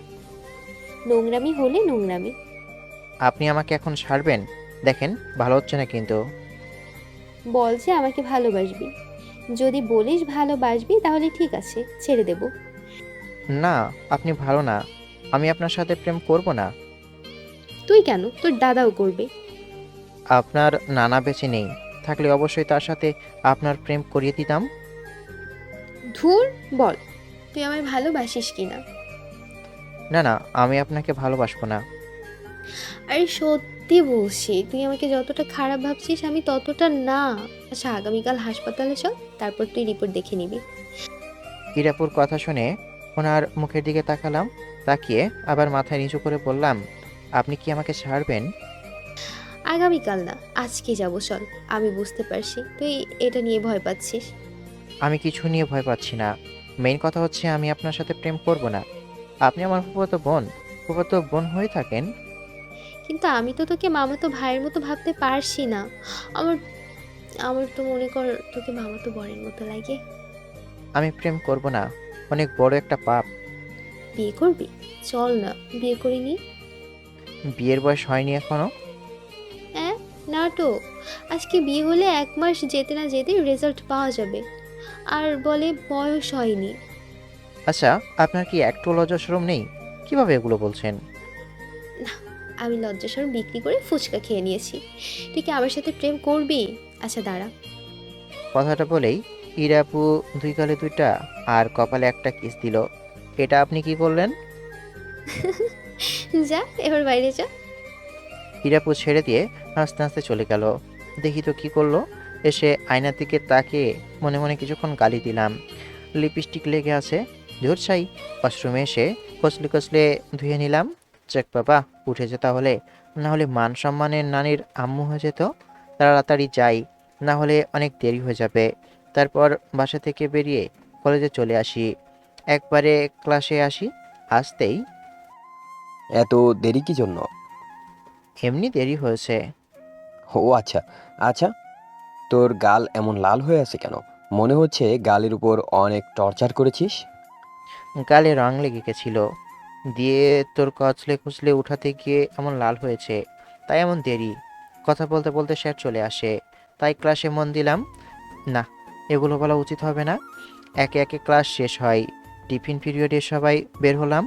নোংরামি হলে নোংরামি। আপনি আমাকে এখন ছাড়বেন? দেখেন, ভালো হচ্ছে না কিন্তু। বল যে আমাকে ভালোবাসবি। যদি বলিস ভালোবাসবি তাহলে ঠিক আছে, ছেড়ে দেব। না, আপনি ভালো না। আমি আপনার সাথে প্রেম করব না। তুই কেন? তোর দাদাও করবে। আপনার নানা বেঁচে নেই, থাকলে অবশ্যই তার সাথে আপনার প্রেম করিয়ে দিতাম। ধুর, বল তুই আমায় ভালোবাসিস কিনা। না না, আমি আপনাকে ভালোবাসবো না। আরে সত্যি বলছি, তুই আমাকে যতটা খারাপ ভাবছিস আমি ততটা না। আচ্ছা আগামীকাল হাসপাতালে চল, তারপর তুই রিপোর্ট দেখে নিবি। ইরাপুর কথা শুনে ওনার মুখের দিকে তাকালাম, তাকিয়ে আবার মাথায় নিচু করে বললাম, আপনি কি আমাকে ছাড়বেন? আগামীকাল না, আজকে যাবো চল। আমি বুঝতে পারছি তুই এটা নিয়ে ভয় পাচ্ছিস, আমি কিছু নিয়ে ভয় পাচ্ছি না। মেইন কথা হচ্ছে আমি আপনার সাথে প্রেম করব না। আপনি আমার ফুফাতো বোন হয়ে থাকেন। কিন্তু আমি তো তোকে মামাতো ভাইয়ের মতো ভাবতে পারছি না। আমার আমার তো মনে কর তোকে মামাতো বরের মতো লাগে। আমি প্রেম করব না, অনেক বড় একটা পাপ। বিয়ে করবি? চল না বিয়ে করিনি। বিয়ের বয়স হয়নি এখনো। হ্যাঁ, নাটক। আজকে বিয়ে হলে 1 মাস যেতে না যেতেই রেজাল্ট পাওয়া যাবে, আর বলে বয়স হয়নি। আচ্ছা, আপনার কি একটু লজ্জা শরম নেই? কিভাবে এগুলো বলছেন? না, আমি লজ্জাসরম বিক্রি করে ফুচকা খেয়ে নিয়েছি। তুই কি আমার সাথে প্রেম করবি? আচ্ছা দাঁড়া। কথাটা বলেই ইরাপু দুই গালে দুইটা আর কপালে একটা কিস দিল। এটা আপনি কি করলেন? যা এবার বাইরে যা। ইরাপু ছেড়ে দিয়ে হাসতে হাসতে চলে গেল। দেখি তো কি করলো। এসে আয়নার দিকে তাকিয়ে মনে মনে কিছুক্ষণ গালি দিলাম। লিপস্টিক লেগে আছে, ধুর ছাই। ওয়াশরুমে এসে কচলে কচলে ধুয়ে নিলাম। চেক বাবা, উঠে যেতে হলে, না হলে মান সম্মানের নানির আম্মু হয়ে যেত। তাড়াতাড়ি যাই, না হলে অনেক দেরি হয়ে যাবে। তারপর বাসা থেকে বেরিয়ে কলেজে চলে আসি। একবারে ক্লাসে আসতেই এত দেরি কি জন্য? এমনি দেরি হয়েছে। ও আচ্ছা। আচ্ছা, তোর গাল এমন লাল হয়ে আছে কেন? মনে হচ্ছে গালের উপর অনেক টর্চার করেছিস। গালে রং লেগে গেছিল, দিয়ে তোর কচলে কুচলে উঠাতে গিয়ে এমন লাল হয়েছে, তাই এমন দেরি। কথা বলতে বলতে স্যার চলে আসে, তাই ক্লাসে মন দিলাম না। এগুলো বলা উচিত হবে না। একে একে ক্লাস শেষ হয়, টিফিন পিরিয়ডে সবাই বের হলাম।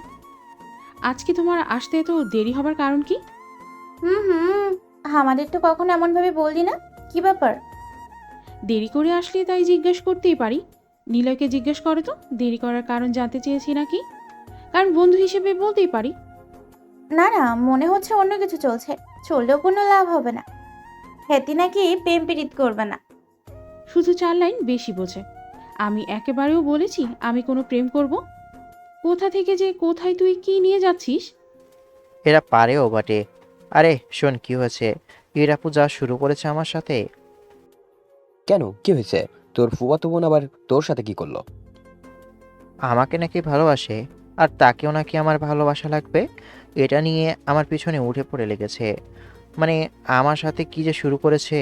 আজকে তোমার আসতে এত দেরি হবার কারণ কি? হুম, আমাদের তো কখনো এমনভাবে বললি না। কি ব্যাপার? দেরি করে আসলে তাই জিজ্ঞেস করতেই পারি। নিলয়কে জিজ্ঞেস করো তো দেরি করার কারণ জানতে চেয়েছি নাকি। কারণ বন্ধু হিসেবে বলতেই পারি। না না, মনে হচ্ছে অন্য কিছু চলছে। চললেও কোনো লাভ হবে না। হেতি নাকি প্রেম পীড়িত করবে না। শুধু 4 লাইন বেশি বোঝে। আমি একেবারেও বলেছি আমি কোনো প্রেম করব? কোথা থেকে যে কোথায় তুই কি নিয়ে যাচ্ছিস? এরা পারেও বটে। আরে শোন, কি হয়েছে? ইরাপু যা শুরু করেছে আমার সাথে। কেন, কি হয়েছে? তোর ফুফাতো বোন আবার তোর সাথে কি করলো? আমাকে নাকি ভালোবাসে, আর তাকেও নাকি আমার ভালোবাসা লাগবে। এটা নিয়ে আমার পিছনে উঠে পড়ে লেগেছে। মানে আমার সাথে কি যে শুরু করেছে।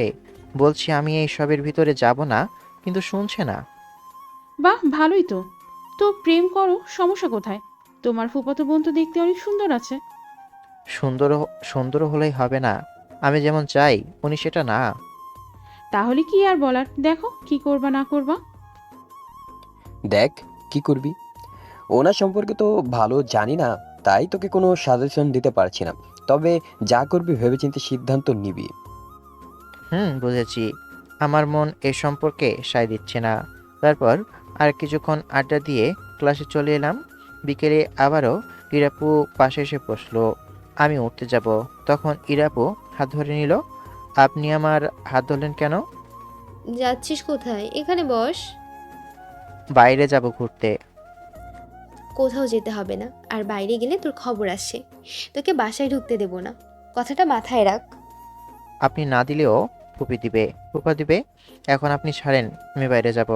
বলছি আমি এই সবের ভিতরে যাব না, কিন্তু শুনছে না। বাহ, ভালোই তো। তো প্রেম করো, সমস্যা কোথায়? তোমার ফুফাতো বোন তো দেখতে অনেক সুন্দর আছে। সুন্দর সুন্দর হলেই হবে না, আমি যেমন চাই উনি সেটা না। তাহলে কি আর বলার, দেখো কি করবা না করবা। দেখ, কি করবি? ওনার সম্পর্কে তো ভালো জানি না, তাই তোকে কোনো সাজেশন দিতে পারছি না। তবে যা করবি ভেবেচিন্তে সিদ্ধান্ত নিবি। বুঝেছি। আমার মন এ সম্পর্কে সায় দিচ্ছে না। তারপর আর কিছুক্ষণ আড্ডা দিয়ে ক্লাসে চলে এলাম। বিকেলে আবারও ইরাপু পাশে এসে বসলো। আমি উঠতে যাব, তখন ইরাপু হাত ধরে নিল। আপনি আমার হাত ধরলেন কেন? যাচ্ছিস কোথায়? এখানে বস। বাইরে যাব ঘুরতে। কোথাও যেতে হবে না, আর বাইরে গেলে তোর খবর আসে। তোকে বাসায় ঢুকতে দেব না, কথাটা মাথায় রাখ। আপনি না দিলেও ফুপা দিবে। এখন আপনি ছাড়েন, আমি বাইরে যাব।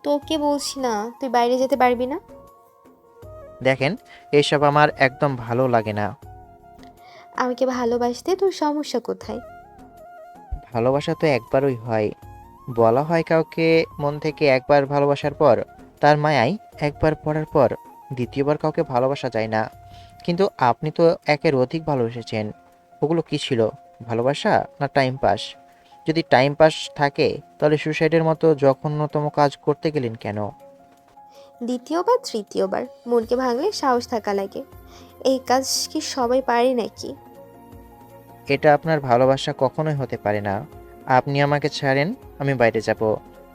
তোকে বলছি না তুই বাইরে যেতে পারবি না। দেখেন, এসব আমার একদম ভালো লাগে না। আমাকে ভালোবাসতে তোর সমস্যা কোথায়? ভালোবাসা তো একবারই হয়। বলা হয় কাউকে মন থেকে একবার ভালোবাসার পর তার মায়ায় একবার পড়ার পর দ্বিতীয়বার কাউকে ভালোবাসা যায় না। কিন্তু আপনি তো একের অধিক ভালোবেসেছেন। ওগুলো কি ছিল, ভালোবাসা না টাইম পাস? যদি টাইম পাস থাকে তাহলে সুসাইডের মতো জঘন্যতম কাজ করতে গেলেন কেন? দ্বিতীয়বার তৃতীয়বার মনকে ভাঙলে সাহস থাকা লাগে। এই কাজ কি সবাই পারে নাকি? এটা আপনার ভালোবাসা কখনোই হতে পারে না। আপনি আমাকে ছাড়েন, আমি বাইরে যাব।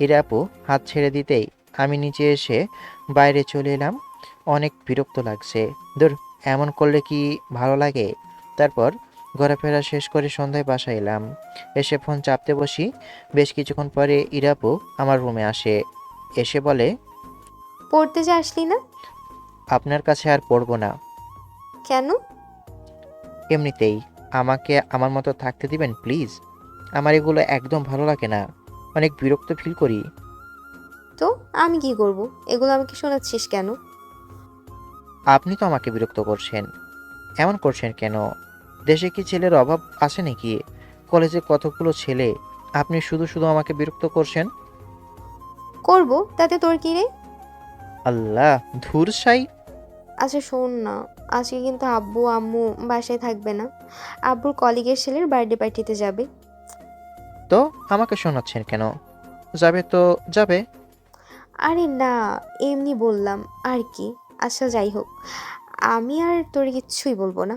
ইরা আপু হাত ছেড়ে দিতেই আমি নিচে এসে বাইরে চলে এলাম। অনেক বিরক্ত লাগছে। ধুর, এমন করলে কি ভালো লাগে? তারপর ঘোরাফেরা শেষ করে সন্ধ্যায় বাসায় এলাম। এসে ফোন চাপতে বসি। বেশ কিছুক্ষণ পরে ইরা আপু আমার রুমে আসে। এসে বলে, পড়তে যে আসলি না? আপনার কাছে আর পড়বো না। কেন? এমনিতেই। আমাকে আমার মতো থাকতে দিবেন প্লিজ। আমার এগুলো একদম ভালো লাগে না। অনেক বিরক্ত ফিল করি। তো আমি কি করব? এগুলো আমাকে শোনাচ্ছিস কেন? আপনি তো আমাকে বিরক্ত করছেন। এমন করছেন কেন? দেশে কি ছেলের অভাব আছে নাকি? কলেজে কতগুলো ছেলে, আপনি শুধু শুধু আমাকে বিরক্ত করছেন। করব, তাতে তোর কি রে? আল্লাহ, ধুর সাই। আচ্ছা শোন না, আজকে কিন্তু আব্বু আম্মু বাসায় থাকবে না। আব্বুর কলিগের ছেলের বার্থডে পার্টিতে যাবে। তো আমাকে শোনাচ্ছেন কেন? যাবে তো যাবে। আরে না, এমনি বললাম আর কি। আচ্ছা যাই হোক, আমি আর তোর কিচ্ছুই বলবো না।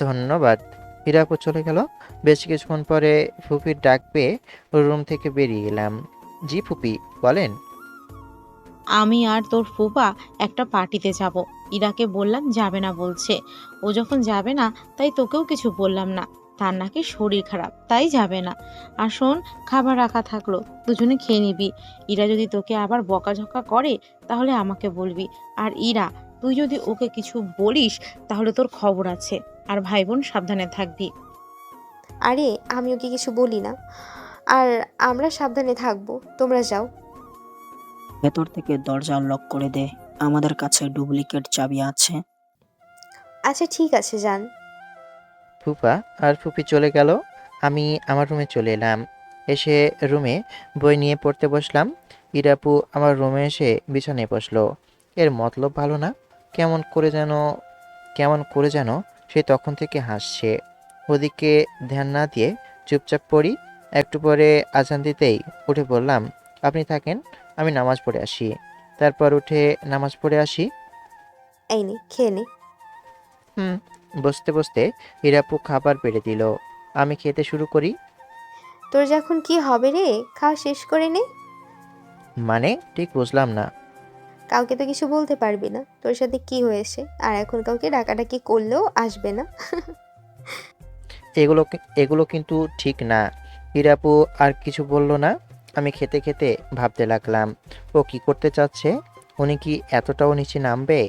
ধন্যবাদ। হীরাপু চলে গেল। বেশ কিছুক্ষণ পরে ফুপির ডাক পেয়ে রুম থেকে বেরিয়ে এলাম। জি ফুপি, বলেন। আমি আর তোর ফুপা একটা পার্টিতে যাব। ইরাকে বললাম যাবে না বলছে। ও যখন যাবে না তাই তোকেও কিছু বললাম না। তার নাকি শরীর খারাপ, তাই যাবে না। আর শোন, খাবার রাখা থাকলো, দুজনে খেয়ে নিবি। ইরা যদি তোকে আবার বকাঝকা করে তাহলে আমাকে বলবি। আর ইরা, তুই যদি ওকে কিছু বলিস তাহলে তোর খবর আছে। আর ভাই বোন সাবধানে থাকবি। আরে আমি ওকে কিছু বলি না, আর আমরা সাবধানে থাকবো। তোমরা যাও। ভেতর থেকে দরজা লক করে দে, আমাদের কাছে ডুপ্লিকেট চাবি আছে। আচ্ছা ঠিক আছে, যান। ফুপা আর ফুপি চলে গেল। আমি আমার রুমে চলে এলাম। এসে রুমে বই নিয়ে পড়তে বসলাম। ইরাপু আমার রুমে এসে বিছানায় বসলো। এর মতলব ভালো না। কেমন করে যেন সে তখন থেকে হাসছে। ওদিকে ধ্যান না দিয়ে চুপচাপ পড়ি। একটু পরে আজান দিতেই উঠে বললাম, আপনি থাকেন, আমি নামাজ পড়ে আসি। তারপর উঠে নামাজ পড়ে আসি। এই নে, খেয়ে নে। হুম। বসতে বসতে হিরাপু খাবার বেড়ে দিল। আমি খেতে শুরু করি। তোর যখন কি হবে রে, খাওয়া শেষ করে নে। মানে ঠিক বুঝলাম না। কাউকে তো কিছু বলতে পারবি না তোর সাথে কি হয়েছে, আর এখন কাউকে ডাকাডাকি করলেও আসবে না। এগুলো কিন্তু ঠিক না। হিরাপু আর কিছু বলল না। আমি খেতে খেতে ভাবতে লাগলাম, ও কি করতে চাচ্ছে? উনি কি এতটাও নিচে নামবে?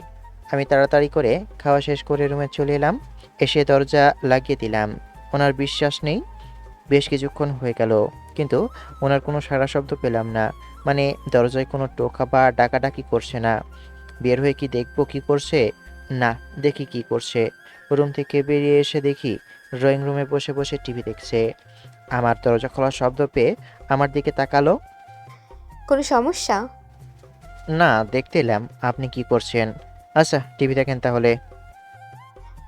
আমি তাড়াতাড়ি করে খাওয়া শেষ করে রুমে চলে এলাম। এসে দরজা লাগিয়ে দিলাম। ওনার বিশ্বাস নেই। বেশ কিছুক্ষণ হয়ে গেল, কিন্তু ওনার কোনো সাড়া শব্দ পেলাম না। মানে দরজায় কোনো টোকা বা ডাকাডাকি করছে না। বের হয়ে কি দেখবো কি করছে? না, দেখি কি করছে। রুম থেকে বেরিয়ে এসে দেখি ড্রয়িং রুমে বসে বসে টিভি দেখছে। আমার দরজা খোলার শব্দ পেয়ে আমার দিকে তাকালো। কোনো সমস্যা? না, দেখতে এলাম আপনি কি করছেন। আচ্ছা, টিভি দেখেন তাহলে।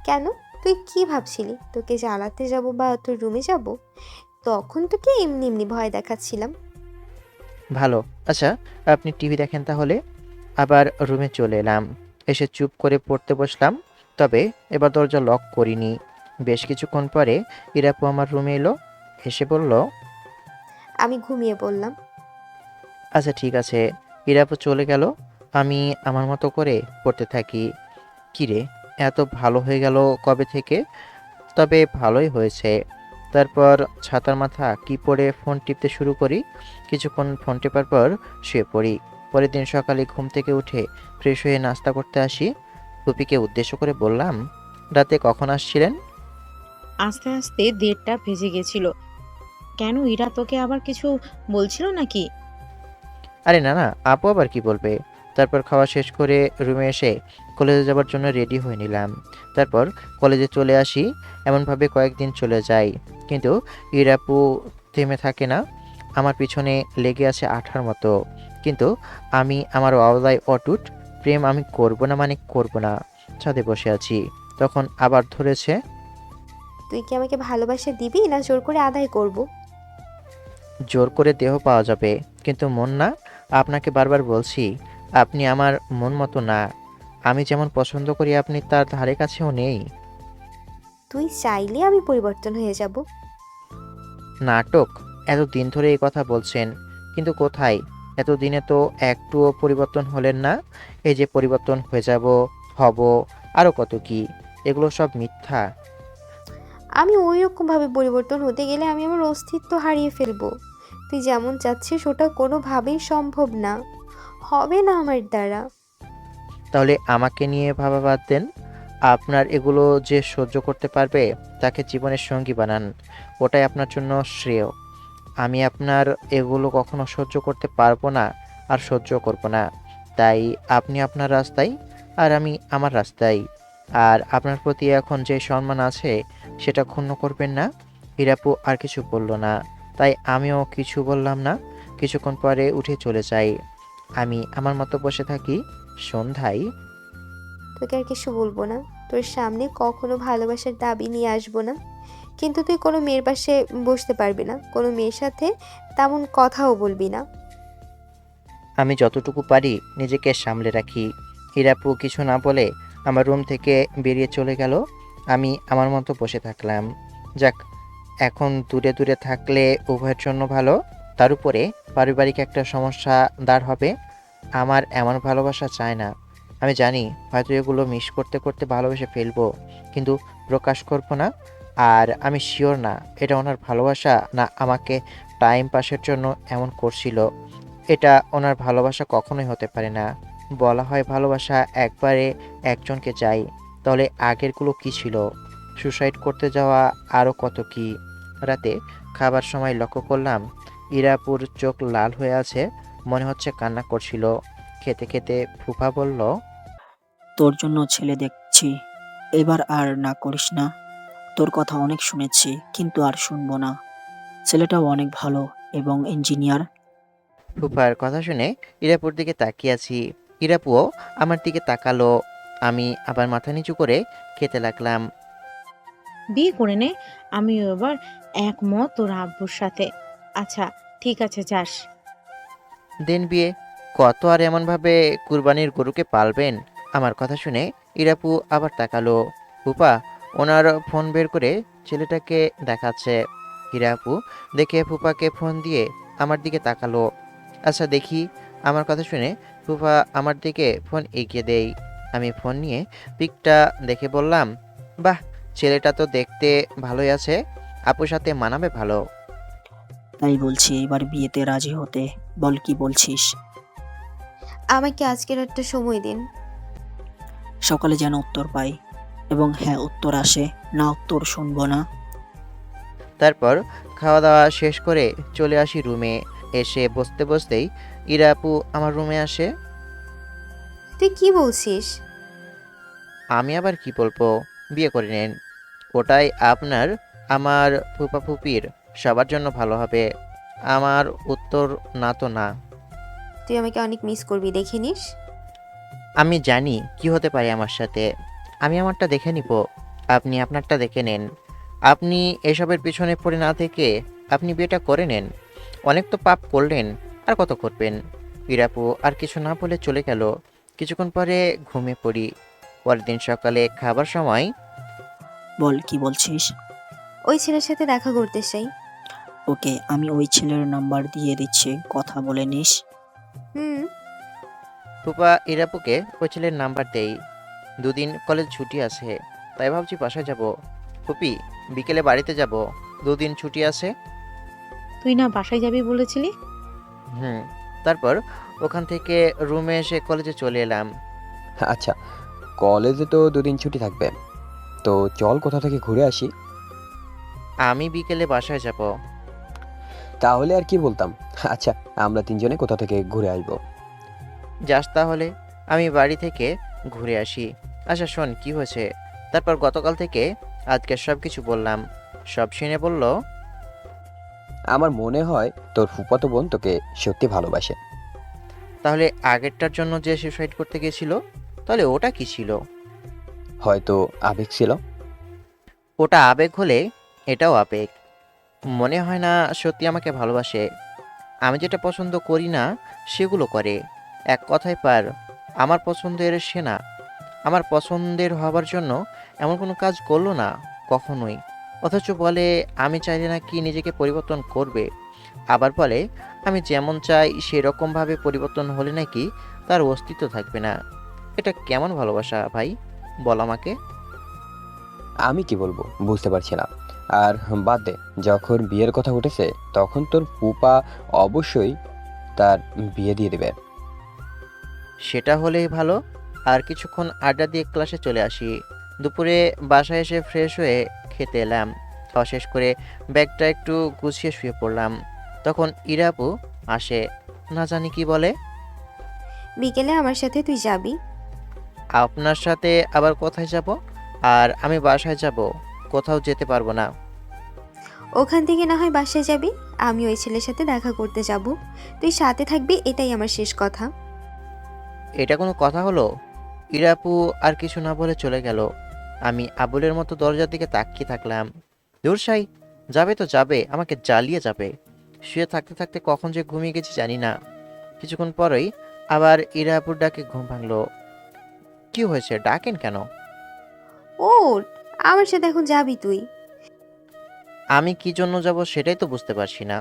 কেন, তুই কি ভাবছিলি তোকে জ্বালাতে যাব বা তোর রুমে যাব? তখন তোকে এমনি এমনি ভয় দেখাচ্ছিলাম। ভালো। আচ্ছা, আপনি টিভি দেখেন তাহলে। আবার রুমে চলে এলাম। এসে চুপ করে পড়তে বসলাম। তবে এবার দরজা লক করিনি। বেশ কিছুক্ষণ পরে ইরাপু আমার রুমে এলো। এসে বলল, আমি ঘুমিয়ে পড়লাম। আচ্ছা ঠিক আছে। ইরাপু চলে গেল। আমি আমার মতো করে পড়তে থাকি। কিরে, এত ভালো হয়ে গেল কবে থেকে? তবে ভালোই হয়েছে। তারপর ছাতার মাথা কি পরে ফোন টিপতে শুরু করি। কিছুক্ষণ ফোন টেপার পর শুয়ে পড়ি। পরের দিন সকালে ঘুম থেকে উঠে ফ্রেশ হয়ে নাস্তা করতে আসি। ফুপিকে উদ্দেশ্য করে বললাম, রাতে কখন আসছিলেন? আস্তে আস্তে 1:30 বেজে গেছিল। কেন, ইরা তোকে আবার কিছু বলছিল নাকি? আরে না না, আপু আবার কি বলবে। তারপর খাওয়া শেষ করে রুমে এসে কলেজে যাবার জন্য রেডি হয়ে নিলাম। তারপর কলেজে চলে আসি। এমনভাবে কয়েকদিন চলে যায়, কিন্তু ইরাপু থেমে থাকে না। আমার পিছনে লেগে আছে আঠার মতো। কিন্তু আমি আমার ওয়াদায় অটুট। প্রেম আমি করব না মানে করব না। ছাদে বসে আছি, তখন আবার ধরেছে। তুই কি আমাকে ভালোবাসা দিবি না জোর করে আদায় করব? জোর করে দেহ পাওয়া যাবে, কিন্তু মন না। আপনাকে বারবার বলছি, আপনি আমার মন মতো না। আমি যেমন পছন্দ করি আপনি তার ধারে কাছেও নেই। তুই চাইলে আমি পরিবর্তন হয়ে যাব। নাটক! এতদিন ধরে এই কথা বলছেন, কিন্তু কোথায়? এতদিনে তো একটুও পরিবর্তন হলেন না। এই যে পরিবর্তন হয়ে যাব, হব, আরও কত কি, এগুলো সব মিথ্যা। আমি ওই রকমভাবে পরিবর্তন হতে গেলে আমি আমার অস্তিত্ব হারিয়ে ফেলবো। তুই যেমন চাচ্ছিস ওটা কোনোভাবেই সম্ভব না, হবে না আমার দ্বারা। তাহলে আমাকে নিয়ে ভাবা বাদ দেন। আপনার এগুলো যে সহ্য করতে পারবে তাকে জীবনের সঙ্গী বানান, ওটাই আপনার জন্য শ্রেয়। আমি আপনার এগুলো কখনো সহ্য করতে পারবো না, আর সহ্য করব না। তাই আপনি আপনার রাস্তায়, আর আমি আমার রাস্তায়। আর আপনার প্রতি এখন যে সম্মান আছে সেটা ক্ষুণ্ণ করবেন না। হীরাপু আর কিছু বলল না, তাই আমিও কিছু বললাম না। কিছুক্ষণ পরে উঠে চলে যাই। আমি আমার মতো বসে থাকি। সন্ধ্যায় তোকে আর কিছু বলবো না, তোর সামনে কখনো ভালোবাসার দাবি নিয়ে আসবো না। কিন্তু তুই কোনো মেয়ের পাশে বসতে পারবি না, কোনো মেয়ের সাথে তেমন কথাও বলবি না। আমি যতটুকু পারি নিজেকে সামলে রাখি। হীরাপু কিছু না বলে আমার রুম থেকে বেরিয়ে চলে গেল। আমি আমার মতো বসে থাকলাম। যাক, এখন দূরে দূরে থাকলে উভয়ের জন্য ভালো। তার উপরে পারিবারিক একটা সমস্যা দাঁড় হবে। আমার এমন ভালোবাসা চায় না। আমি জানি হয়তো এগুলো মিস করতে করতে ভালোবেসে ফেলবো, কিন্তু প্রকাশ করব না। আর আমি শিওর না এটা ওনার ভালোবাসা না আমাকে টাইম পাসের জন্য এমন করছিল। এটা ওনার ভালোবাসা কখনোই হতে পারে না। বলা হয় ভালোবাসা একবারে একজনকে চাই, তাহলে আগেরগুলো কি ছিল? সুসাইড করতে যাওয়া, আরও কত কি। রাতে খাবার সময় লক্ষ্য করলাম ইরাপুর চোখ লাল হয়ে আছে, মনে হচ্ছে কান্না করছিল। খেতে খেতে ফুফা বলল, তোর জন্য ছেলে দেখছি, এবার আর না করিস না। তোর কথা অনেক শুনেছি, কিন্তু আর শুনবো না। ছেলেটাও অনেক ভালো এবং ইঞ্জিনিয়ার। ফুফার কথা শুনে ইরাপুর দিকে তাকিয়ে আছি। ইরাপুও আমার দিকে তাকালো। আমি আবার মাথা নিচু করে খেতে লাগলাম। বিয়ে করে নে, আমিও এবার একমত তোর আব্বুর সাথে। আচ্ছা, ঠিক আছে, যাস। দেন বিয়ে? কত আর এমনভাবে কুরবানির গরুকে পালবেন? আমার কথা শুনে ইরাপু আবার তাকালো। ফুপা ওনার ফোন বের করে ছেলেটাকে দেখাচ্ছে। ইরাপু দেখে ফুপাকে ফোন দিয়ে আমার দিকে তাকালো। আচ্ছা দেখি। আমার কথা শুনে ফুপা আমার দিকে ফোন এগিয়ে দেই। আমি ফোন নিয়ে পিকটা দেখে বললাম, বাহ, ছেলেটা তো দেখতে ভালোই আছে, আপুর সাথে মানাবে ভালো। তাই বলছি এবার বিয়েতে রাজি হতে। বল কি বলছিস? আমাকে আজকের একটা সময় দিন। সকালে যেন উত্তর পাই, এবং হ্যাঁ উত্তর আসে, না উত্তর শুনবো না। তারপর খাওয়া দাওয়া শেষ করে চলে আসি রুমে। এসে বসতে বসতেই ইরাপু আমার রুমে আসে। তুই কি বলছিস? আমি আবার কি বলবো? বিয়ে করে নেন, ওটাই আপনার, আমার, ফুপা ফুপির সবার জন্য ভালো হবে। আমার উত্তর না তো না। তুই আমাকে অনেক মিস করবি, দেখে নিস। আমি জানি কি হতে পারে আমার সাথে। আমি আমারটা দেখে নিব, আপনি আপনারটা দেখে নেন। আপনি এসবের পিছনে পড়ে না থেকে আপনি বিয়েটা করে নেন। অনেক তো পাপ করলেন, আর কত করবেন? ইরাপু আর কিছু না বলে চলে গেল। কিছুক্ষণ পরে ঘুমিয়ে পড়ি। পরের দিন সকালে খাবার সময় বল কি বলছিস? ওই ছেলের সাথে দেখা করতে চাই। ওকে, আমি ওই ছেলের নাম্বার দিয়ে দিচ্ছি, কথা বলে নিস। হুম। ফুপা ইরাপুকে ওই ছেলের নাম্বার দেই। দুদিন কলেজ ছুটি আছে, তাই ভাবছি বাসায় যাব। ফুপি, বিকেলে বাড়িতে যাব, দুদিন ছুটি আছে। তুই না বাসায় যাবি বলেছিলি? হুম। তারপর ওখান থেকে রুমে এসে কলেজে চলে এলাম। আচ্ছা, কলেজে তো দুদিন ছুটি থাকবে, তো চল কোথা থেকে ঘুরে আসি। আমি বিকেলে বাসায় যাব। তাহলে আর কি বলতাম। আচ্ছা, আমরা তিনজনে কোথা থেকে ঘুরে আসবো। যাস তাহলে, আমি বাড়ি থেকে ঘুরে আসি। আচ্ছা শোন কি হয়েছে। তারপর গতকাল থেকে আজকে সব কিছু বললাম। সব শুনে বলল, আমার মনে হয় তোর ফুফাতো বোন তোকে সত্যি ভালোবাসে। তাহলে আগেরটার জন্য যে সুসাইড করতে গেছিল, তাহলে ওটা কি ছিল? হয়তো আবেগ ছিল। ওটা আবেগ হলে এটাও আবেগ। মনে হয় না সত্যি আমাকে ভালোবাসে। আমি যেটা পছন্দ করি না সেগুলো করে। এক কথায় পার, আমার পছন্দের সে না। আমার পছন্দের হবার জন্য এমন কোনো কাজ করলো না, কখনোই। অথচ বলে আমি চাইলে নাকি নিজেকে পরিবর্তন করবে। আবার বলে আমি যেমন চাই সেরকমভাবে পরিবর্তন হলে নাকি তার অস্তিত্ব থাকবে না। এটা কেমন ভালোবাসা ভাই, বল আমাকে। আমি কি বলবো বুঝতে পারছি না। আর বাদ দে, যখন বিয়ের কথা উঠেছে তখন তোর ফুপা অবশ্যই তার বিয়ে দিয়ে দেবে। সেটা হলেই ভালো। আর কিছুক্ষণ আড্ডা দিয়ে ক্লাসে চলে আসি। দুপুরে বাসায় এসে ফ্রেশ হয়ে খেতে এলাম। খাওয়া শেষ করে ব্যাগটা একটু গুছিয়ে শুয়ে পড়লাম। তখন ইরাপু আসে, না জানি কি বলে। বিকেলে আমার সাথে তুই যাবি? আপনার সাথে আবার কোথায় যাব? আর আমি বাসায় যাব, কোথাও যেতে পারবো না। ওখান থেকে না হয় বাসায় যাবি, আমি ওই ছেলের সাথে দেখা করতে যাব। তুই সাথে থাকবি, এটাই আমার শেষ কথা। এটা কোনো কথা হলো? ইরাপু আর কিছু না বলে চলে গেল। আমি আবুলের মতো দরজার দিকে তাকিয়ে থাকলাম। দূরসাই, যাবে তো যাবে, আমাকে জ্বালিয়ে যাবে। শুয়ে থাকতে থাকতে কখন যে ঘুমিয়ে গেছি জানি না। কিছুক্ষণ পরেই আবার ইরাপুর ডাকে ঘুম ভাঙলো। কি হয়েছে, ডাকেন কেন? ও, আমার সাথে এখন যাবি তুই? আমি কি জন্য যাব সেটাই তো বুঝতে পারছি না।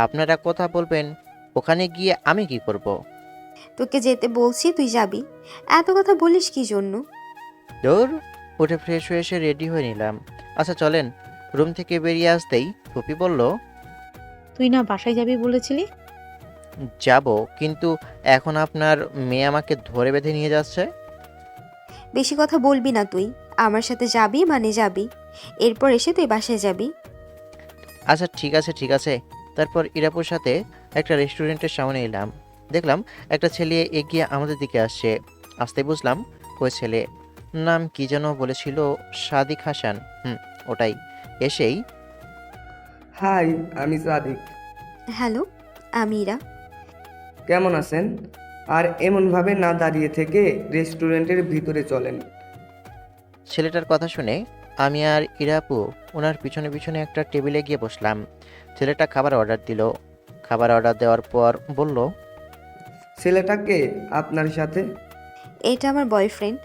আপনারা কথা বলবেন, ওখানে গিয়ে আমি কি করব? তোকে যেতে বলছি, তুই যাবি। এত কথা বলিস কি জন্য? দৌড়। উঠে ফ্রেশ হয়ে এসে রেডি হয়ে নিলাম। আচ্ছা চলেন। রুম থেকে বেরিয়ে আসতেই ফুপি বলল, তুই না বাসায় যাবি বলেছিলি? যাব, কিন্তু এখন আপনার মেয়ে আমাকে ধরে বেঁধে নিয়ে যাচ্ছে। বেশি কথা বলবি না তুই। আমার সাথে যাবি মানে যাবি। এরপর এসে তুই বাসায় যাবি। আচ্ছা ঠিক আছে ঠিক আছে। তারপর ইরাপুর সাথে একটা রেস্টুরেন্টের সামনে এলাম। দেখলাম একটা ছেলে এগিয়ে আমাদের দিকে আসছে। আসতে বুঝলাম ওই ছেলে। নাম কি যেন বলেছিল, সাদিক হাসান। ওটাই। এসেই, হাই, আমি সাদিক। হ্যালো, আমি ইরা। কেমন আছেন? আর এমনভাবে না দাঁড়িয়ে থেকে রেস্টুরেন্টের ভিতরে চলেন। ছেলেটার কথা শুনে আমি আর ইরাপু ওনার পিছনে পিছনে একটা টেবিলে গিয়ে বসলাম। ছেলেটা খাবার অর্ডার দিল। খাবার অর্ডার দেওয়ার পর বলল, ছেলেটাকে আপনার সাথে? এটা আমার বয়ফ্রেন্ড।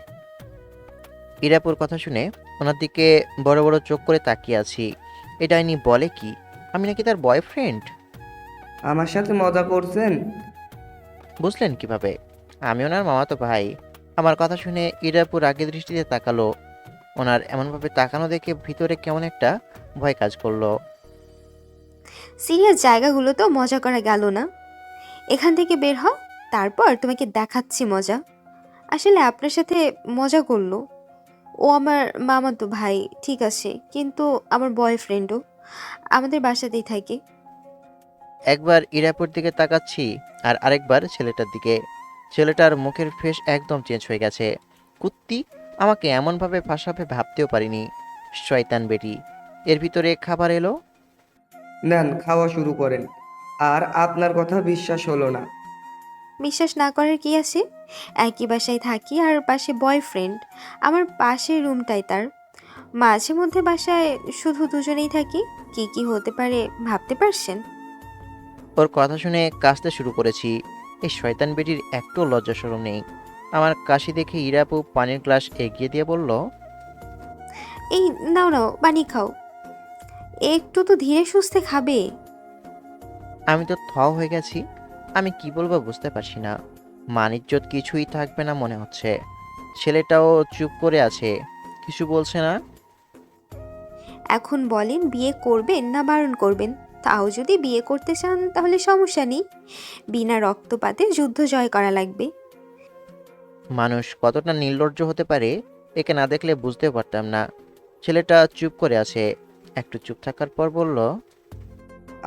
ইরাপুর কথা শুনে ওনার দিকে বড় বড় চোখ করে তাকিয়ে আছি। এই ডাইনি বলে কি, আমি নাকি তার বয়ফ্রেন্ড? আমার সাথে মজা করছেন? বুঝলেন কিভাবে? আমি ওনার মামাতো ভাই। আমার কথা শুনে ইরাপুর রাগের দৃষ্টিতে তাকালো। ওনার এমনভাবে তাকানো দেখে ভিতরে কেমন একটা ভয় কাজ করলো। সিরিয়াস জায়গাগুলো তো মজা করা গেল না। এখান থেকে বের হ, তারপর তোমাকে দেখাচ্ছি মজা। আসলে আপনার সাথে মজা করলো। ও আমার মামাতো ভাই, ঠিক আছে, কিন্তু আমার বয়ফ্রেন্ডও। আমাদের বাসাতেই থাকে। একবার ইরাপুর দিকে তাকাচ্ছি আর আরেকবার ছেলেটার দিকে। ছেলেটার মুখের ফেস একদম চেঞ্জ হয়ে গেছে। কুত্তি আমাকে এমনভাবে ফাঁসাবে ভাবতেও পারিনি। শয়তান বেটি। এর ভিতরে খাবার এলো। নেন, খাওয়া শুরু করেন। আর আপনার কথা বিশ্বাস হলো না। বিশ্বাস না করার কি আছে? একই বাসায় থাকি আর পাশে বয়ফ্রেন্ড। আমার পাশের রুমটাই তার। মাঝে মধ্যে বাসায় শুধু দুজনেই থাকি। কি কি হতে পারে ভাবতে পারছেন? ওর কথা শুনে কাশতে শুরু করেছি। এই শয়তান বেটির একটু লজ্জা শরম নেই। আমার কাশি দেখে ইরাপু পানির গ্লাস এগিয়ে দিয়ে বলল, এই নাও নাও, পানি খাও। একটু তো ধীরে সুস্থে খাবে। আমি তো হয়ে গেছি। আমি কি বলবো বুঝতে পারছি না। মানিজ্জত কিছুই থাকবে না মনে হচ্ছে। ছেলেটাও চুপ করে আছে, কিছু বলছে না। এখন বলেন, বিয়ে করবেন না বারণ করবেন? তাও যদি বিয়ে করতে চান তাহলে সমস্যা নেই। বিনা রক্তপাতে যুদ্ধ জয় করা লাগবে। মানুষ কতটা নির্লজ্জ হতে পারে একে না দেখলে বুঝতে পারতাম না। ছেলেটা চুপ করে আছে। একটু চুপ থাকার পর বলল,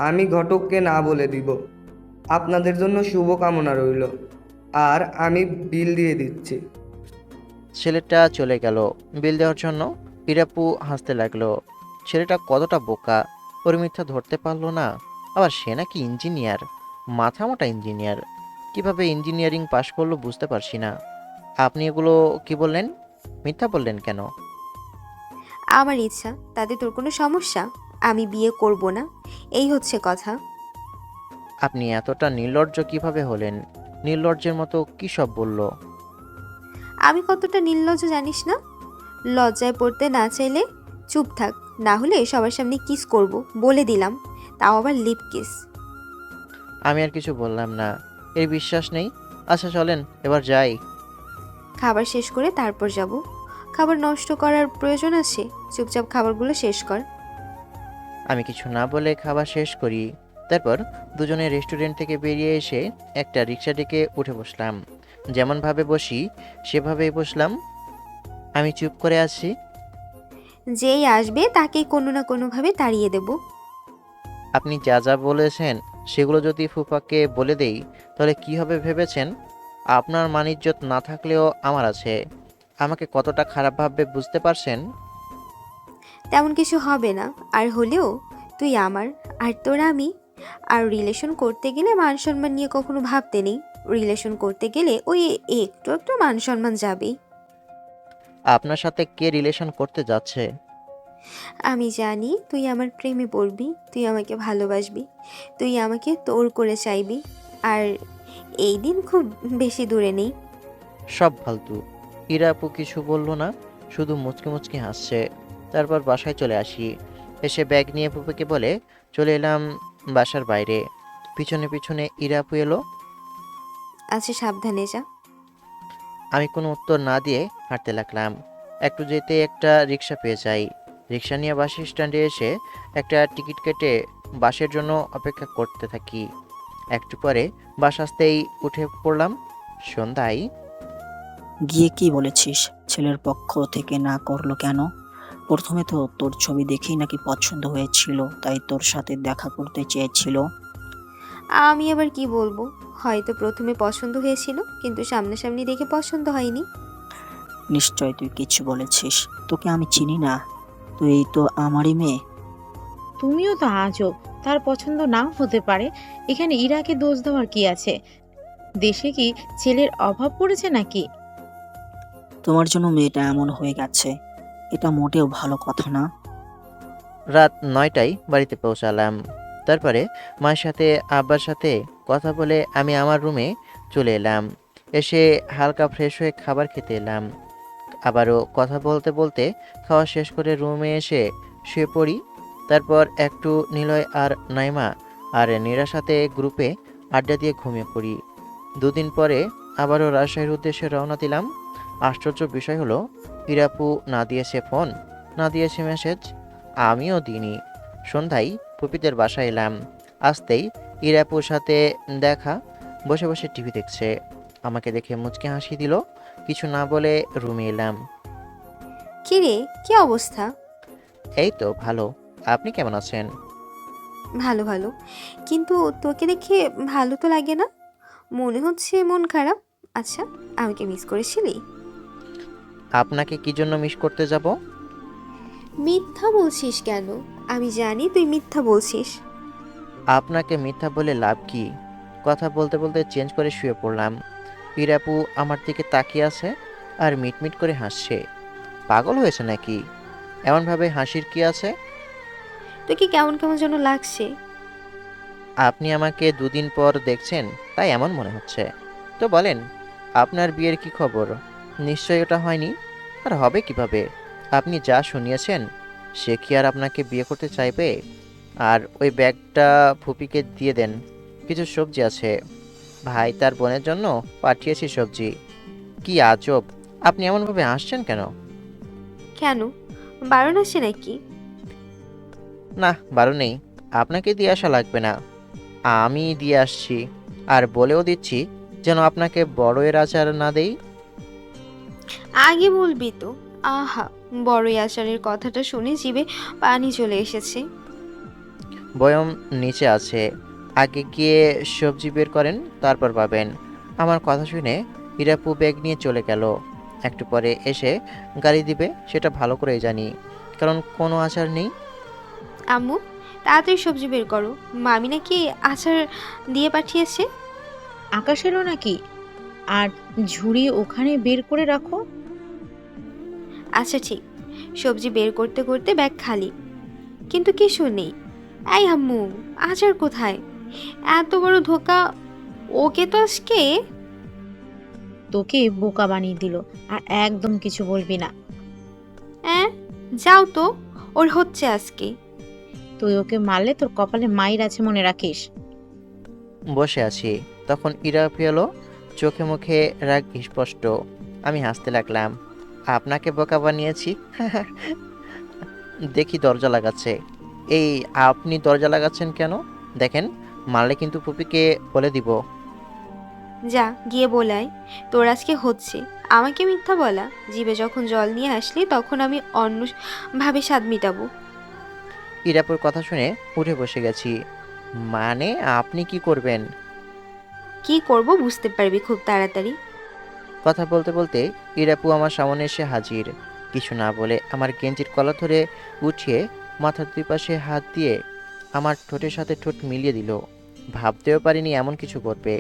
আমি ঘটককে না বলে দিব। আপনাদের জন্য শুভকামনা রইল। আর আমি বিল দিয়ে দিচ্ছি। ছেলেটা চলে গেল বিল দেওয়ার জন্য। ইরাপু হাসতে লাগলো। ছেলেটা কতটা বোকা, ওর মিথ্যা ধরতে পারলো না। আবার সে নাকি ইঞ্জিনিয়ার, মাথা মোটা ইঞ্জিনিয়ার। কিভাবে ইঞ্জিনিয়ারিং পাশ করলো বুঝতে পারছি না। আপনি এগুলো কি বললেন? মিথ্যা বললেন কেন? আমার ইচ্ছা, তাতে তোর কোনো সমস্যা? আমি বিয়ে করব না, এই হচ্ছে কথা। আপনি এতটা নির্লজ্জ কিভাবে হলেন? নির্লজ্জের মতো কি সব বলল? আমি কতটা নির্লজ্জ জানিস না? লজ্জায় পড়তে না চাইলে চুপ থাক, না হলে সবার সামনে কিস করব বলে দিলাম, তাও আবার লিপ কিস। আমি আর কিছু বললাম না। এর বিশ্বাস নেই। আচ্ছা চলেন এবার যাই। খাবার শেষ করে তারপর যাব। খাবার নষ্ট করার প্রয়োজন আছে? চুপচাপ খাবারগুলো শেষ কর। আমি কিছু না বলে খাবার শেষ করি। তারপর দুজনে রেস্টুরেন্ট থেকে বেরিয়ে এসে একটা রিক্সা ডেকে উঠে বসলাম। যেমনভাবে বসি সেভাবেই বসলাম। আমি চুপ করে আছি। যেই আসবে তাকেই কোনো না কোনোভাবে তাড়িয়ে দেব। আপনি যা যা বলেছেন সেগুলো যদি ফুফাকে বলে দেই তাহলে কি হবে ভেবেছেন? আপনার মান-ইজ্জত না থাকলেও আমার আছে। আমাকে কতটা খারাপ ভাববে বুঝতে পারছেন? তেমন কিছু হবে না, আর হলেও তুই আমার আর তোর আমি। আর রিলেশন করতে গেলে মান সম্মান নিয়ে কখনো ভাবতে নেই। রিলেশন করতে গেলে ওই একটু একটু মান সম্মান যাবেই। আপনার সাথে কে রিলেশন করতে যাচ্ছে? আমি জানি তুই আমার প্রেমে পড়বি, তুই আমাকে ভালোবাসবি, তুই আমাকে তোর করে চাইবি। আর এই দিন খুব বেশি দূরে নেই। সব ফালতু। ইরা আপু কিছু বলল না, শুধু মুচকি মুচকি হাসছে। তারপর বাসায় চলে আসি। এসে ব্যাগ নিয়ে ফুপুকে বলে চলে এলাম বাসার বাইরে। পিছনে পিছনে ইরা আপু এলো। আচ্ছা, সাবধানে যা। আমি কোনো উত্তর না দিয়ে হাঁটতে লাগলাম। একটু যেতে একটা রিক্সা পেয়ে যাই। রিক্সা নিয়ে বাস স্ট্যান্ডে এসে একটা টিকিট কেটে বাসের জন্য অপেক্ষা করতে থাকি। একটু পরে বাস আসতেই উঠে পড়লাম। সন্ধ্যায় গিয়ে কি বলেছিস? ছেলের পক্ষ থেকে না করলো কেন? প্রথমে তো তোর ছবি দেখেই নাকি পছন্দ হয়েছিল, তাই তোর সাথে দেখা করতে চেয়েছিল। আমি আবার কি বলবো? হয়তো প্রথমে পছন্দ হয়েছিল, কিন্তু সামনাসামনি দেখে পছন্দ হয়নি। নিশ্চয় তুই কিছু বলেছিস। তোকে আমি চিনি না, তুই তো আমারই মেয়ে। তুমিও তো আজব। তার পছন্দ নাও হতে পারে, এখানে ইরাকে দোষ দেওয়ার কি আছে? দেশে কি ছেলের অভাব পড়েছে নাকি? তোমার জন্য মেয়েটা এমন হয়ে গেছে, এটা মোটেও ভালো কথা না। রাত 9টায় বাড়িতে পৌঁছালাম। তারপরে মায়ের সাথে আব্বার সাথে কথা বলে আমি আমার রুমে চলে এলাম। এসে হালকা ফ্রেশ হয়ে খাবার খেতে এলাম। আবারও কথা বলতে বলতে খাওয়া শেষ করে রুমে এসে শুয়ে পড়ি। তারপর একটু নিলয় আর নাইমা আর নীরার সাথে গ্রুপে আড্ডা দিয়ে ঘুমিয়ে পড়ি। দুদিন পরে আবারও রাজশাহীর উদ্দেশ্যে রওনা দিলাম। আশ্চর্য বিষয় হলো ইরাপু না দিয়েছে ফোন, না দিয়েছে মেসেজ, আমিও দিইনি। সন্ধ্যায় পুপিদের বাসায় এলাম। আসতেই ইরাপুর সাথে দেখা, বসে বসে টিভি দেখছে। আমাকে দেখে মুচকি হাসি দিল। কিছু না বলে রুমে এলাম। কি রে, কি অবস্থা? এই তো ভালো। আপনি কেমন আছেন? ভালো ভালো, কিন্তু তোকে দেখে ভালো তো লাগে না। মনে হচ্ছে মন খারাপ। আচ্ছা, আমাকে মিস করেছিলি? আপনাকে কি জন্য মিস করতে যাব? মিথ্যা বলছিস কেন? আমি জানি তুই মিথ্যা বলছিস। আপনাকে মিথ্যা বলে লাভ কি? কথা বলতে বলতে চেঞ্জ করে শুয়ে পড়লাম। ইরাপু আমার দিকে তাকিয়ে আছে আর মিটমিট করে হাসছে। পাগল হয়েছে নাকি? এমনভাবে হাসির কি আছে? তোকে কেমন কেমন যেন লাগছে। আপনি আমাকে দুদিন পর দেখছেন তাই এমন মনে হচ্ছে। তো বলেন, আপনার বিয়ের কি খবর? নিশ্চয়ই ওটা হয়নি। আর হবে কিভাবে? আপনি যা শুনিয়েছেন সে কি আর আপনাকে বিয়ে করতে চাইবে? আর ওই ব্যাগটা ফুপিকে দিয়ে দেন, কিছু সবজি আছে। ভাই তার বোনের জন্য পাঠিয়েছি সবজি। কি আজব, আপনি এমনভাবে হাসছেন কেন? কেন, বারণ আসে নাকি? না, বারো নেই। আপনাকে দিয়ে আসা লাগবে না, আমি দিয়ে আসছি। আর বলেও দিচ্ছি যেন আপনাকে বড়য়ের আচার না দেই। আগে বলবি তো। আহা, বড়ই আচারের কথাটা শুনে জিভে পানি চলে এসেছে। বয়ম নিচে আছে, আগে গিয়ে সবজি বের করেন, তারপর পাবেন। আমার কথা শুনে হিরাপু ব্যাগ নিয়ে চলে গেল। একটু পরে এসে গালি দিবে সেটা ভালো করেই জানি, কারণ কোনো আচার নেই। আম্মু, তাড়াতাড়ি সবজি বের করো। মামি নাকি আচার দিয়ে পাঠিয়েছে। আকাশ এলো নাকি? আর ঝুড়ি ওখানে বের করে রাখো। আচ্ছা ঠিক। সবজি বের করতে করতে ব্যাগ খালি, কিন্তু কিছু নেই। এই আম্মু, আচার কোথায়? এত বড় ধোকা! ওকে তো আজকে। তোকে বোকা বানিয়ে দিল। আর একদম কিছু বলবি না। হ্যাঁ, যাও তো। ওর হচ্ছে আজকে। তুই ওকে মারলে তোর কপালে মাইর আছে, মনে রাখিস। বসে আছি, তখন ইরাপু এলো। চোখে মুখে রাগ স্পষ্ট। আমি হাসতে লাগলাম। আপনাকে বোকা বানিয়েছি। দেখি দরজা লাগাচ্ছে। এই, আপনি দরজা লাগাচ্ছেন কেন? দেখেন, মারলে কিন্তু ফুপিকে বলে দিব। যা গিয়ে বলাই তোর আজকে হচ্ছে। আমাকে মিথ্যা বলা, জিভে যখন জল নিয়ে আসলি তখন আমি অন্য ভাবে স্বাদ মিটাবো। ইরাপুর কথা শুনে উঠে বসে গেছি। মানে আপনি কি করবেন? কি করব বুঝতে পারবি খুব তাড়াতাড়ি। কথা বলতে বলতে ইরাপু আমার সামনে এসে হাজির। কিছু না বলে আমার গেঞ্জির কলার ধরে উঠিয়ে মাথার দুই পাশে হাত দিয়ে আমার ঠোঁটের সাথে ঠোঁট মিলিয়ে দিল। ভাবতেও পারিনি এমন কিছু করবে।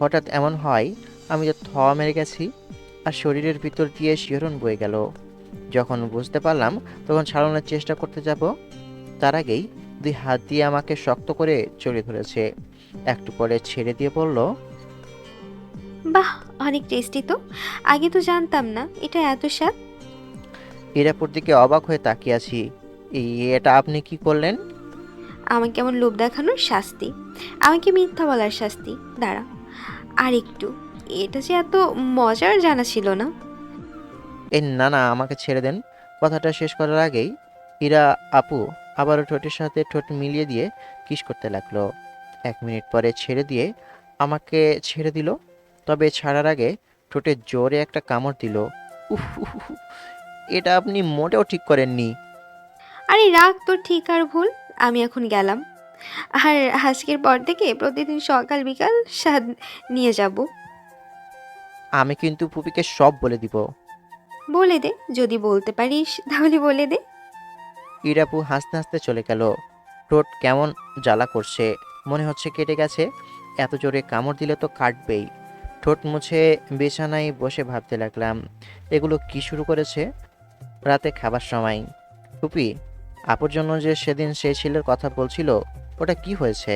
হঠাৎ এমন হয়, আমি তো থ মেরে গেছি, আর শরীরের ভিতর দিয়ে শিহরণ বয়ে গেল। যখন বুঝতে পারলাম তখন ছাড়ানোর চেষ্টা করতে যাব, তার আগেই দুই হাত দিয়ে আমাকে শক্ত করে জড়িয়ে ধরেছে। একটু পরে ছেড়ে দিয়ে বলল, বাহ, অনেক টেস্টি তো। আগে তো জানতাম না এটা এত স্বাদ। ইরাপুর দিকে অবাক হয়ে তাকিয়ে আছি। এটা আপনি কি করলেন? আমাকে কেমন লোভ দেখানোর শাস্তি, আমাকে মিথ্যা বলার শাস্তি। দাঁড়া আর একটু, এটা যে এত মজার জানা ছিল না। এই না না, আমাকে ছেড়ে দেন। কথাটা শেষ করার আগেই ইরা আপু আবারও ঠোঁটের সাথে ঠোঁট মিলিয়ে দিয়ে কিস করতে লাগলো। 1 মিনিট পরে ছেড়ে দিয়ে আমাকে ছেড়ে দিল। তবে ছাড়ার আগে ঠোঁটে জোরে একটা কামড় দিল। উফ উফ, উফ, এটা আপনি মোটেও ঠিক করেননি। আরে রাগ তোর ঠিক আর ভুল। আমি এখন গেলাম, আর আজকের পর থেকে প্রতিদিন সকাল বিকাল স্বাদ নিয়ে যাব। আমি কিন্তু ফুপিকে সব বলে দিব। বলে দে, যদি বলতে পারিস তাহলে বলে দে। ইরাপু হাসতে হাসতে চলে গেল। ঠোঁট কেমন জ্বালা করছে, মনে হচ্ছে কেটে গেছে। এত জোরে কামড় দিলে তো কাটবেই। ঠোঁট মুছে বিছানায় বসে ভাবতে লাগলাম, এগুলো কি শুরু করেছে। রাতে খাবার সময় ফুপি আপুর জন্য যে সেদিন সেই ছেলের কথা বলছিল, ওটা কি হয়েছে?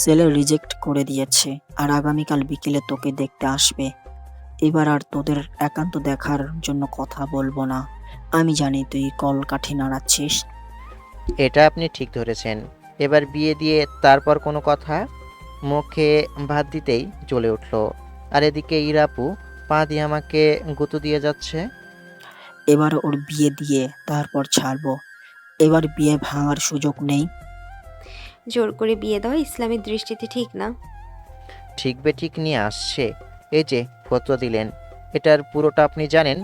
ছেলে রিজেক্ট করে দিয়েছে, আর আগামীকাল বিকেলে তোকে দেখতে আসবে। এবার আর তোদের একান্ত দেখার জন্য কথা বলবো না। আমি জানি তুই কল কাঠি নাড়াচ্ছিস। এটা আপনি ঠিক ধরেছেন। এবার বিয়ে দিয়ে তারপর কোনো কথা? মুখে ভাত দিতেই জ্বলে উঠল। আর এদিকে ইরাপু পা দিয়ে আমাকে গুঁতো দিয়ে যাচ্ছে। এবার ওর বিয়ে দিয়ে তারপর ছাড়বো। এবার বিয়ে ভাঙার সুযোগ নেই। জোর করে বিয়ে দেওয়া ইসলামের দৃষ্টিতে ঠিক না। ঠিক বেঠিক নিয়ে আসছে। এই যে ফতোয়া দিলেন, এটার পুরোটা আপনি জানেন?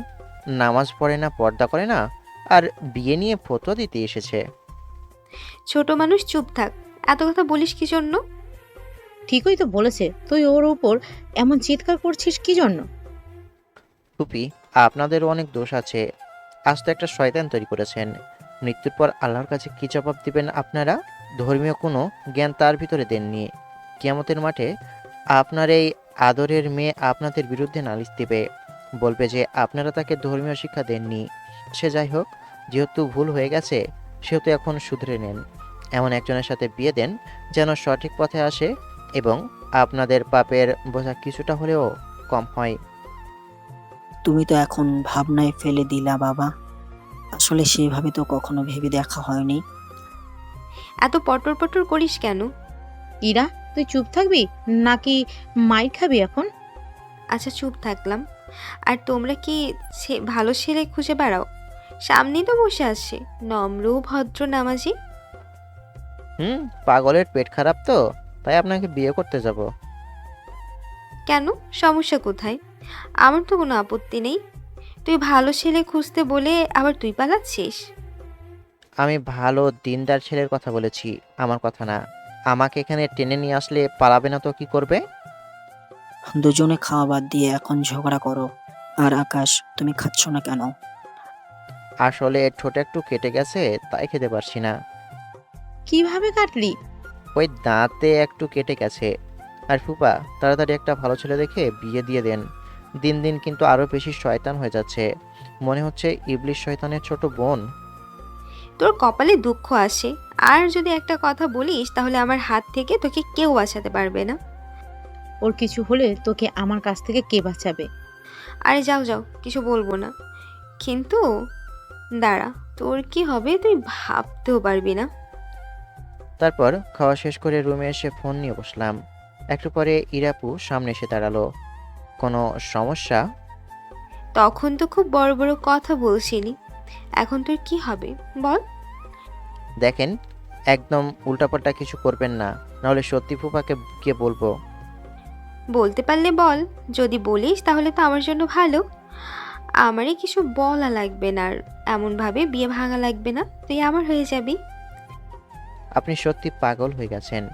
নামাজ পড়ে না, পর্দা করে না, আর বিয়ে নিয়ে ফতোয়া দিতে এসেছে। ছোট মানুষ, চুপ থাক। এত কথা বলিস কি জন্য? ঠিকই তো বলেছে, তুই ওর উপর এমন চিৎকার করছিস কি জন্য? ফুপি, আপনাদেরও অনেক দোষ আছে। আজ তো একটা শয়তান তৈরি করেছেন। মৃত্যুর পর আল্লাহর কাছে কি জবাব দিবেন আপনারা? ধর্মীয় কোনো জ্ঞান তার ভিতরে দেননি। কিয়ামতের মাঠে আপনার এই আদরের মেয়ে আপনাদের বিরুদ্ধে নালিশ দিবে, বলবে যে আপনারা তাকে ধর্মীয় শিক্ষা দেননি। সে যাই হোক, যেহেতু ভুল হয়ে গেছে সেহেতু এখন শুধরে নেন। এমন একজনের সাথে বিয়ে দেন যেন সঠিক পথে আসে এবং আপনাদের পাপের বোঝা কিছুটা হলেও কম হয়। তুমি তো এখন ভাবনায় ফেলে দিলা বাবা। আসলে সেভাবে তো কখনো ভেবে দেখা হয়নি। এত পটর পটর করিস কেন? ইরা, তুই চুপ থাকবি নাকি মাইর খাবি এখন? আচ্ছা চুপ থাকলাম। আর তোমরা কি ভালো ছেলে খুঁজে বেড়াও? সামনেই তো বসে আসছে নম্র ভদ্র নামাজি। পাগলের পেট খারাপ তো, তাই আপনাকে বিয়ে করতে যাব। কেন, সমস্যা কোথায়? আমার তো কোনো আপত্তি নেই। তুই ভালো ছেলে খুঁজতে বলে আবার তুই পালাচ্ছিস? আমি ভালো দিনদার ছেলের কথা বলেছি, আমার কথা না। আমাকে এখানে টেনে নিয়ে আসলে পালাবে না তো কি করবে? দুজনে খাওয়া বাদ দিয়ে এখন ঝগড়া করো। আর আকাশ, তুমি খাচ্ছ না কেন? আসলে ঠোঁটে একটু কেটে গেছে, তাই খেতে পারছি না। কিভাবে কাটলি? ওই দাঁতে একটু কেটে গেছে। আর ফুপা, তাড়াতাড়ি একটা ভালো ছেলে দেখে বিয়ে দিয়ে দেন। দিন দিন কিন্তু আরো বেশি শয়তান হয়ে যাচ্ছে। মনে হচ্ছে ইবলিশ শয়তানের ছোট বোন। তোর কপালে দুঃখ আসে, আর যদি একটা কথা বলিস তাহলে আমার হাত থেকে তোকে কেউ বাঁচাতে পারবে না। ওর কিছু হলে তোকে আমার কাছ থেকে কে বাঁচাবে? আরে যাও যাও, কিছু বলবো না। কিন্তু দাঁড়া, তোর কি হবে তুই ভাবতেও পারবি না। তারপর খাওয়া শেষ করে রুমে এসে ফোন নিয়ে বসলাম। একটু পরে ইরাপু সামনে এসে দাঁড়ালো। কোনো সমস্যা? তখন তো খুব বড় বড় কথা বলছিলি, এখন তোর কি হবে বল। দেখেন, একদম উল্টাপাল্টা কিছু করবেন না, নাহলে সত্যি ফুপাকে গিয়ে বলবো। বলতে পারলে বল, যদি বলিস তাহলে তো আমার জন্য ভালো। আমারই কিছু বলা লাগবে না, আর এমনভাবে বিয়ে ভাঙা লাগবে না, তুই আমার হয়ে যাবি। আপনি সত্যি পাগল হয়ে গেছেন।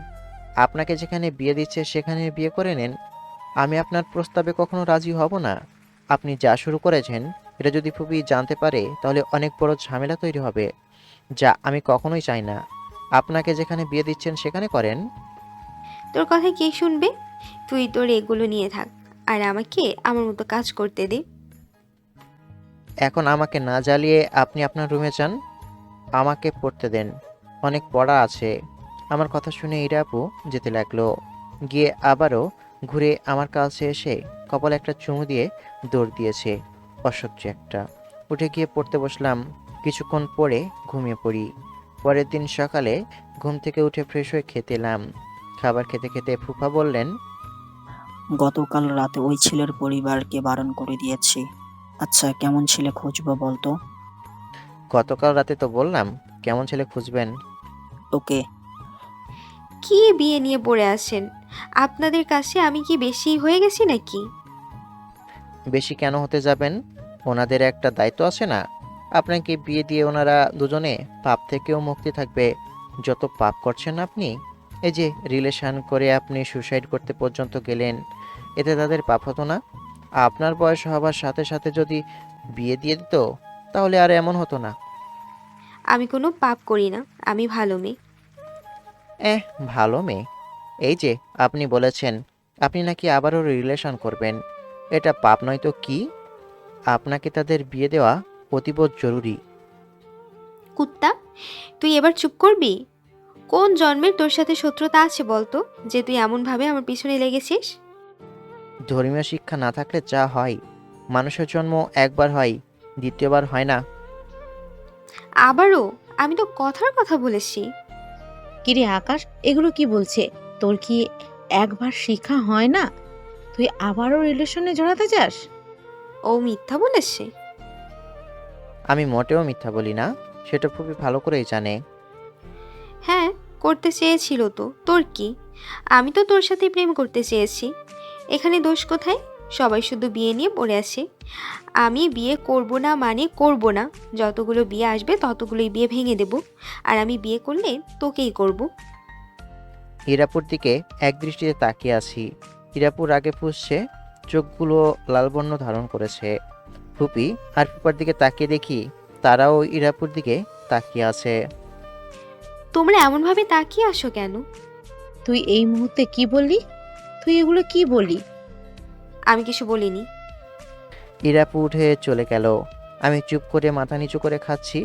আপনাকে যেখানে বিয়ে দিচ্ছে সেখানে বিয়ে করে নেন। আমি আপনার প্রস্তাবে কখনো রাজি হব না। আপনি যা শুরু করেছেন, এটা যদি ফুপি জানতে পারে তাহলে অনেক বড় ঝামেলা তৈরি হবে, যা আমি কখনোই চাই না। আপনাকে যেখানে বিয়ে দিচ্ছেন সেখানে করেন। তোর কথা কে শুনবে? তুই তোর এগুলো নিয়ে থাক, আর আমাকে আমার মতো কাজ করতে দে। এখন আমাকে না জ্বালিয়ে আপনি আপনার রুমে যান, আমাকে পড়তে দেন, অনেক পড়া আছে। আমার কথা শুনে ইরা আপু যেতে লাগলো। গিয়ে আবারও ঘুরে আমার কাছে এসে কপালে একটা চুমু দিয়ে দৌড় দিয়েছে। অসহ্য একটা। উঠে গিয়ে পড়তে বসলাম। কিছুক্ষণ পরে ঘুমিয়ে পড়ি। পরের দিন সকালে ঘুম থেকে উঠে ফ্রেশ হয়ে খেতে এলাম। খাবার খেতে খেতে ফুফা বললেন, গতকাল রাতে ওই ছেলের পরিবারকে বারণ করে দিয়েছি। আচ্ছা, কেমন ছেলে খুঁজবো বলতো? গতকাল রাতে তো বললাম কেমন ছেলে খুঁজবেন। তোকে। কি বিয়ে নিয়ে পড়ে আছেন? আপনাদের কাছে আমি কি বেশি হয়ে গেছি নাকি? বেশি কেন হতে যাবেন? ওনাদের একটা দায়িত্ব আছে না? আপনাকে বিয়ে দিয়ে ওনারা দুজনে পাপ থেকেও মুক্তি থাকবে। যত পাপ করছেন আপনি, এই যে রিলেশন করে আপনি সুসাইড করতে পর্যন্ত গেলেন, এতে তাদের পাপ হতো না? আপনার বয়স হবার সাথে সাথে যদি বিয়ে দিয়ে দিত তাহলে আর এমন হতো না। আমি কোনো পাপ করি না, আমি ভালো মেয়ে। ভালো মেয়ে? এই যে আপনি বলেছেন আপনি নাকি আবারও রিলেশন করবেন, এটা পাপ নয় তো কি? আপনাকে তাদের বিয়ে দেওয়া অতীব জরুরি। কুত্তা, তুই এবার চুপ করবি? কোন জন্মের তোর সাথে শত্রুতা আছে বলতো, যে তুই এমনভাবে আমার পিছনে লেগেছিস? ধর্মীয় শিক্ষা না থাকলে যা হয়, মানুষের জন্ম একবার হয়, দ্বিতীয়বার হয় না। আবারও? আমি তো কথার কথা বলেছি। কিরে আকাশ, এগুলো কি বলছে? তোর কি একবার শিক্ষা হয় না? তুই আবারও রিলেশনে জড়াতে চাস? ও মিথ্যা বলেছে? আমি মোটেও মিথ্যা বলি না, সেটা খুবই ভালো করেই জানে। হ্যাঁ, করতে চেয়েছিল তো, তোর কি? আমি তো তোর সাথে প্রেম করতে চেয়েছি, এখানে দোষ কোথায়? সবাই শুধু বিয়ে নিয়ে পড়ে আছে। আমি বিয়ে করব না মানে করব না, যতগুলো বিয়ে আসবে ততগুলোই বিয়ে ভেঙে দেব, আর আমি বিয়ে করলে তোকেই করব। হীরাপুর দিকে এক দৃষ্টিতে তাকিয়ে আছি। হীরাপুর আগে ফুঁসছে, চোখগুলো লালবর্ণ ধারণ করেছে। ফুপি আর ফুপার দিকে তাকিয়ে দেখি তারাও হীরাপুর দিকে তাকিয়ে আছে। তোমরা এমনভাবে তাকিয়ে আসো কেন? তুই এই মুহূর্তে কি বললি? তুই এগুলো কি বললি? আমি কিছু বলিনি। হীরাপু উঠে চলে গেল। আমি চুপ করে মাথা নিচু করে খাচ্ছি।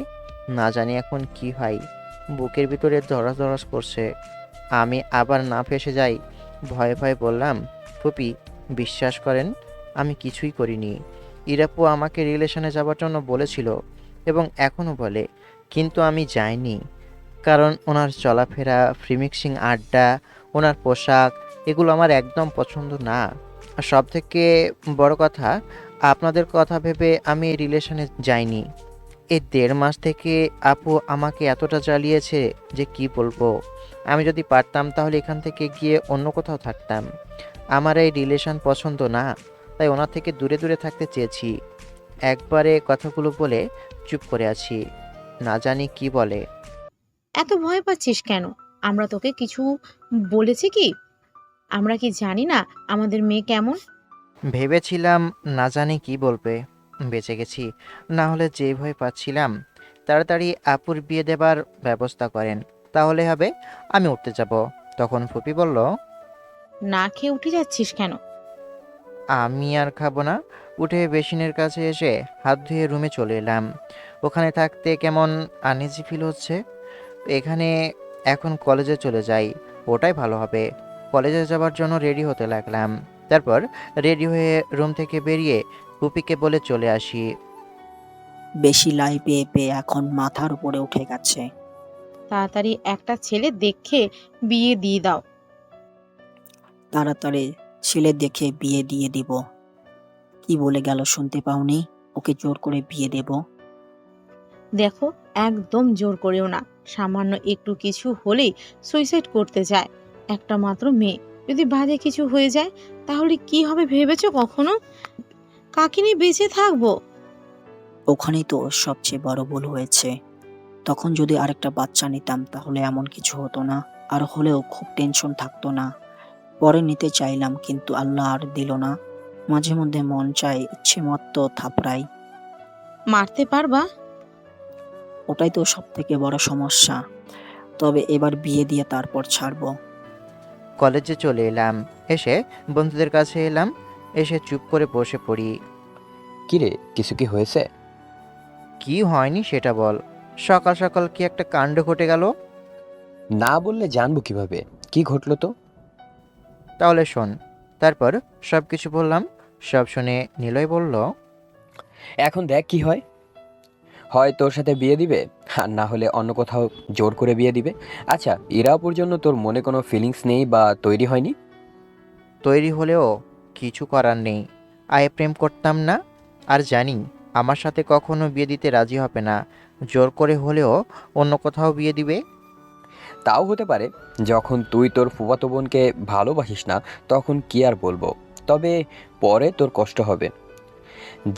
না জানি এখন কি হয়, বুকের ভিতরে ধরাস ধরাস করছে। আমি আবার না ফেঁসে যাই, ভয়ে ভয়ে বললাম, ফুপি বিশ্বাস করেন আমি কিছুই করিনি। হীরাপু আমাকে রিলেশনে যাওয়ার জন্য বলেছিল এবং এখনও বলে, কিন্তু আমি যাইনি। কারণ ওনার চলাফেরা, ফ্রিমিক্সিং আড্ডা, ওনার পোশাক, এগুলো আমার একদম পছন্দ না। আর সব থেকে বড় কথা, আপনাদের কথা ভেবে আমি এই রিলেশনে যাইনি। এই 1.5 মাস থেকে আপু আমাকে এতটা জ্বালিয়েছে যে কি বলবো। আমি যদি পারতাম তাহলে এখান থেকে গিয়ে অন্য কোথাও থাকতাম। আমার এই রিলেশন পছন্দ না, তাই ওনার থেকে দূরে দূরে থাকতে চেয়েছি। একবারে কথাগুলো বলে চুপ করে আছি, না জানি কি বলে। এত ভয় পাচ্ছিস কেন? আমরা তোকে কিছু বলেছি কি? আমরা কি জানি না আমাদের মেয়ে কেমন? ভেবেছিলাম না জানি কি বলবে, বেঁচে গেছি। না হলে যে ভয় পাচ্ছিলাম। তাড়াতাড়ি আপুর বিয়ে দেবার ব্যবস্থা করেন, তাহলে হবে। আমি উঠতে যাব। তখন ফুপি বলল, না খেয়ে উঠে যাচ্ছিস কেন? আমি আর খাবো না। উঠে বেসিনের কাছে এসে হাত ধুয়ে রুমে চলে এলাম। ওখানে থাকতে কেমন আনইজি ফিল হচ্ছে। এখানে এখন কলেজে চলে যাই, ওটাই ভালো হবে। কলেজে যাওয়ার জন্য রেডি হতে লাগলাম। তারপর রেডি হয়ে রুম থেকে বেরিয়ে পুপিকে বলে চলে আসি। বেশি লাই পেয়ে পেয়ে এখন মাথার উপরে উঠে গেছে। তাড়াতাড়ি একটা ছেলে দেখে বিয়ে দিয়ে দাও। তাড়াতাড়ি ছেলে দেখে বিয়ে দিয়ে দিব। কি বলে গেল শুনতে পাওনি? ওকে জোর করে বিয়ে দেব? দেখো, একদম জোর করেও না। সামান্য একটু কিছু হলেই সুইসাইড করতে যায়। একটা মাত্র মেয়ে, যদি বাজে কিছু হয়ে যায় তাহলে কি হবে ভেবেছো কখনো? কাকে নিয়ে বেঁচে থাকবো? ওখানেই তো সবচেয়ে বড় ভুল হয়েছে। তখন যদি আরেকটা বাচ্চা নিতাম তাহলে এমন কিছু হতো না, আর হলেও খুব টেনশন থাকতো না। পরে নিতে চাইলাম কিন্তু আল্লাহ আর দিল না। মাঝে মধ্যে মন চায় ইচ্ছে মতো থাপড়াই। মারতে পারবা? ওটাই তো সব থেকে বড় সমস্যা। তবে এবার বিয়ে দিয়ে তারপর ছাড়বো। কলেজে চলে এলাম, এসে বন্ধুদের কাছে এলাম, এসে চুপ করে বসে পড়ি। কিরে, কিছু কি হয়েছে? কি হয়নি সেটা বল। সকাল সকাল কি একটা কাণ্ড ঘটে গেল? না বললে জানবো কিভাবে? কি ঘটলো তো? তাহলে শোন। তারপর সব কিছু বললাম। সব শুনে নিলয় বলল, এখন দেখ কি হয়। হয় তোর সাথে বিয়ে দিবে, আর না হলে অন্য কোথাও জোর করে বিয়ে দিবে। আচ্ছা, ইরাপুর জন্য তোর মনে কোনো ফিলিংস নেই বা তৈরি হয়নি? তৈরি হলেও কিছু করার নেই। আয়ে প্রেম করতাম না, আর জানি আমার সাথে কখনো বিয়ে দিতে রাজি হবে না। জোর করে হলেও অন্য কোথাও বিয়ে দিবে। তাও হতে পারে। যখন তুই তোর ফুফাতো বোনকে ভালোবাসিস না তখন কি আর বলবো। তবে পরে তোর কষ্ট হবে।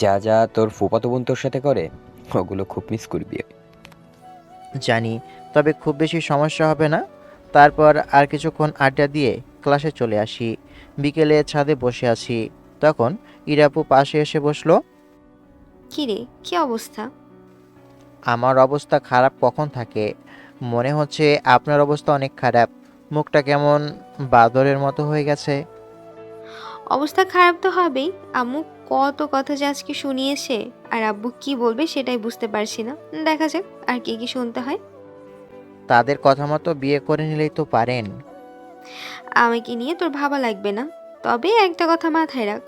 যা যা তোর ফুফাতো বোন তোর সাথে করে ওগুলো খুব মিস করবি। জানি, তবে খুব বেশি সমস্যা হবে না। তারপর আর কিছুক্ষণ আড্ডা দিয়ে ক্লাসে চলে আসি। বিকেলে ছাদে বসে আছি, তখন ইরাপু পাশে এসে বসলো। কিরে, কি অবস্থা? আমার অবস্থা খারাপ কখন থাকে? মনে হচ্ছে আপনার অবস্থা অনেক খারাপ। মুখটা কেমন বাদরের মতো হয়ে গেছে। অবস্থা খারাপ তো হবেই। আম্মু কত কথা যে আজকে শুনিয়েছে, আর আব্বু কি বলবে সেটাই বুঝতে পারছি না। দেখা যাক আর কি কি শুনতে হয়। তাদের কথা মতো বিয়ে করে নিলেই তো পারেন। আমাকে নিয়ে তোর ভাবা লাগবে না। তবে একটা কথা মাথায় রাখ,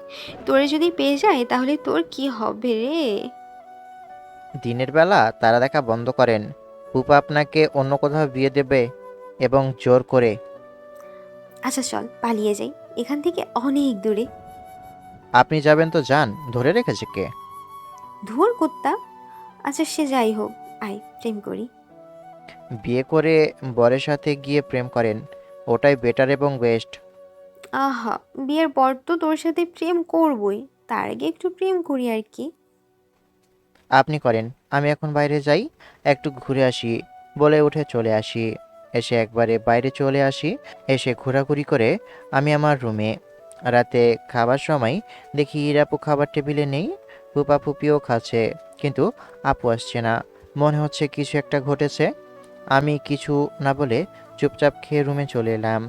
তোরে যদি পেয়ে যায় তাহলে তোর কি হবে রে? দিনের বেলা তারা দেখা বন্ধ করেন। ফুপা আপনাকে অন্য কোথাও বিয়ে দেবে, এবং জোর করে। আচ্ছা চল পালিয়ে যাই এখান থেকে অনেক দূরে। আপনি যাবেন তো যান, ধরে রেখেছে কে? ধুর কুত্তা। আচ্ছা সে যাই হোক, আয় প্রেম করি। বিয়ে করে বরের সাথে গিয়ে প্রেম করেন, ওটাই বেটার এবং বেস্ট। আহা, বিয়ের পর তো তোর সাথে প্রেম করবই, তার আগে একটু প্রেম করি আর কি। আপনি করেন, আমি এখন বাইরে যাই, একটু ঘুরে আসি। বলে উঠে চলে আসি। এসে একবারে বাইরে চলে আসি। এসে ঘোরাঘুরি করে আমি আমার রুমে। রাতে খাবার সময় দেখি ইরাপু খাবার টেবিলে নেই। ফুপা ফুপিও খাচ্ছে, কিন্তু আপু আসছে না। মনে হচ্ছে কিছু একটা ঘটেছে। আমি কিছু না বলে চুপচাপ খেয়ে রুমে চলে এলাম।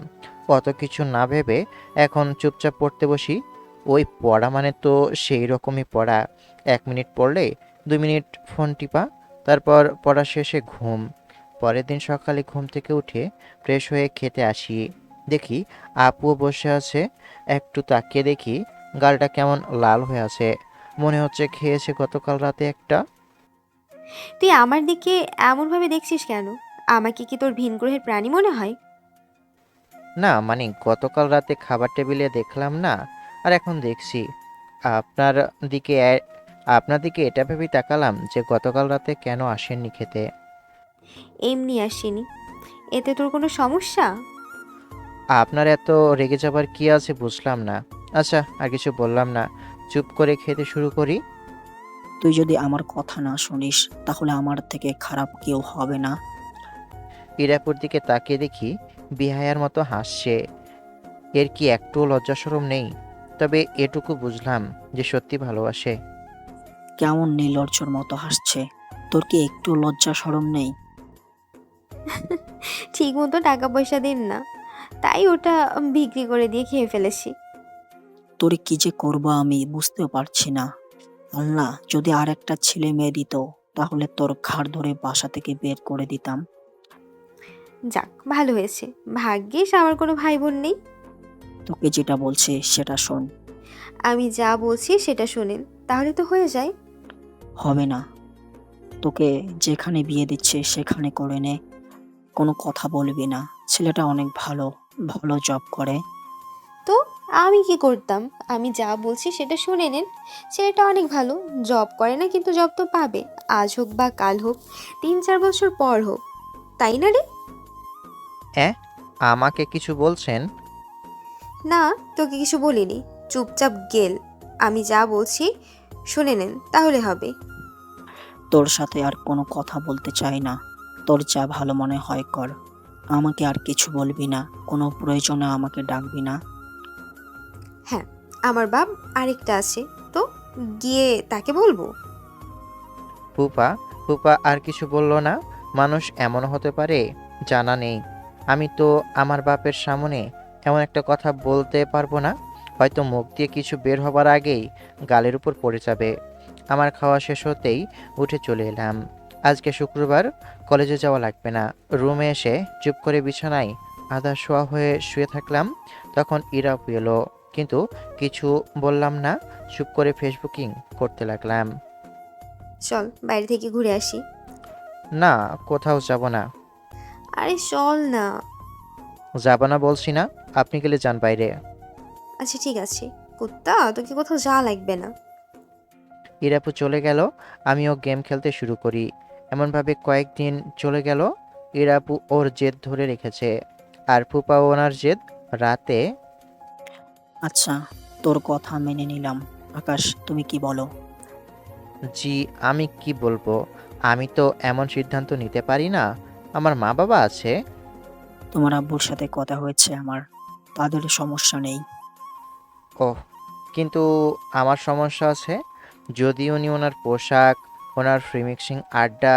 অত কিছু না ভেবে এখন চুপচাপ পড়তে বসি। ওই পড়া মানে তো সেই রকমই পড়া। 1 মিনিট পড়লে 2 মিনিট ফোন টিপা, তারপর পড়া শেষে ঘুম। পরের দিন সকালে ঘুম থেকে উঠে ফ্রেশ হয়ে খেতে আসি। দেখি আপুও বসে আছে। একটু তাকিয়ে দেখি গালটা কেমন লাল হয়ে আছে। মনে হচ্ছে খেয়েছে গতকাল রাতে একটা। তুই আমার দিকে এমনভাবে দেখছিস কেন? আমাকে কি তোর ভিন গ্রহের প্রাণী মনে হয়? না মানে গতকাল রাতে খাবার টেবিলে দেখলাম না, আর এখন দেখছি। আপনার দিকে আপনার দিকে এটা ভেবে তাকালাম যে গতকাল রাতে কেন আসেননি খেতে। এমনি আসিনি। এতে তোর কোনো সমস্যা? আপনার এত রেগে যাবার কি আছে বুঝলাম না। আচ্ছা, আর কিছু বললাম না, চুপ করে খেতে শুরু করি। তুই যদি আমার কথা না শুনিস তাহলে আমার থেকে খারাপ কেউ হবে না। ইরাপুর দিকে তাকিয়ে দেখি বিহায়ার মতো হাসছে। এর কি একটু লজ্জা শরম নেই? তবে এটুকু বুঝলাম যে সত্যি ভালোবাসে। কেমন নির্লজ্জর মতো হাসছে। তোর কি একটু লজ্জা শরম নেই? ঠিক মতো টাকা পয়সা দিন না, তাই ওটা বিক্রি করে দিয়ে খেয়ে ফেলেছি। তোর কি যে করবো আমি বুঝতেও পারছি না। আল্লাহ যদি আর একটা ছেলে মেয়ে দিত তাহলে তোর ঘাড় ধরে বাসা থেকে বের করে দিতাম। যাক ভালো হয়েছে, ভাগ্যিস আমার কোনো ভাই বোন নেই। তোকে যেটা বলছে সেটা শোন। আমি যা বলছি সেটা শোনেন, তাহলে তো হয়ে যায়। হবে না। তোকে যেখানে বিয়ে দিচ্ছে সেখানে করে নে, কোনো কথা বলবি না। ছেলেটা অনেক ভালো, ভালো জব করে। তো আমি কি করতাম? আমি যা বলছি সেটা শুনে নেন। ছেলেটা অনেক ভালো, জব করে না কিন্তু জব তো পাবে, আজ হোক বা কাল হোক, 3-4 বছর পর হোক, তাই না রে? আমাকে কিছু বলছেন? না, তোকে কিছু বলিনি, চুপচাপ গেল। আমি যা বলছি শুনে নেন, তাহলে হবে। তোর সাথে আর কোনো কথা বলতে চাই না। তোর যা ভালো মনে হয় কর। আমাকে আর কিছু বলবি না, কোনো প্রয়োজনে আমাকে ডাকবি না। হ্যাঁ, আমার বাপ আরেকটা আছে, তো গিয়ে তাকে বলবো? ফুপা ফুপা আর কিছু বলল না। মানুষ এমন হতে পারে, জানা নেই। আমি তো আমার বাপের সামনে এমন একটা কথা বলতে পারবো না, হয়তো মুখ দিয়ে কিছু বের হবার আগেই গালের উপর পড়ে যাবে। আমার খাওয়া শেষ হতেই উঠে চলে এলাম। আজকে শুক্রবার, কলেজে যাওয়া লাগবে না। রুমে এসে চুপ করে বিছানায় আধা শোয়া হয়ে শুয়ে থাকলাম। তখন ইরাপু এলো, কিন্তু কিছু বললাম না, চুপ করে ফেসবুকিং করতে লাগলাম। চল বাইরে থেকে ঘুরে আসি। না, কোথাও যাব না। আরে চল না। যাব না বলছি না, আপনি গেলে যান বাইরে। আচ্ছা ঠিক আছে, কুত্তা তোকে কোথাও যাওয়া লাগবে না। ইরাপু চলে গেল, আমিও গেম খেলতে শুরু করি। এমনভাবে কয়েকদিন চলে গেল। ইরাপু ওর জেদ ধরে রেখেছে, আর ফুপা ওনার জেদ। রাতে আচ্ছা, তোর কথা মেনে নিলাম। আকাশ, তুমি কি বলো? জি, আমি কি বলবো? আমি তো এমন সিদ্ধান্ত নিতে পারি না, আমার মা বাবা আছে। তোমার আব্বুর সাথে কথা হয়েছে আমার, তাদের সমস্যা নেই। ওহ, কিন্তু আমার সমস্যা আছে। যদি উনি ওনার পোশাক, ওনার ফ্রি মিক্সিং আড্ডা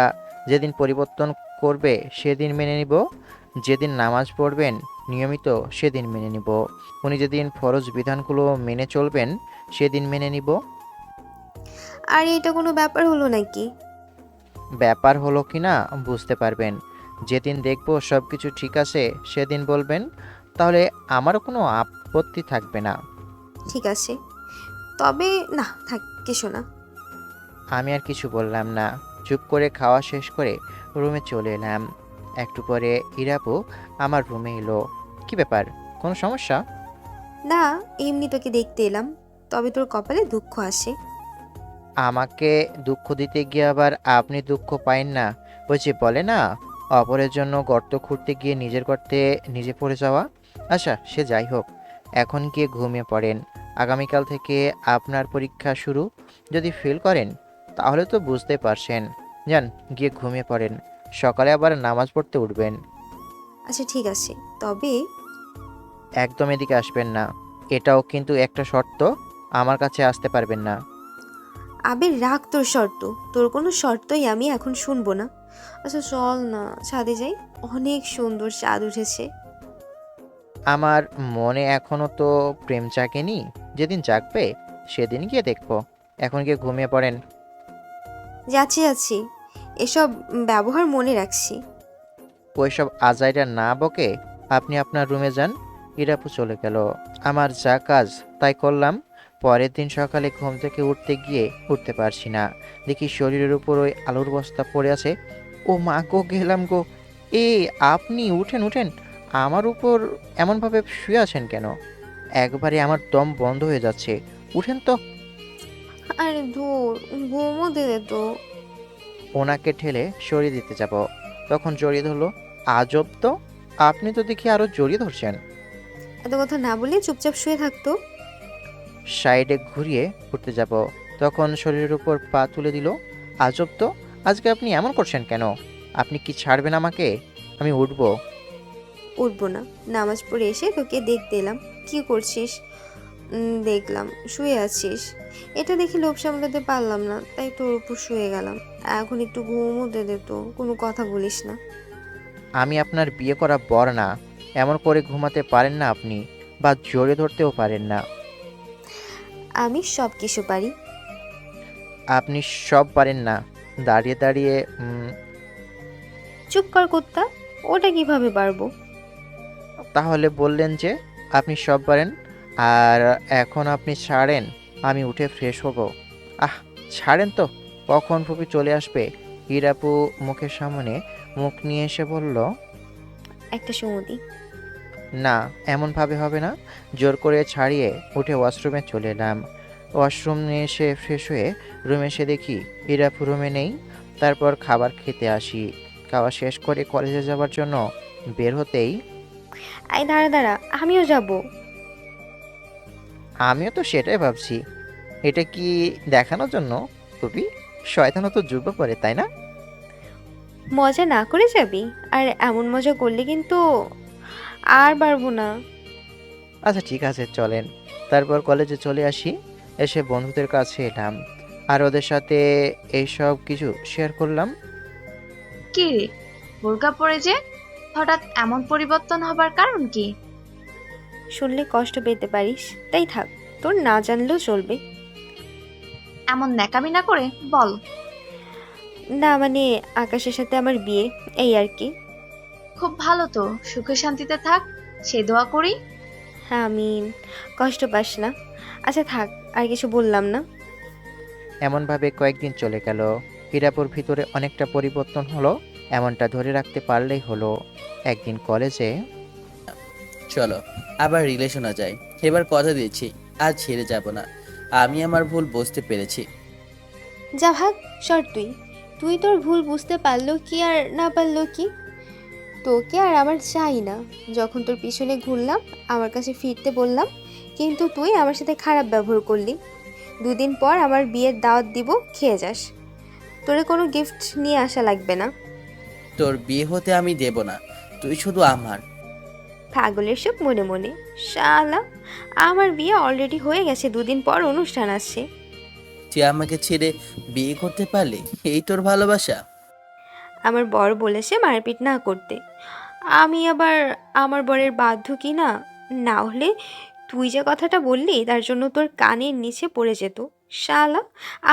যেদিন পরিবর্তন করবে সেদিন মেনে নিব। যেদিন নামাজ পড়বেন নিয়মিত সেদিন মেনে নিব। উনি যেদিন ফরজ বিধানগুলো মেনে চলবেন সেদিন মেনে নিব। আর এটা কোনো ব্যাপার হলো নাকি? ব্যাপার হলো কি না বুঝতে পারবেন যেদিন দেখব সব কিছু ঠিক আছে সেদিন বলবেন, তাহলে আমারও কোনো আপত্তি থাকবে না। ঠিক আছে, তবে না থাক কিছু না। আমি আর কিছু বললাম না, চুপ করে খাওয়া শেষ করে রুমে চলে এলাম। একটু পরে ইরাপু আমার রুমে এলো। কি ব্যাপার, কোনো সমস্যা? না, এমনি তোকে দেখতে এলাম, তবে তোর কপালে দুঃখ আসে। আমাকে দুঃখ দিতে গিয়ে আবার আপনি দুঃখ পাইন না? ওই যে বলে না, অপরের জন্য গর্ত খুঁড়তে গিয়ে নিজের গর্তে নিজে পড়ে যাওয়া। আচ্ছা, সে যাই হোক, এখন গিয়ে ঘুমিয়ে পড়েন। আগামীকাল থেকে আপনার পরীক্ষা শুরু। যদি ফেল করেন তাহলে তো বুঝতে পারছেন। যান, গিয়ে ঘুমিয়ে পড়েন, সকালে আবার নামাজ পড়তে উঠবেন। আচ্ছা ঠিক আছে, তবে একদম এদিকে আসবেন না, এটাও কিন্তু একটা শর্ত। আমার কাছে আসতে পারবেন না। আবির রাখ তোর শর্ত, তোর কোনো শর্তই আমি এখন শুনবো না। আচ্ছা চল না, ছাদে যাই, অনেক সুন্দর চাঁদ উঠেছে। আমার মনে এখনো তো প্রেম জাগেনি, যেদিন জাগবে সেদিন গিয়ে দেখবো। এখন গিয়ে ঘুমিয়ে পড়েন। যাচ্ছি যাচ্ছি, এসব ব্যবহার মনে রাখছি। ওইসব আজাইরা না বকে আপনি আপনার রুমে যান। ইরাপু চলে গেল। আমার যা কাজ তাই করলাম। পরের দিন সকালে ঘুম থেকে উঠতে গিয়ে উঠতে পারছি না, দেখি শরীরের উপর ওই আলুর বস্তা পড়ে আছে। ও মা গো, গেলাম গো। এ, আপনি উঠেন উঠেন, আমার উপর এমনভাবে শুয়ে আছেন কেন? একবারে আমার দম বন্ধ হয়ে যাচ্ছে, উঠেন তো। আরে ধুর, ঘুমও দে তো। ওনাকে ঠেলে সরিয়ে দিতে যাব, তখন জড়িয়ে ধরলো। আজব তো, আপনি তো দেখি আরো জড়িয়ে ধরছেন। এত কথা না বলে চুপচাপ শুয়ে থাকতো। সাইডে ঘুরিয়ে উঠতে যাব, তখন শরীরের উপর পা তুলে দিল। আজব তো, আজকে আপনি এমন করছেন কেন? আপনি কি ছাড়বেন আমাকে? আমি উঠবো। উঠবো না, নামাজ পড়ে এসে তোকে দেখতে এলাম, কি করছিস। দেখলাম শুয়ে আছিস, এটা দেখে লোভ সামলাতে পারলাম না, তাই তোর উপর শুয়ে গেলাম। এখন একটু ঘুমও দে দে তো, কোনো কথা বলিস না। আমি আপনার বিয়ে করা বর না, এমন করে ঘুমাতে পারেন না আপনি, বা জড়িয়ে ধরতেও পারেন না। আমি সব কিছু পারি। আপনি সব পারেন না। দাঁড়িয়ে দাঁড়িয়ে চুপ কর কুত্তা, ওটা কিভাবে পারবো? তাহলে বললেন যে আপনি সব পারেন, আর এখন আপনি ছাড়েন, আমি উঠে ফ্রেশ হব। আহ, ছাড়েন তো, কখন ফুপি চলে আসবে? হীরাপু মুখের সামনে মুখ নিয়ে এসে বলল, একটা সুমতি। না, এমনভাবে হবে না। জোর করে ছাড়িয়ে উঠে ওয়াশরুমে চলে এলাম। ওয়াশরুমে এসে ফ্রেশ হয়ে রুমে এসে দেখি হীরাপু রুমে নেই। তারপর খাবার খেতে আসি। খাওয়া শেষ করে কলেজে যাওয়ার জন্য বের হতেই আই দাঁড়া দাঁড়া, আমিও যাব। আমিও তো সেটাই ভাবছি। এটা কি দেখানোর জন্য? খুবই শয়তানও তো যুব করে, তাই না? মজা না করে যাবি? আর এমন মজা করলে কিন্তু আর পারবো না। আচ্ছা ঠিক আছে, চলেন। তারপর কলেজে চলে আসি। এসে বন্ধুদের কাছে এলাম আর ওদের সাথে এইসব কিছু শেয়ার করলাম। কি রে, বোরকা পরে যে হঠাৎ এমন পরিবর্তন হবার কারণ কি? শুনলে কষ্ট পেতে পারিস, তাই থাক, তোর না জানলেও চলবে। এমন ন্যাকামি না করে বল। না মানে আকাশের সাথে আমার বিয়ে, এই আর কি। খুব ভালো তো, সুখে শান্তিতে থাক, সে দোয়া করি। আমিন। কষ্ট পাস না। আচ্ছা থাক, আর কিছু বললাম না। এমনভাবে কয়েকদিন চলে গেল। হীরাপুর ভিতরে অনেকটা পরিবর্তন হলো, এমনটা ধরে রাখতে পারলেই হলো। একদিন কলেজে চলো আবার রিলেশনে যাই। এবার কথা দিয়েছি আর ছেড়ে যাব না। আমি আমার ভুল বুঝতে পেরেছি। যা ভাগ, সর তুই। তুই তোর ভুল বুঝতে পারলো কি আর না পারলো কি, তোকে আর আমার চাই না। যখন তোর পিছনে ঘুরলাম, আমার কাছে ফিরতে বললাম, কিন্তু তুই আমার সাথে খারাপ ব্যবহার করলি। দুদিন পর আমার বিয়ের দাওয়াত দিব, খেয়ে যাস। তোরে কোনো গিফট নিয়ে আসা লাগবে না। তোর বিয়ে হতে আমি দেব না, তুই শুধু আমার। পাগলের সব মনে মনে। শালা, আমার বিয়ে অলরেডি হয়ে গেছে, দুদিন পর অনুষ্ঠান আসছে। তুই আমাকে ছেড়ে বিয়ে করতে পারলি, এই তোর ভালোবাসা? আমার বর বলেছে মারপিট না করতে। আমি আবার আমার বরের বাধ্য কি না? না হলে তুই যে কথাটা বললি তার জন্য তোর কানের নিচে পড়ে যেত। শালা,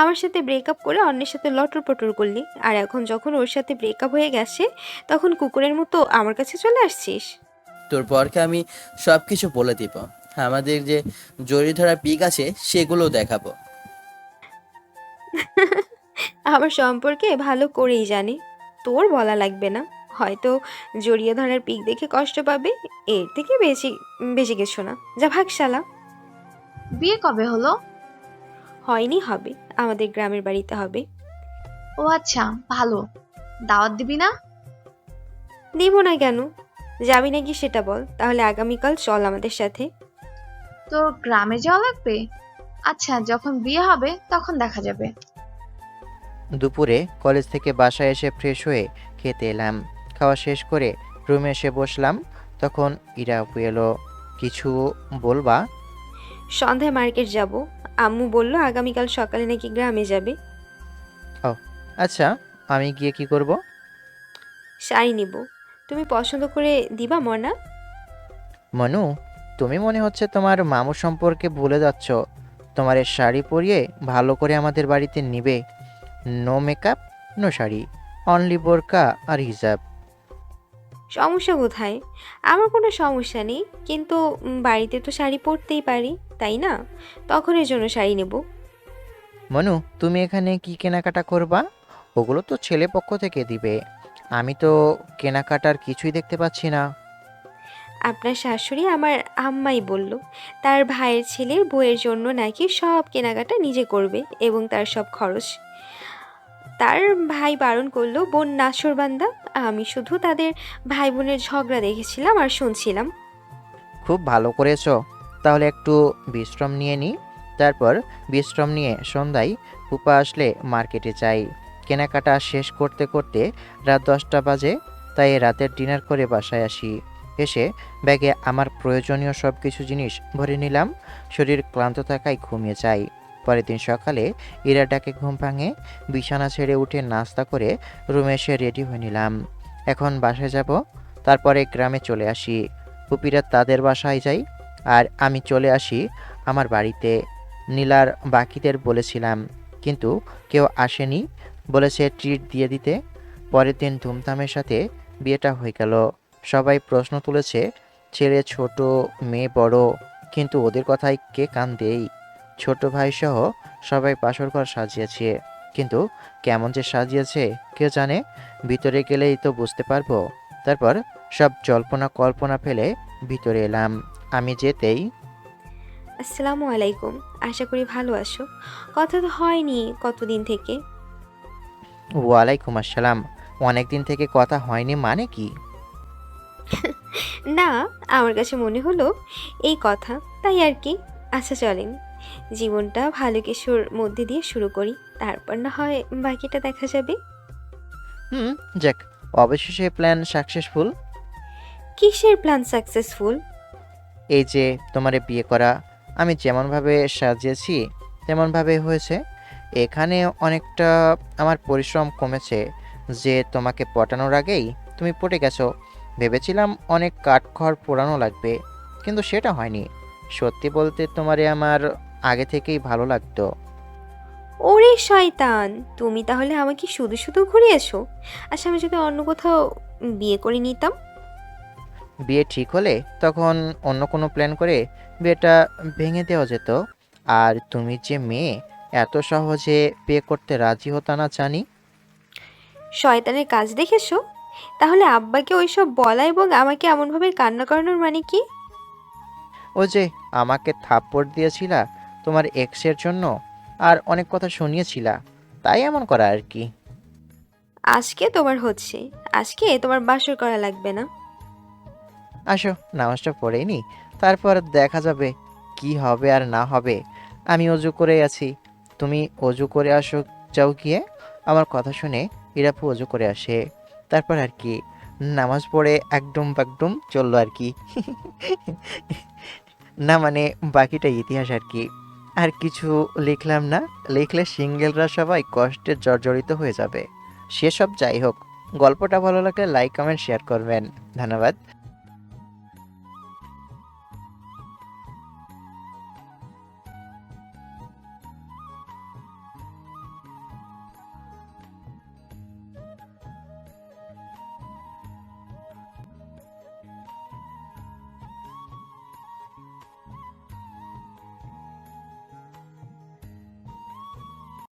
আমার সাথে ব্রেকআপ করে অন্যের সাথে লটর পটর করলি, আর এখন যখন ওর সাথে ব্রেকআপ হয়ে গেছে তখন কুকুরের মতো আমার কাছে চলে আসছিস। তোর পরকে আমি সব কিছু বলে দিব। আমাদের যে জড়ি ধরা পিক আছে সেগুলো দেখাবো। আমার সম্পর্কে ভালো করেই জানি, তোর বলা লাগবে না। হয়তো জড়িয়ে ধরার পিক দেখে কষ্ট পাবে, এর থেকে বেশি বেশি কিছু না। যা ভাগ শালা। বিয়ে কবে হলো? হয়নি, হবে। আমাদের গ্রামের বাড়িতে হবে। ও আচ্ছা, ভালো। দাওয়াত দিবি না? দিব না কেন? যাবি নাকি সেটা বল, তাহলে আগামীকাল চল আমাদের সাথে। তোর গ্রামে যাওয়া লাগবে? আচ্ছা, যখন বিয়ে হবে তখন দেখা যাবে। দুপুরে কলেজ থেকে বাসায় এসে ফ্রেশ হয়ে খেতে এলাম। খাওয়া শেষ করে রুমে এসে বসলাম। তখন ইরা আপু এলো। কিছু বলবা? সন্ধ্যায় মার্কেট যাব, আম্মু বলল আগামীকাল সকালে নাকি গ্রামে যাবে। ও আচ্ছা, আমি গিয়ে কি করব? শাড়ি নিব, তুমি পছন্দ করে দিবা মনা? মনু, তুমি মনে হচ্ছে তোমার মামু সম্পর্কে ভুলে যাচ্ছ। তোমার এই শাড়ি পরিয়ে ভালো করে আমাদের বাড়িতে নিবে। No makeup, no sari, only বোরকা আর হিজাব। সমস্যা কোথায়? আমার কোনো সমস্যা নেই, কিন্তু বাড়িতে তো শাড়ি পরতেই পারি, তাই না? তখন এর জন্য শাড়ি নেব। মনু, তুমি এখানে কি কেনাকাটা করবা? ওগুলো তো ছেলে পক্ষ থেকে দিবে। আমি তো কেনাকাটার কিছুই দেখতে পাচ্ছি না। আপনার শাশুড়ি আমার আম্মাই বলল তার ভাইয়ের ছেলের বইয়ের জন্য নাকি সব কেনাকাটা নিজে করবে এবং তার সব খরচ। তার ভাই বারণ করলো, বোন নাছোড়বান্দা। আমি শুধু তাদের ভাই বোনের ঝগড়া দেখেছিলাম আর শুনছিলাম। খুব ভালো করেছো। তাহলে একটু বিশ্রাম নিয়ে নিই। তারপর বিশ্রাম নিয়ে সন্ধ্যায় ফুপা আসলে মার্কেটে যাই। কেনাকাটা শেষ করতে করতে রাত 10টা বাজে। তাই রাতের ডিনার করে বাসায় আসি। এসে ব্যাগে আমার প্রয়োজনীয় সব কিছু জিনিস ভরে নিলাম। শরীর ক্লান্ত থাকায় ঘুমিয়ে যাই। পরের দিন সকালে ইরা ডাকে ঘুম ভাঙে। বিছানা ছেড়ে উঠে নাস্তা করে রুমে এসে রেডি হয়ে নিলাম। এখন বাসায় যাব, তারপরে গ্রামে চলে আসি। পুপিরা তাদের বাসায় যাই আর আমি চলে আসি আমার বাড়িতে। নীলার বাকিদের বলেছিলাম, কিন্তু কেউ আসেনি। বলেছে ট্রিট দিয়ে দিতে। পরের দিন ধুমধামের সাথে বিয়েটা হয়ে গেল। সবাই প্রশ্ন তুলেছে, ছেলে ছোট, মেয়ে বড়, কিন্তু ওদের কথায় কে কান দেই? ছোট ভাই সহ সবাই বাসর ঘর সাজিয়েছে। কিন্তু কেমন যে সাজিয়েছে কে জানে, ভিতরে গেলেই তো বুঝতে পারবো। তারপর সব জল্পনা কল্পনা ফেলে ভিতরে এলাম। আমি যেতেই, আসসালামু আলাইকুম, আশা করি ভালো আছো। কথা তো হয়নি কতদিন থেকে। ওয়ালাইকুম আসসালাম। অনেক দিন থেকে কথা হয়নি মানে কি? না, আমার কাছে মনে হলো এই কথা, তাই আর কি। আচ্ছা চলেন, জীবনটা ভালো কিছুর মধ্যে দিয়ে শুরু করি, তারপর না হয় বাকিটা দেখা যাবে। হুম, যাক, অবশেষে প্ল্যান সাকসেসফুল। কিসের প্ল্যান সাকসেসফুল? এই যে তোমারে বিয়ে করা, আমি যেমনভাবে সাজিয়েছি তেমনভাবে হয়েছে। এখানে অনেকটা আমার পরিশ্রম কমেছে যে তোমাকে পটানোর আগেই তুমি পটে গেছো। ভেবেছিলাম অনেক কাঠখড় পোড়ানো লাগবে, কিন্তু সেটা হয়নি। সত্যি বলতে তোমারে আমার আগে থেকেই ভালো লাগতো। ওরে শয়তান, তুমি তাহলে আমাকে শুধু শুধু ঘুরিয়েছো। আচ্ছা, আমি যদি অন্য কোথাও বিয়ে করে নিতাম? বিয়ে ঠিক হলে তখন অন্য কোনো প্ল্যান করে বিয়েটা ভেঙে দেওয়া যেত। আর তুমি যে মেয়ে, এত সহজে বিয়ে করতে রাজি হতো না জানি। শয়তানের কাজ দেখেছো? তাহলে আব্বাকে ওইসব বলা এবং আমাকে এমনভাবে কান্না করানোর মানে কি? ও যে আমাকে থাপ্পড় দিয়েছিলা তোমার এক্সের জন্য, আর অনেক কথা শুনিয়েছিলা, তাই এমন করা আর কি। আজকে তোমার হচ্ছে, আজকে তোমার বাসর করা লাগবে না। আসো, নামাজটা পড়েই নি, তারপর দেখা যাবে কি হবে আর না হবে। আমি অজু করে আছি, তুমি অজু করে আসো। যাও গিয়ে। আমার কথা শুনে ইরাপু অজু করে আসে। তারপর আর কি, নামাজ পড়ে একদম বাকডুম চললো আর কি। না মানে, বাকিটা ইতিহাস আর কি। আর কিছু লিখলাম না, লিখলে সিঙ্গেলরা সবাই কষ্টে জর্জরিত হয়ে যাবে। সেসব যাই হোক, গল্পটা ভালো লাগলে লাইক কমেন্ট শেয়ার করবেন। ধন্যবাদ।